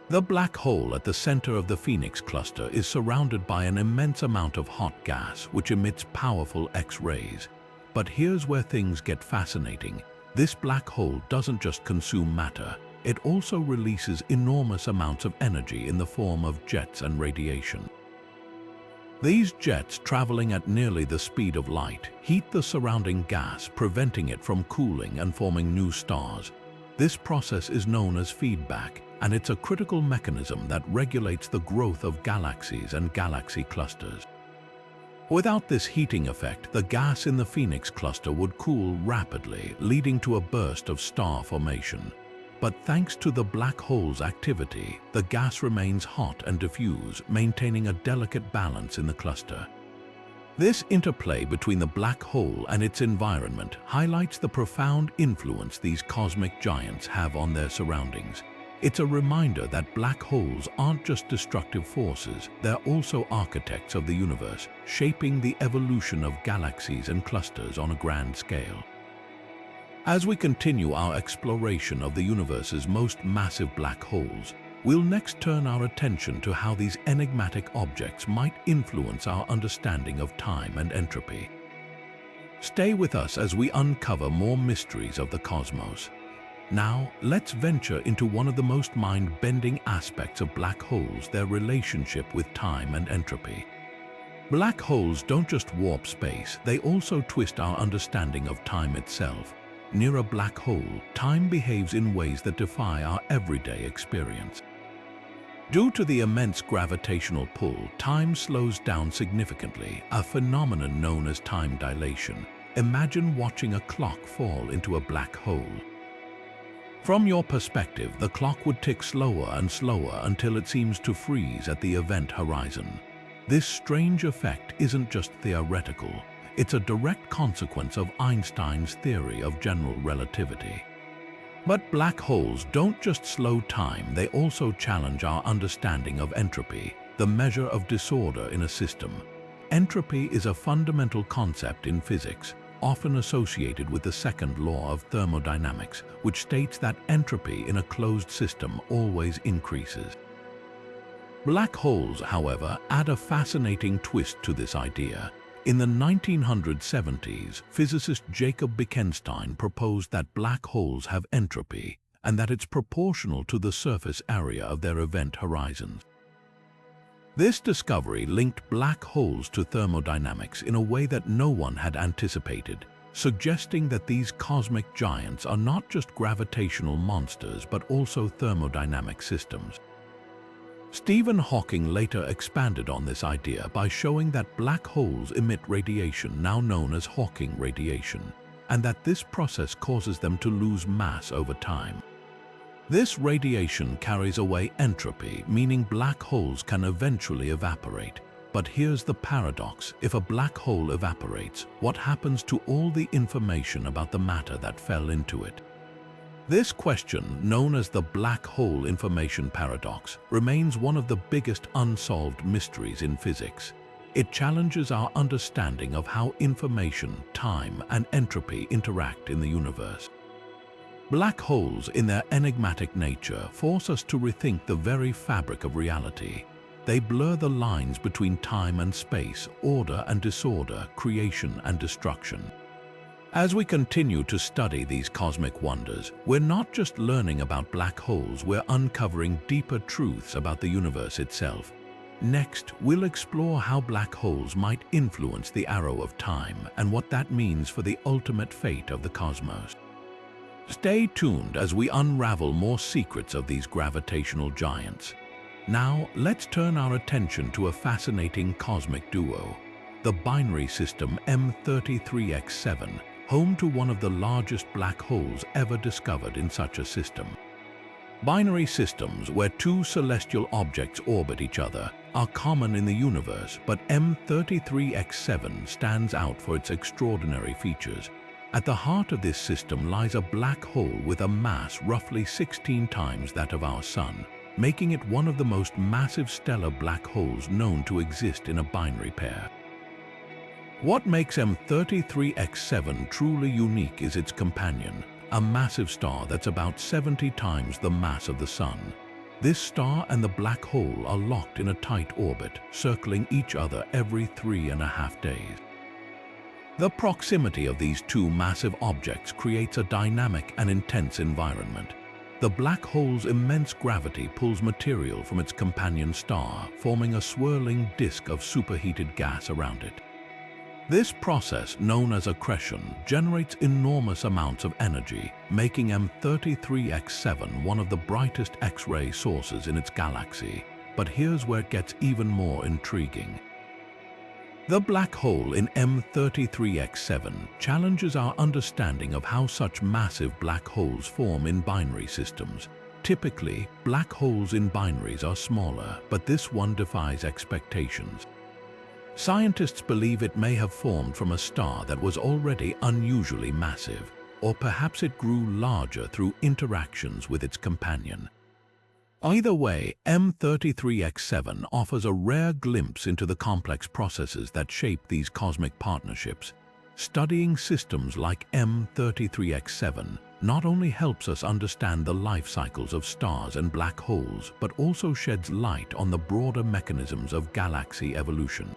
Speaker 1: The black hole at the center of the Phoenix cluster is surrounded by an immense amount of hot gas which emits powerful X-rays. But here's where things get fascinating. This black hole doesn't just consume matter, it also releases enormous amounts of energy in the form of jets and radiation. These jets, traveling at nearly the speed of light, heat the surrounding gas, preventing it from cooling and forming new stars. This process is known as feedback, and it's a critical mechanism that regulates the growth of galaxies and galaxy clusters. Without this heating effect, the gas in the Phoenix cluster would cool rapidly, leading to a burst of star formation. But thanks to the black hole's activity, the gas remains hot and diffuse, maintaining a delicate balance in the cluster. This interplay between the black hole and its environment highlights the profound influence these cosmic giants have on their surroundings. It's a reminder that black holes aren't just destructive forces, they're also architects of the universe, shaping the evolution of galaxies and clusters on a grand scale. As we continue our exploration of the universe's most massive black holes, we'll next turn our attention to how these enigmatic objects might influence our understanding of time and entropy. Stay with us as we uncover more mysteries of the cosmos. Now, let's venture into one of the most mind-bending aspects of black holes, their relationship with time and entropy. Black holes don't just warp space, they also twist our understanding of time itself. Near a black hole, time behaves in ways that defy our everyday experience. Due to the immense gravitational pull, time slows down significantly, a phenomenon known as time dilation. Imagine watching a clock fall into a black hole. From your perspective, the clock would tick slower and slower until it seems to freeze at the event horizon. This strange effect isn't just theoretical. It's a direct consequence of Einstein's theory of general relativity. But black holes don't just slow time, they also challenge our understanding of entropy, the measure of disorder in a system. Entropy is a fundamental concept in physics, often associated with the second law of thermodynamics, which states that entropy in a closed system always increases. Black holes, however, add a fascinating twist to this idea. In the 1970s, physicist Jacob Bekenstein proposed that black holes have entropy and that it's proportional to the surface area of their event horizons. This discovery linked black holes to thermodynamics in a way that no one had anticipated, suggesting that these cosmic giants are not just gravitational monsters but also thermodynamic systems. Stephen Hawking later expanded on this idea by showing that black holes emit radiation now known as Hawking radiation, and that this process causes them to lose mass over time. This radiation carries away entropy, meaning black holes can eventually evaporate. But here's the paradox: if a black hole evaporates, what happens to all the information about the matter that fell into it? This question, known as the black hole information paradox, remains one of the biggest unsolved mysteries in physics. It challenges our understanding of how information, time, and entropy interact in the universe. Black holes, in their enigmatic nature, force us to rethink the very fabric of reality. They blur the lines between time and space, order and disorder, creation and destruction. As we continue to study these cosmic wonders, we're not just learning about black holes, we're uncovering deeper truths about the universe itself. Next, we'll explore how black holes might influence the arrow of time and what that means for the ultimate fate of the cosmos. Stay tuned as we unravel more secrets of these gravitational giants. Now, let's turn our attention to a fascinating cosmic duo, the binary system M33X7, home to one of the largest black holes ever discovered in such a system. Binary systems, where two celestial objects orbit each other, are common in the universe, but M33X7 stands out for its extraordinary features. At the heart of this system lies a black hole with a mass roughly 16 times that of our Sun, making it one of the most massive stellar black holes known to exist in a binary pair. What makes M33X7 truly unique is its companion, a massive star that's about 70 times the mass of the Sun. This star and the black hole are locked in a tight orbit, circling each other every 3.5 days. The proximity of these two massive objects creates a dynamic and intense environment. The black hole's immense gravity pulls material from its companion star, forming a swirling disk of superheated gas around it. This process, known as accretion, generates enormous amounts of energy, making M33X7 one of the brightest X-ray sources in its galaxy. But here's where it gets even more intriguing. The black hole in M33X7 challenges our understanding of how such massive black holes form in binary systems. Typically, black holes in binaries are smaller, but this one defies expectations. Scientists believe it may have formed from a star that was already unusually massive, or perhaps it grew larger through interactions with its companion. Either way, M33X7 offers a rare glimpse into the complex processes that shape these cosmic partnerships. Studying systems like M33X7 not only helps us understand the life cycles of stars and black holes, but also sheds light on the broader mechanisms of galaxy evolution.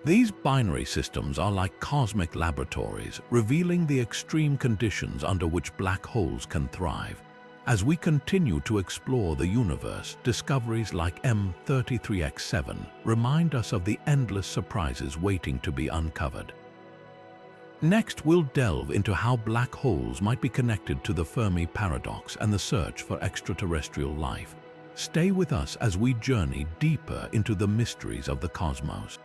Speaker 1: These binary systems are like cosmic laboratories, revealing the extreme conditions under which black holes can thrive. As we continue to explore the universe, discoveries like M33X7 remind us of the endless surprises waiting to be uncovered. Next, we'll delve into how black holes might be connected to the Fermi paradox and the search for extraterrestrial life. Stay with us as we journey deeper into the mysteries of the cosmos.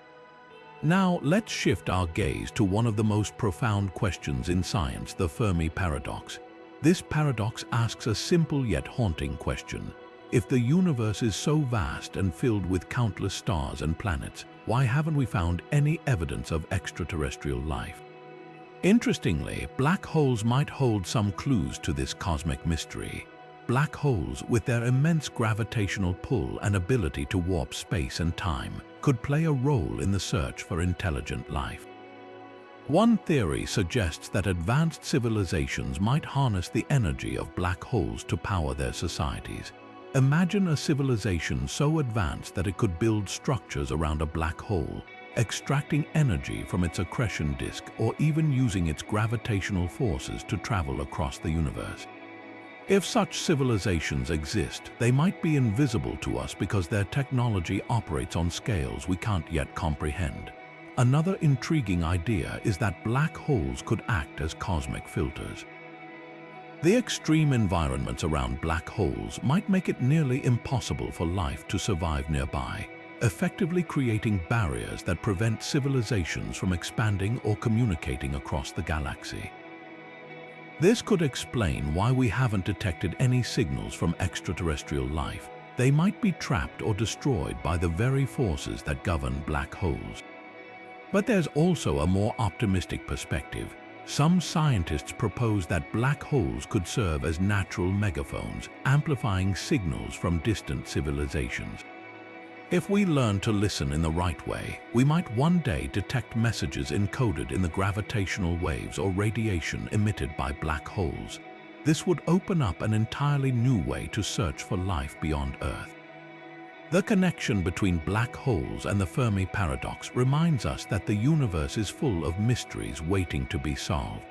Speaker 1: Now, let's shift our gaze to one of the most profound questions in science, the Fermi paradox. This paradox asks a simple yet haunting question. If the universe is so vast and filled with countless stars and planets, why haven't we found any evidence of extraterrestrial life? Interestingly, black holes might hold some clues to this cosmic mystery. Black holes, with their immense gravitational pull and ability to warp space and time, could play a role in the search for intelligent life. One theory suggests that advanced civilizations might harness the energy of black holes to power their societies. Imagine a civilization so advanced that it could build structures around a black hole, extracting energy from its accretion disk or even using its gravitational forces to travel across the universe. If such civilizations exist, they might be invisible to us because their technology operates on scales we can't yet comprehend. Another intriguing idea is that black holes could act as cosmic filters. The extreme environments around black holes might make it nearly impossible for life to survive nearby, effectively creating barriers that prevent civilizations from expanding or communicating across the galaxy. This could explain why we haven't detected any signals from extraterrestrial life. They might be trapped or destroyed by the very forces that govern black holes. But there's also a more optimistic perspective. Some scientists propose that black holes could serve as natural megaphones, amplifying signals from distant civilizations. If we learn to listen in the right way, we might one day detect messages encoded in the gravitational waves or radiation emitted by black holes. This would open up an entirely new way to search for life beyond Earth. The connection between black holes and the Fermi paradox reminds us that the universe is full of mysteries waiting to be solved.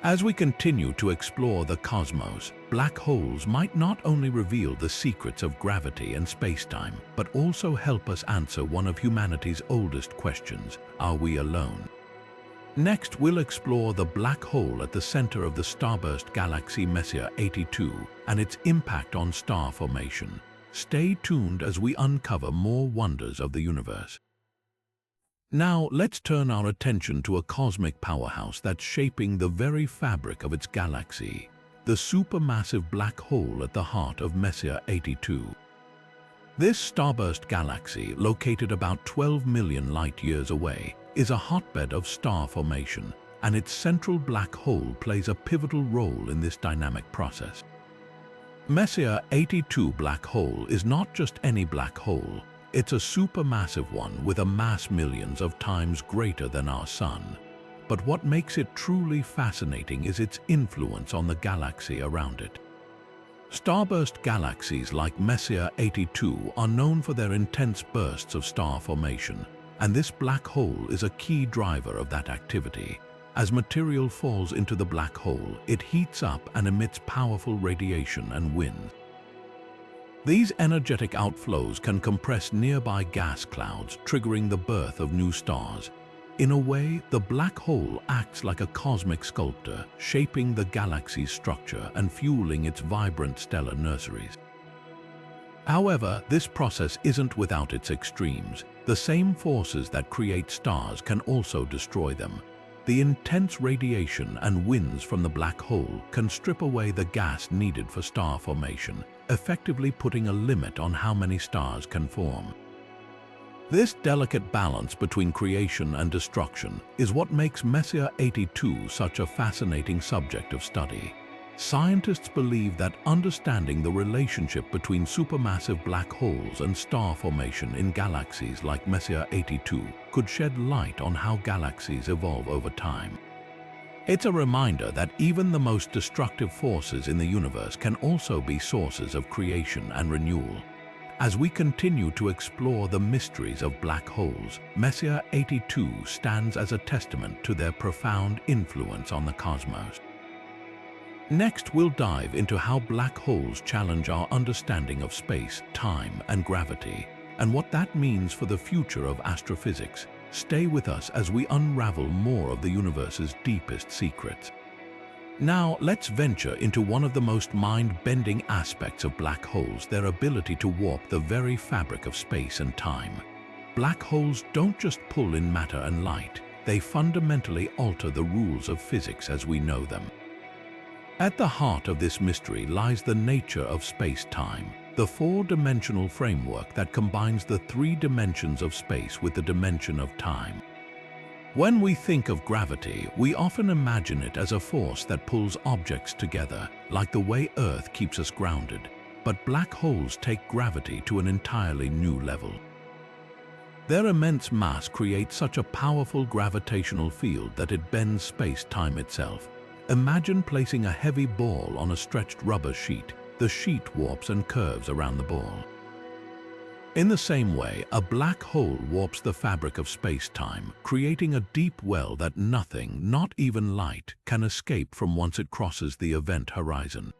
Speaker 1: As we continue to explore the cosmos, black holes might not only reveal the secrets of gravity and space-time, but also help us answer one of humanity's oldest questions: are we alone? Next, we'll explore the black hole at the center of the starburst galaxy Messier 82 and its impact on star formation. Stay tuned as we uncover more wonders of the universe. Now, let's turn our attention to a cosmic powerhouse that's shaping the very fabric of its galaxy, the supermassive black hole at the heart of Messier 82. This starburst galaxy, located about 12 million light-years away, is a hotbed of star formation, and its central black hole plays a pivotal role in this dynamic process. Messier 82 black hole is not just any black hole. It's a supermassive one with a mass millions of times greater than our Sun. But what makes it truly fascinating is its influence on the galaxy around it. Starburst galaxies like Messier 82 are known for their intense bursts of star formation, and this black hole is a key driver of that activity. As material falls into the black hole, it heats up and emits powerful radiation and winds. These energetic outflows can compress nearby gas clouds, triggering the birth of new stars. In a way, the black hole acts like a cosmic sculptor, shaping the galaxy's structure and fueling its vibrant stellar nurseries. However, this process isn't without its extremes. The same forces that create stars can also destroy them. The intense radiation and winds from the black hole can strip away the gas needed for star formation, effectively putting a limit on how many stars can form. This delicate balance between creation and destruction is what makes Messier 82 such a fascinating subject of study. Scientists believe that understanding the relationship between supermassive black holes and star formation in galaxies like Messier 82 could shed light on how galaxies evolve over time. It's a reminder that even the most destructive forces in the universe can also be sources of creation and renewal. As we continue to explore the mysteries of black holes, Messier 82 stands as a testament to their profound influence on the cosmos. Next, we'll dive into how black holes challenge our understanding of space, time, and gravity, and what that means for the future of astrophysics. Stay with us as we unravel more of the universe's deepest secrets. Now, let's venture into one of the most mind-bending aspects of black holes: their ability to warp the very fabric of space and time. Black holes don't just pull in matter and light, they fundamentally alter the rules of physics as we know them. At the heart of this mystery lies the nature of space-time, the four-dimensional framework that combines the three dimensions of space with the dimension of time. When we think of gravity, we often imagine it as a force that pulls objects together, like the way Earth keeps us grounded. But black holes take gravity to an entirely new level. Their immense mass creates such a powerful gravitational field that it bends space-time itself. Imagine placing a heavy ball on a stretched rubber sheet. The sheet warps and curves around the ball. In the same way, a black hole warps the fabric of space-time, creating a deep well that nothing, not even light, can escape from once it crosses the event horizon.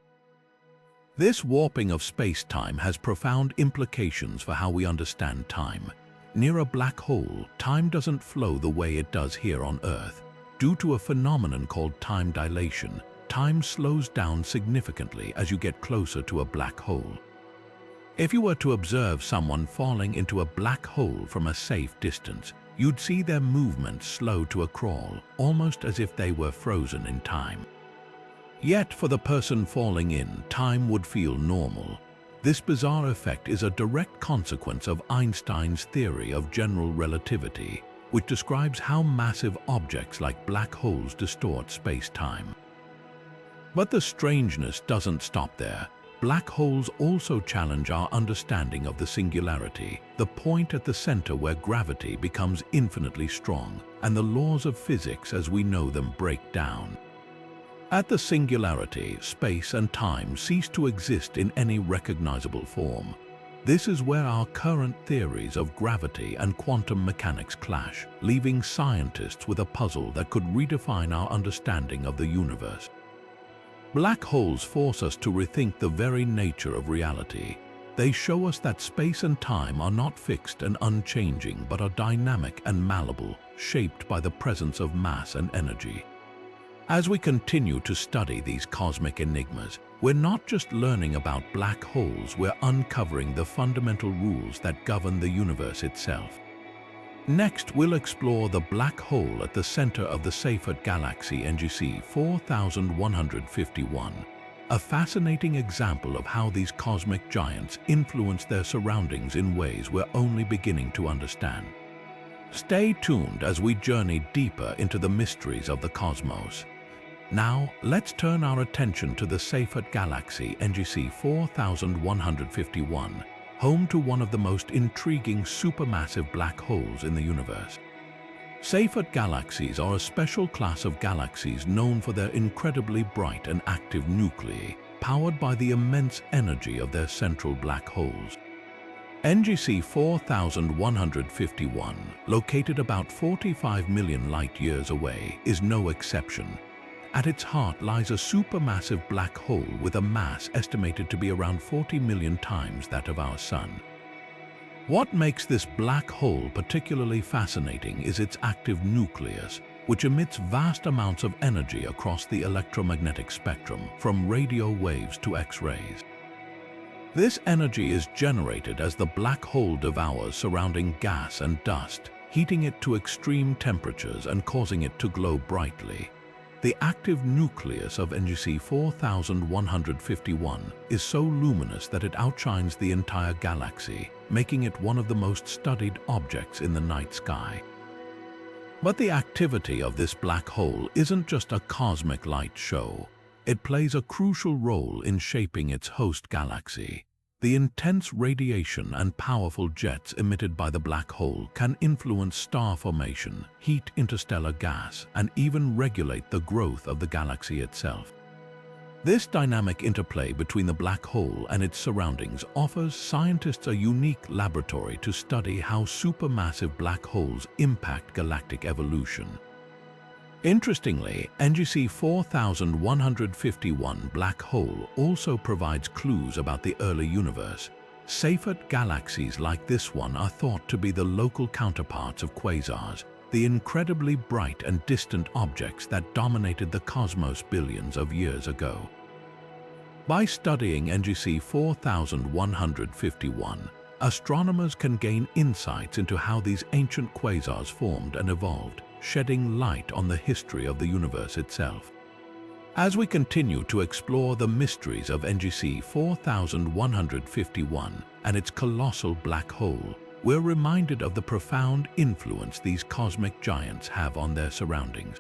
Speaker 1: This warping of space-time has profound implications for how we understand time. Near a black hole, time doesn't flow the way it does here on Earth. Due to a phenomenon called time dilation, time slows down significantly as you get closer to a black hole. If you were to observe someone falling into a black hole from a safe distance, you'd see their movement slow to a crawl, almost as if they were frozen in time. Yet for the person falling in, time would feel normal. This bizarre effect is a direct consequence of Einstein's theory of general relativity, which describes how massive objects like black holes distort space-time. But the strangeness doesn't stop there. Black holes also challenge our understanding of the singularity, the point at the center where gravity becomes infinitely strong, and the laws of physics as we know them break down. At the singularity, space and time cease to exist in any recognizable form. This is where our current theories of gravity and quantum mechanics clash, leaving scientists with a puzzle that could redefine our understanding of the universe. Black holes force us to rethink the very nature of reality. They show us that space and time are not fixed and unchanging, but are dynamic and malleable, shaped by the presence of mass and energy. As we continue to study these cosmic enigmas, we're not just learning about black holes, we're uncovering the fundamental rules that govern the universe itself. Next, we'll explore the black hole at the center of the Seyfert galaxy NGC 4151, a fascinating example of how these cosmic giants influence their surroundings in ways we're only beginning to understand. Stay tuned as we journey deeper into the mysteries of the cosmos. Now, let's turn our attention to the Seyfert galaxy NGC 4151, home to one of the most intriguing supermassive black holes in the universe. Seyfert galaxies are a special class of galaxies known for their incredibly bright and active nuclei, powered by the immense energy of their central black holes. NGC 4151, located about 45 million light-years away, is no exception. At its heart lies a supermassive black hole with a mass estimated to be around 40 million times that of our Sun. What makes this black hole particularly fascinating is its active nucleus, which emits vast amounts of energy across the electromagnetic spectrum, from radio waves to X-rays. This energy is generated as the black hole devours surrounding gas and dust, heating it to extreme temperatures and causing it to glow brightly. The active nucleus of NGC 4151 is so luminous that it outshines the entire galaxy, making it one of the most studied objects in the night sky. But the activity of this black hole isn't just a cosmic light show. It plays a crucial role in shaping its host galaxy. The intense radiation and powerful jets emitted by the black hole can influence star formation, heat interstellar gas, and even regulate the growth of the galaxy itself. This dynamic interplay between the black hole and its surroundings offers scientists a unique laboratory to study how supermassive black holes impact galactic evolution. Interestingly, NGC 4151 black hole also provides clues about the early universe. Seyfert galaxies like this one are thought to be the local counterparts of quasars, the incredibly bright and distant objects that dominated the cosmos billions of years ago. By studying NGC 4151, astronomers can gain insights into how these ancient quasars formed and evolved, shedding light on the history of the universe itself. As we continue to explore the mysteries of NGC 4151 and its colossal black hole, we're reminded of the profound influence these cosmic giants have on their surroundings.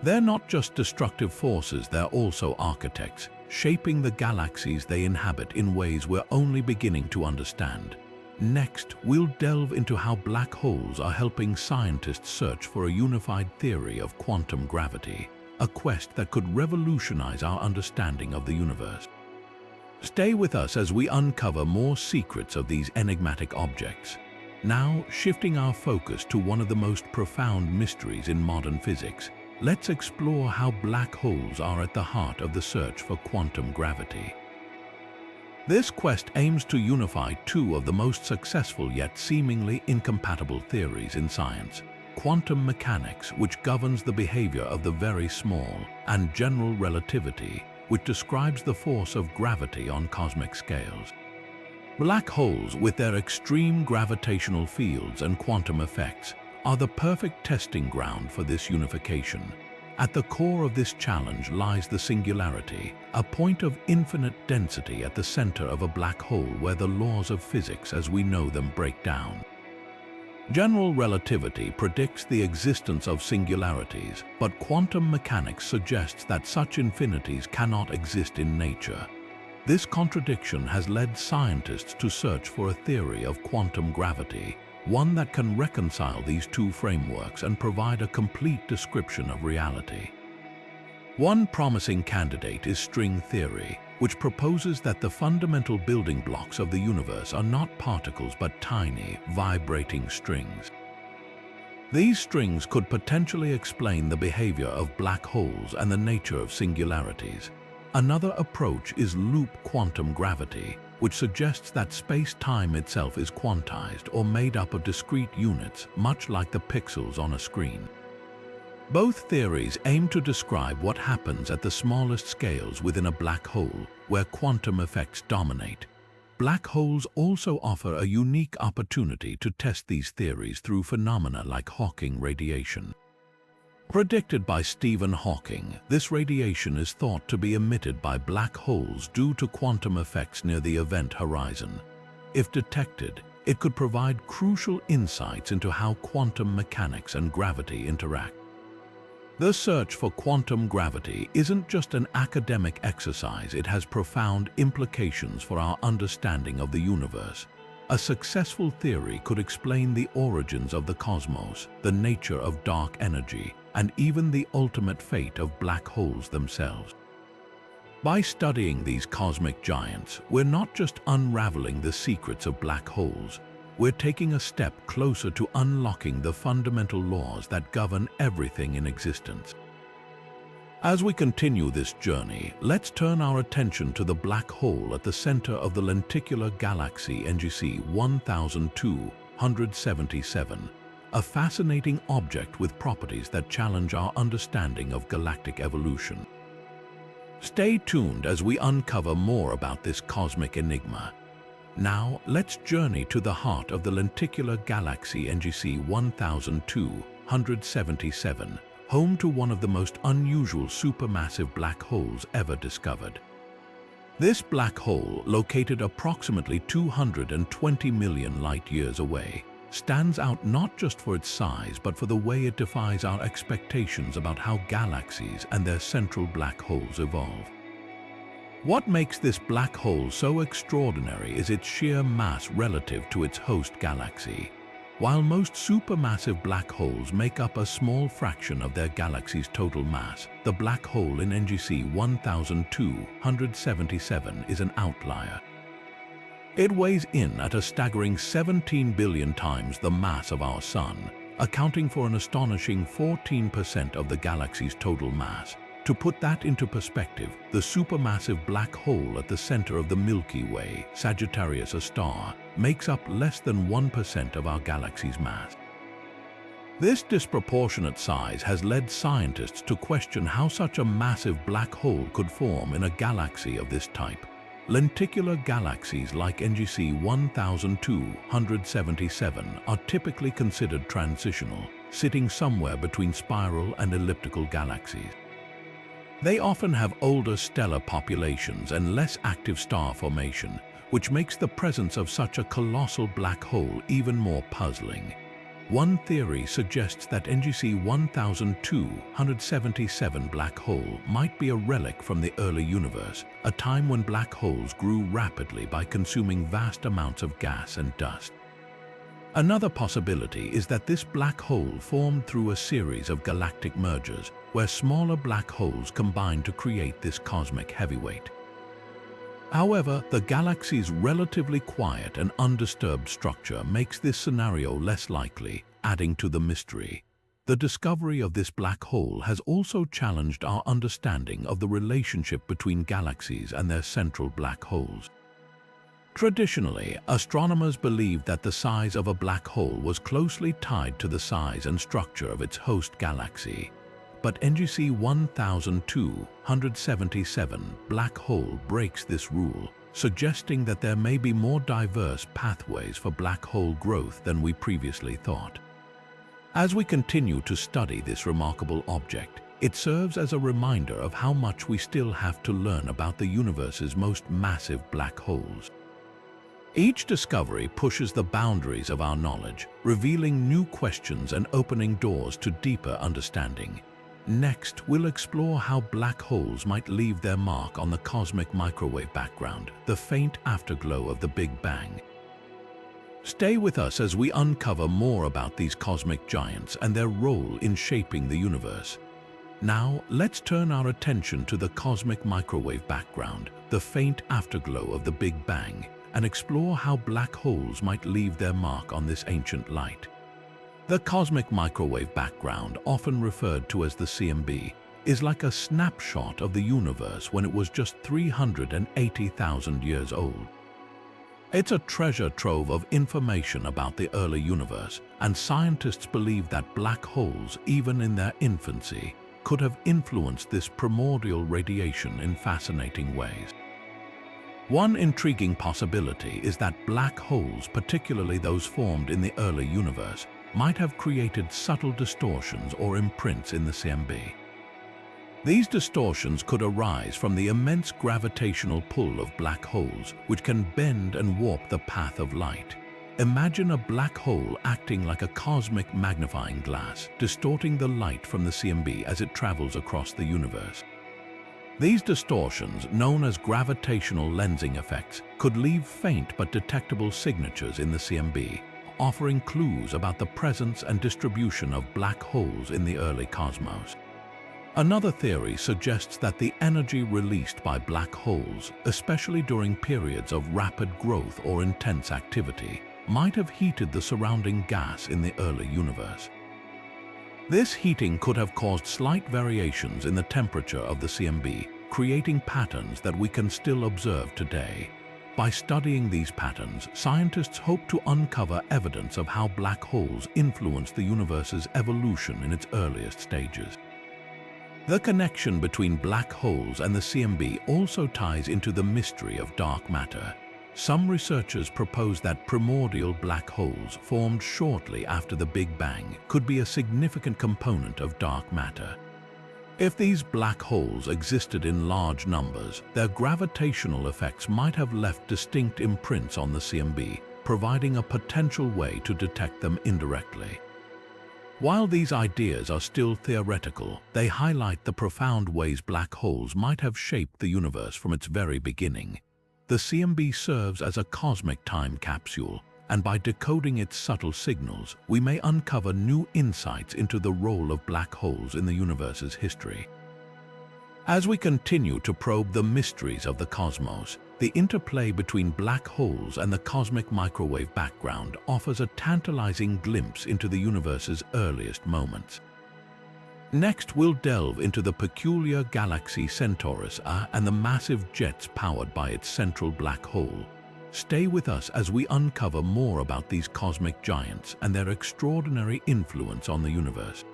Speaker 1: They're not just destructive forces, they're also architects, shaping the galaxies they inhabit in ways we're only beginning to understand. Next, we'll delve into how black holes are helping scientists search for a unified theory of quantum gravity, a quest that could revolutionize our understanding of the universe. Stay with us as we uncover more secrets of these enigmatic objects. Now, shifting our focus to one of the most profound mysteries in modern physics, let's explore how black holes are at the heart of the search for quantum gravity. This quest aims to unify two of the most successful yet seemingly incompatible theories in science: quantum mechanics, which governs the behavior of the very small, and general relativity, which describes the force of gravity on cosmic scales. Black holes, with their extreme gravitational fields and quantum effects, are the perfect testing ground for this unification. At the core of this challenge lies the singularity, a point of infinite density at the center of a black hole where the laws of physics as we know them break down. General relativity predicts the existence of singularities, but quantum mechanics suggests that such infinities cannot exist in nature. This contradiction has led scientists to search for a theory of quantum gravity, one that can reconcile these two frameworks and provide a complete description of reality. One promising candidate is string theory, which proposes that the fundamental building blocks of the universe are not particles but tiny, vibrating strings. These strings could potentially explain the behavior of black holes and the nature of singularities. Another approach is loop quantum gravity, which suggests that space-time itself is quantized or made up of discrete units, much like the pixels on a screen. Both theories aim to describe what happens at the smallest scales within a black hole, where quantum effects dominate. Black holes also offer a unique opportunity to test these theories through phenomena like Hawking radiation. Predicted by Stephen Hawking, this radiation is thought to be emitted by black holes due to quantum effects near the event horizon. If detected, it could provide crucial insights into how quantum mechanics and gravity interact. The search for quantum gravity isn't just an academic exercise, it has profound implications for our understanding of the universe. A successful theory could explain the origins of the cosmos, the nature of dark energy, and even the ultimate fate of black holes themselves. By studying these cosmic giants, we're not just unraveling the secrets of black holes, we're taking a step closer to unlocking the fundamental laws that govern everything in existence. As we continue this journey, let's turn our attention to the black hole at the center of the lenticular galaxy NGC 1277, a fascinating object with properties that challenge our understanding of galactic evolution. Stay tuned as we uncover more about this cosmic enigma. Now, let's journey to the heart of the lenticular galaxy NGC 1277, home to one of the most unusual supermassive black holes ever discovered. This black hole, located approximately 220 million light-years away, stands out not just for its size but for the way it defies our expectations about how galaxies and their central black holes evolve. What makes this black hole so extraordinary is its sheer mass relative to its host galaxy. While most supermassive black holes make up a small fraction of their galaxy's total mass, the black hole in NGC 1277 is an outlier. It weighs in at a staggering 17 billion times the mass of our Sun, accounting for an astonishing 14% of the galaxy's total mass. To put that into perspective, the supermassive black hole at the center of the Milky Way, Sagittarius A star, makes up less than 1% of our galaxy's mass. This disproportionate size has led scientists to question how such a massive black hole could form in a galaxy of this type. Lenticular galaxies like NGC 1277 are typically considered transitional, sitting somewhere between spiral and elliptical galaxies. They often have older stellar populations and less active star formation, which makes the presence of such a colossal black hole even more puzzling. One theory suggests that NGC 1277 black hole might be a relic from the early universe, a time when black holes grew rapidly by consuming vast amounts of gas and dust. Another possibility is that this black hole formed through a series of galactic mergers, where smaller black holes combine to create this cosmic heavyweight. However, the galaxy's relatively quiet and undisturbed structure makes this scenario less likely, adding to the mystery. The discovery of this black hole has also challenged our understanding of the relationship between galaxies and their central black holes. Traditionally, astronomers believed that the size of a black hole was closely tied to the size and structure of its host galaxy. But NGC 1277 black hole breaks this rule, suggesting that there may be more diverse pathways for black hole growth than we previously thought. As we continue to study this remarkable object, it serves as a reminder of how much we still have to learn about the universe's most massive black holes. Each discovery pushes the boundaries of our knowledge, revealing new questions and opening doors to deeper understanding. Next, we'll explore how black holes might leave their mark on the cosmic microwave background, the faint afterglow of the Big Bang. Stay with us as we uncover more about these cosmic giants and their role in shaping the universe. Now, let's turn our attention to the cosmic microwave background, the faint afterglow of the Big Bang, and explore how black holes might leave their mark on this ancient light. The cosmic microwave background, often referred to as the CMB, is like a snapshot of the universe when it was just 380,000 years old. It's a treasure trove of information about the early universe, and scientists believe that black holes, even in their infancy, could have influenced this primordial radiation in fascinating ways. One intriguing possibility is that black holes, particularly those formed in the early universe, might have created subtle distortions or imprints in the CMB. These distortions could arise from the immense gravitational pull of black holes, which can bend and warp the path of light. Imagine a black hole acting like a cosmic magnifying glass, distorting the light from the CMB as it travels across the universe. These distortions, known as gravitational lensing effects, could leave faint but detectable signatures in the CMB, offering clues about the presence and distribution of black holes in the early cosmos. Another theory suggests that the energy released by black holes, especially during periods of rapid growth or intense activity, might have heated the surrounding gas in the early universe. This heating could have caused slight variations in the temperature of the CMB, creating patterns that we can still observe today. By studying these patterns, scientists hope to uncover evidence of how black holes influenced the universe's evolution in its earliest stages. The connection between black holes and the CMB also ties into the mystery of dark matter. Some researchers propose that primordial black holes formed shortly after the Big Bang could be a significant component of dark matter. If these black holes existed in large numbers, their gravitational effects might have left distinct imprints on the CMB, providing a potential way to detect them indirectly. While these ideas are still theoretical, they highlight the profound ways black holes might have shaped the universe from its very beginning. The CMB serves as a cosmic time capsule, and by decoding its subtle signals, we may uncover new insights into the role of black holes in the universe's history. As we continue to probe the mysteries of the cosmos, the interplay between black holes and the cosmic microwave background offers a tantalizing glimpse into the universe's earliest moments. Next, we'll delve into the peculiar galaxy Centaurus A and the massive jets powered by its central black hole. Stay with us as we uncover more about these cosmic giants and their extraordinary influence on the universe.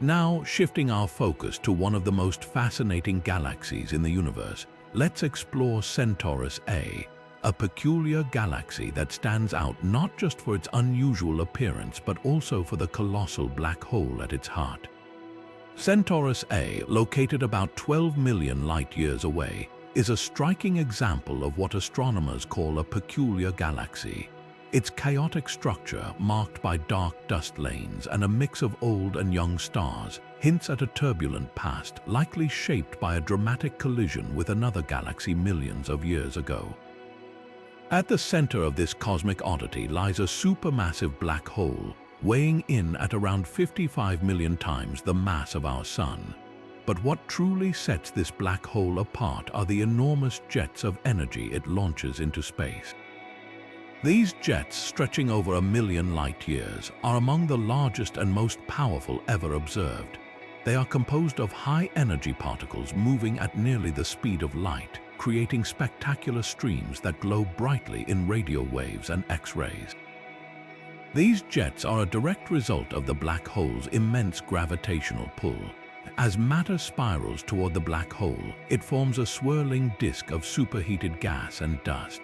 Speaker 1: Now, shifting our focus to one of the most fascinating galaxies in the universe, let's explore Centaurus A, a peculiar galaxy that stands out not just for its unusual appearance but also for the colossal black hole at its heart. Centaurus A, located about 12 million light-years away, is a striking example of what astronomers call a peculiar galaxy. Its chaotic structure, marked by dark dust lanes and a mix of old and young stars, hints at a turbulent past likely shaped by a dramatic collision with another galaxy millions of years ago. At the center of this cosmic oddity lies a supermassive black hole, weighing in at around 55 million times the mass of our Sun. But what truly sets this black hole apart are the enormous jets of energy it launches into space. These jets, stretching over 1 million light-years, are among the largest and most powerful ever observed. They are composed of high-energy particles moving at nearly the speed of light, creating spectacular streams that glow brightly in radio waves and X-rays. These jets are a direct result of the black hole's immense gravitational pull. As matter spirals toward the black hole, it forms a swirling disk of superheated gas and dust.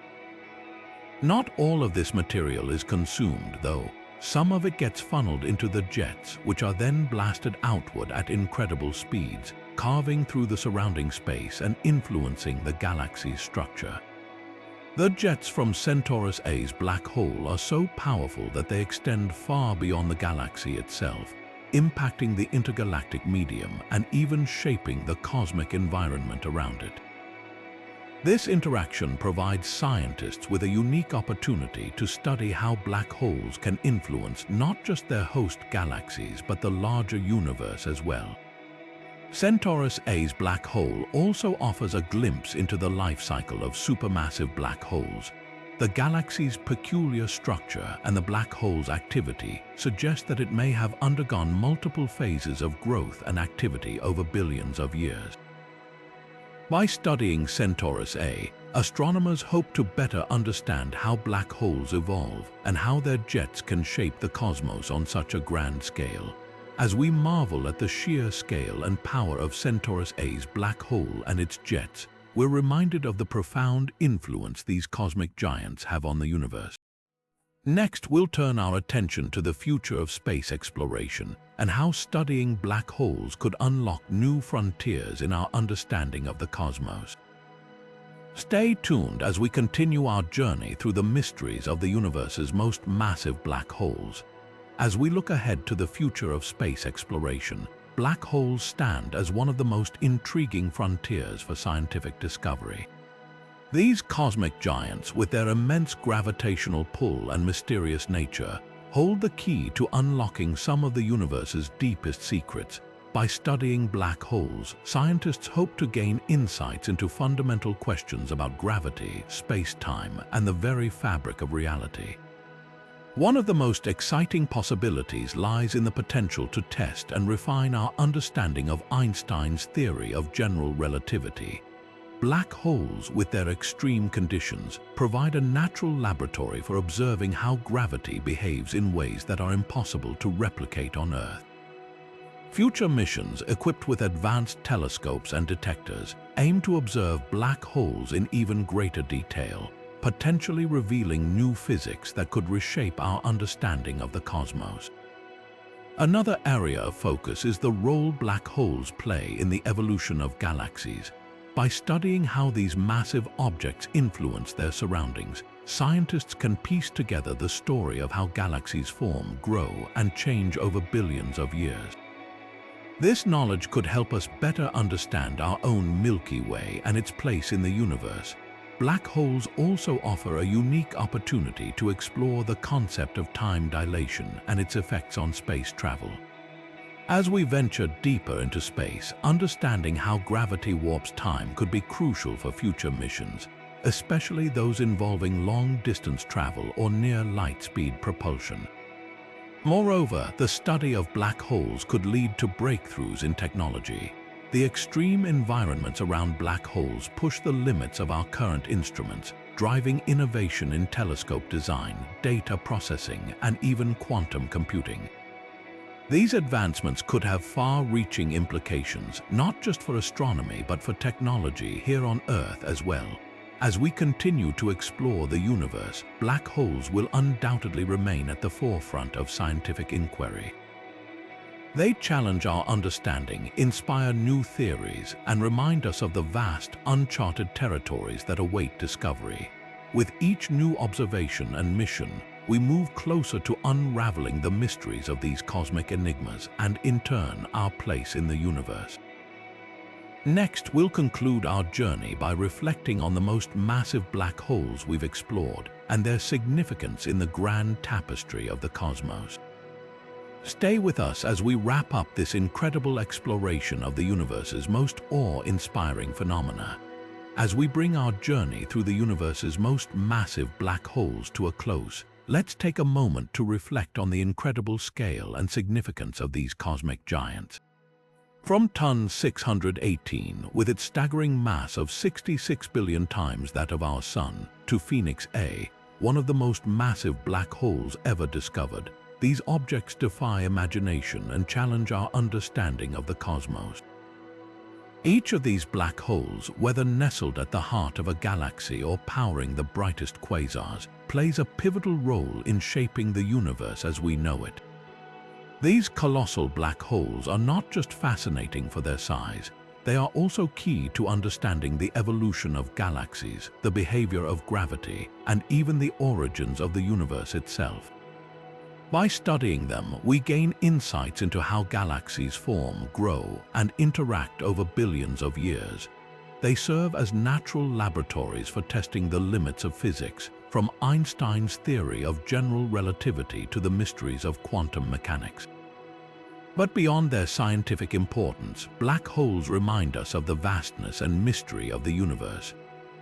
Speaker 1: Not all of this material is consumed, though. Some of it gets funneled into the jets, which are then blasted outward at incredible speeds, carving through the surrounding space and influencing the galaxy's structure. The jets from Centaurus A's black hole are so powerful that they extend far beyond the galaxy itself, impacting the intergalactic medium and even shaping the cosmic environment around it. This interaction provides scientists with a unique opportunity to study how black holes can influence not just their host galaxies but the larger universe as well. Centaurus A's black hole also offers a glimpse into the life cycle of supermassive black holes. The galaxy's peculiar structure and the black hole's activity suggest that it may have undergone multiple phases of growth and activity over billions of years. By studying Centaurus A, astronomers hope to better understand how black holes evolve and how their jets can shape the cosmos on such a grand scale. As we marvel at the sheer scale and power of Centaurus A's black hole and its jets, we're reminded of the profound influence these cosmic giants have on the universe. Next, we'll turn our attention to the future of space exploration and how studying black holes could unlock new frontiers in our understanding of the cosmos. Stay tuned as we continue our journey through the mysteries of the universe's most massive black holes. As we look ahead to the future of space exploration, black holes stand as one of the most intriguing frontiers for scientific discovery. These cosmic giants, with their immense gravitational pull and mysterious nature, hold the key to unlocking some of the universe's deepest secrets. By studying black holes, scientists hope to gain insights into fundamental questions about gravity, space-time, and the very fabric of reality. One of the most exciting possibilities lies in the potential to test and refine our understanding of Einstein's theory of general relativity. Black holes, with their extreme conditions, provide a natural laboratory for observing how gravity behaves in ways that are impossible to replicate on Earth. Future missions, equipped with advanced telescopes and detectors, aim to observe black holes in even greater detail, potentially revealing new physics that could reshape our understanding of the cosmos. Another area of focus is the role black holes play in the evolution of galaxies. By studying how these massive objects influence their surroundings, scientists can piece together the story of how galaxies form, grow, and change over billions of years. This knowledge could help us better understand our own Milky Way and its place in the universe. Black holes also offer a unique opportunity to explore the concept of time dilation and its effects on space travel. As we venture deeper into space, understanding how gravity warps time could be crucial for future missions, especially those involving long-distance travel or near-light-speed propulsion. Moreover, the study of black holes could lead to breakthroughs in technology. The extreme environments around black holes push the limits of our current instruments, driving innovation in telescope design, data processing, and even quantum computing. These advancements could have far-reaching implications, not just for astronomy but for technology here on Earth as well. As we continue to explore the universe, black holes will undoubtedly remain at the forefront of scientific inquiry. They challenge our understanding, inspire new theories, and remind us of the vast, uncharted territories that await discovery. With each new observation and mission, we move closer to unraveling the mysteries of these cosmic enigmas and, in turn, our place in the universe. Next, we'll conclude our journey by reflecting on the most massive black holes we've explored and their significance in the grand tapestry of the cosmos. Stay with us as we wrap up this incredible exploration of the universe's most awe-inspiring phenomena. As we bring our journey through the universe's most massive black holes to a close, let's take a moment to reflect on the incredible scale and significance of these cosmic giants. From Ton 618, with its staggering mass of 66 billion times that of our Sun, to Phoenix A, one of the most massive black holes ever discovered, these objects defy imagination and challenge our understanding of the cosmos. Each of these black holes, whether nestled at the heart of a galaxy or powering the brightest quasars, plays a pivotal role in shaping the universe as we know it. These colossal black holes are not just fascinating for their size, they are also key to understanding the evolution of galaxies, the behavior of gravity, and even the origins of the universe itself. By studying them, we gain insights into how galaxies form, grow, and interact over billions of years. They serve as natural laboratories for testing the limits of physics, from Einstein's theory of general relativity to the mysteries of quantum mechanics. But beyond their scientific importance, black holes remind us of the vastness and mystery of the universe.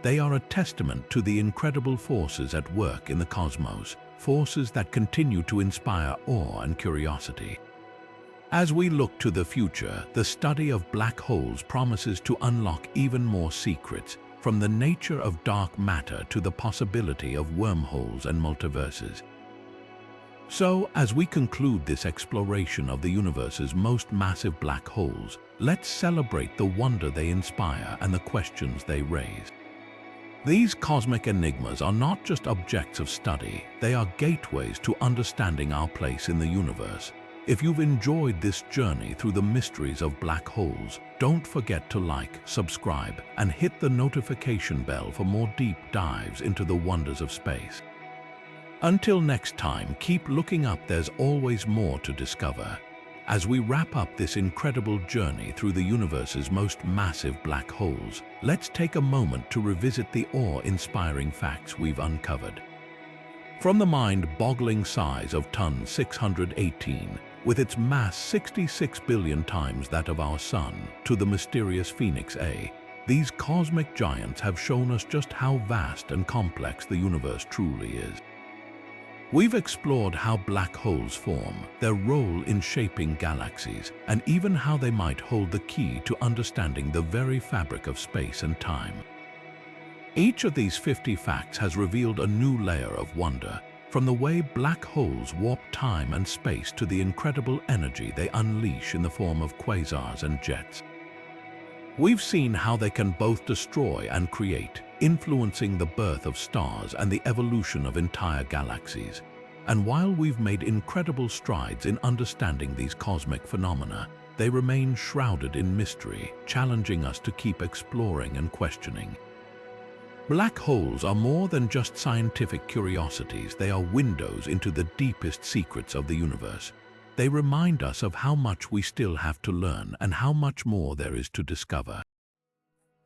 Speaker 1: They are a testament to the incredible forces at work in the cosmos, forces that continue to inspire awe and curiosity. As we look to the future, the study of black holes promises to unlock even more secrets, from the nature of dark matter to the possibility of wormholes and multiverses. So, as we conclude this exploration of the universe's most massive black holes, let's celebrate the wonder they inspire and the questions they raise. These cosmic enigmas are not just objects of study, they are gateways to understanding our place in the universe. If you've enjoyed this journey through the mysteries of black holes, don't forget to like, subscribe, and hit the notification bell for more deep dives into the wonders of space. Until next time, keep looking up, there's always more to discover. As we wrap up this incredible journey through the universe's most massive black holes, let's take a moment to revisit the awe-inspiring facts we've uncovered. From the mind-boggling size of Ton 618, with its mass 66 billion times that of our Sun, to the mysterious Phoenix A, these cosmic giants have shown us just how vast and complex the universe truly is. We've explored how black holes form, their role in shaping galaxies, and even how they might hold the key to understanding the very fabric of space and time. Each of these 50 facts has revealed a new layer of wonder, from the way black holes warp time and space to the incredible energy they unleash in the form of quasars and jets. We've seen how they can both destroy and create, influencing the birth of stars and the evolution of entire galaxies. And while we've made incredible strides in understanding these cosmic phenomena, they remain shrouded in mystery, challenging us to keep exploring and questioning. Black holes are more than just scientific curiosities, they are windows into the deepest secrets of the universe. They remind us of how much we still have to learn and how much more there is to discover.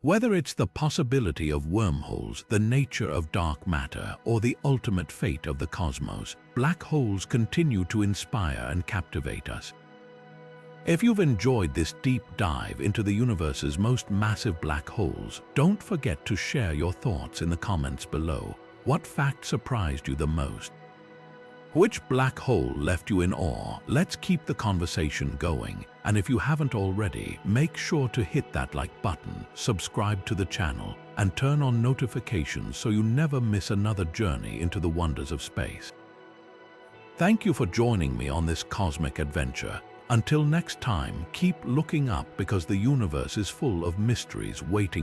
Speaker 1: Whether it's the possibility of wormholes, the nature of dark matter, or the ultimate fate of the cosmos, black holes continue to inspire and captivate us. If you've enjoyed this deep dive into the universe's most massive black holes, don't forget to share your thoughts in the comments below. What fact surprised you the most? Which black hole left you in awe? Let's keep the conversation going. And if you haven't already, make sure to hit that like button, subscribe to the channel, and turn on notifications so you never miss another journey into the wonders of space. Thank you for joining me on this cosmic adventure. Until next time, keep looking up because the universe is full of mysteries waiting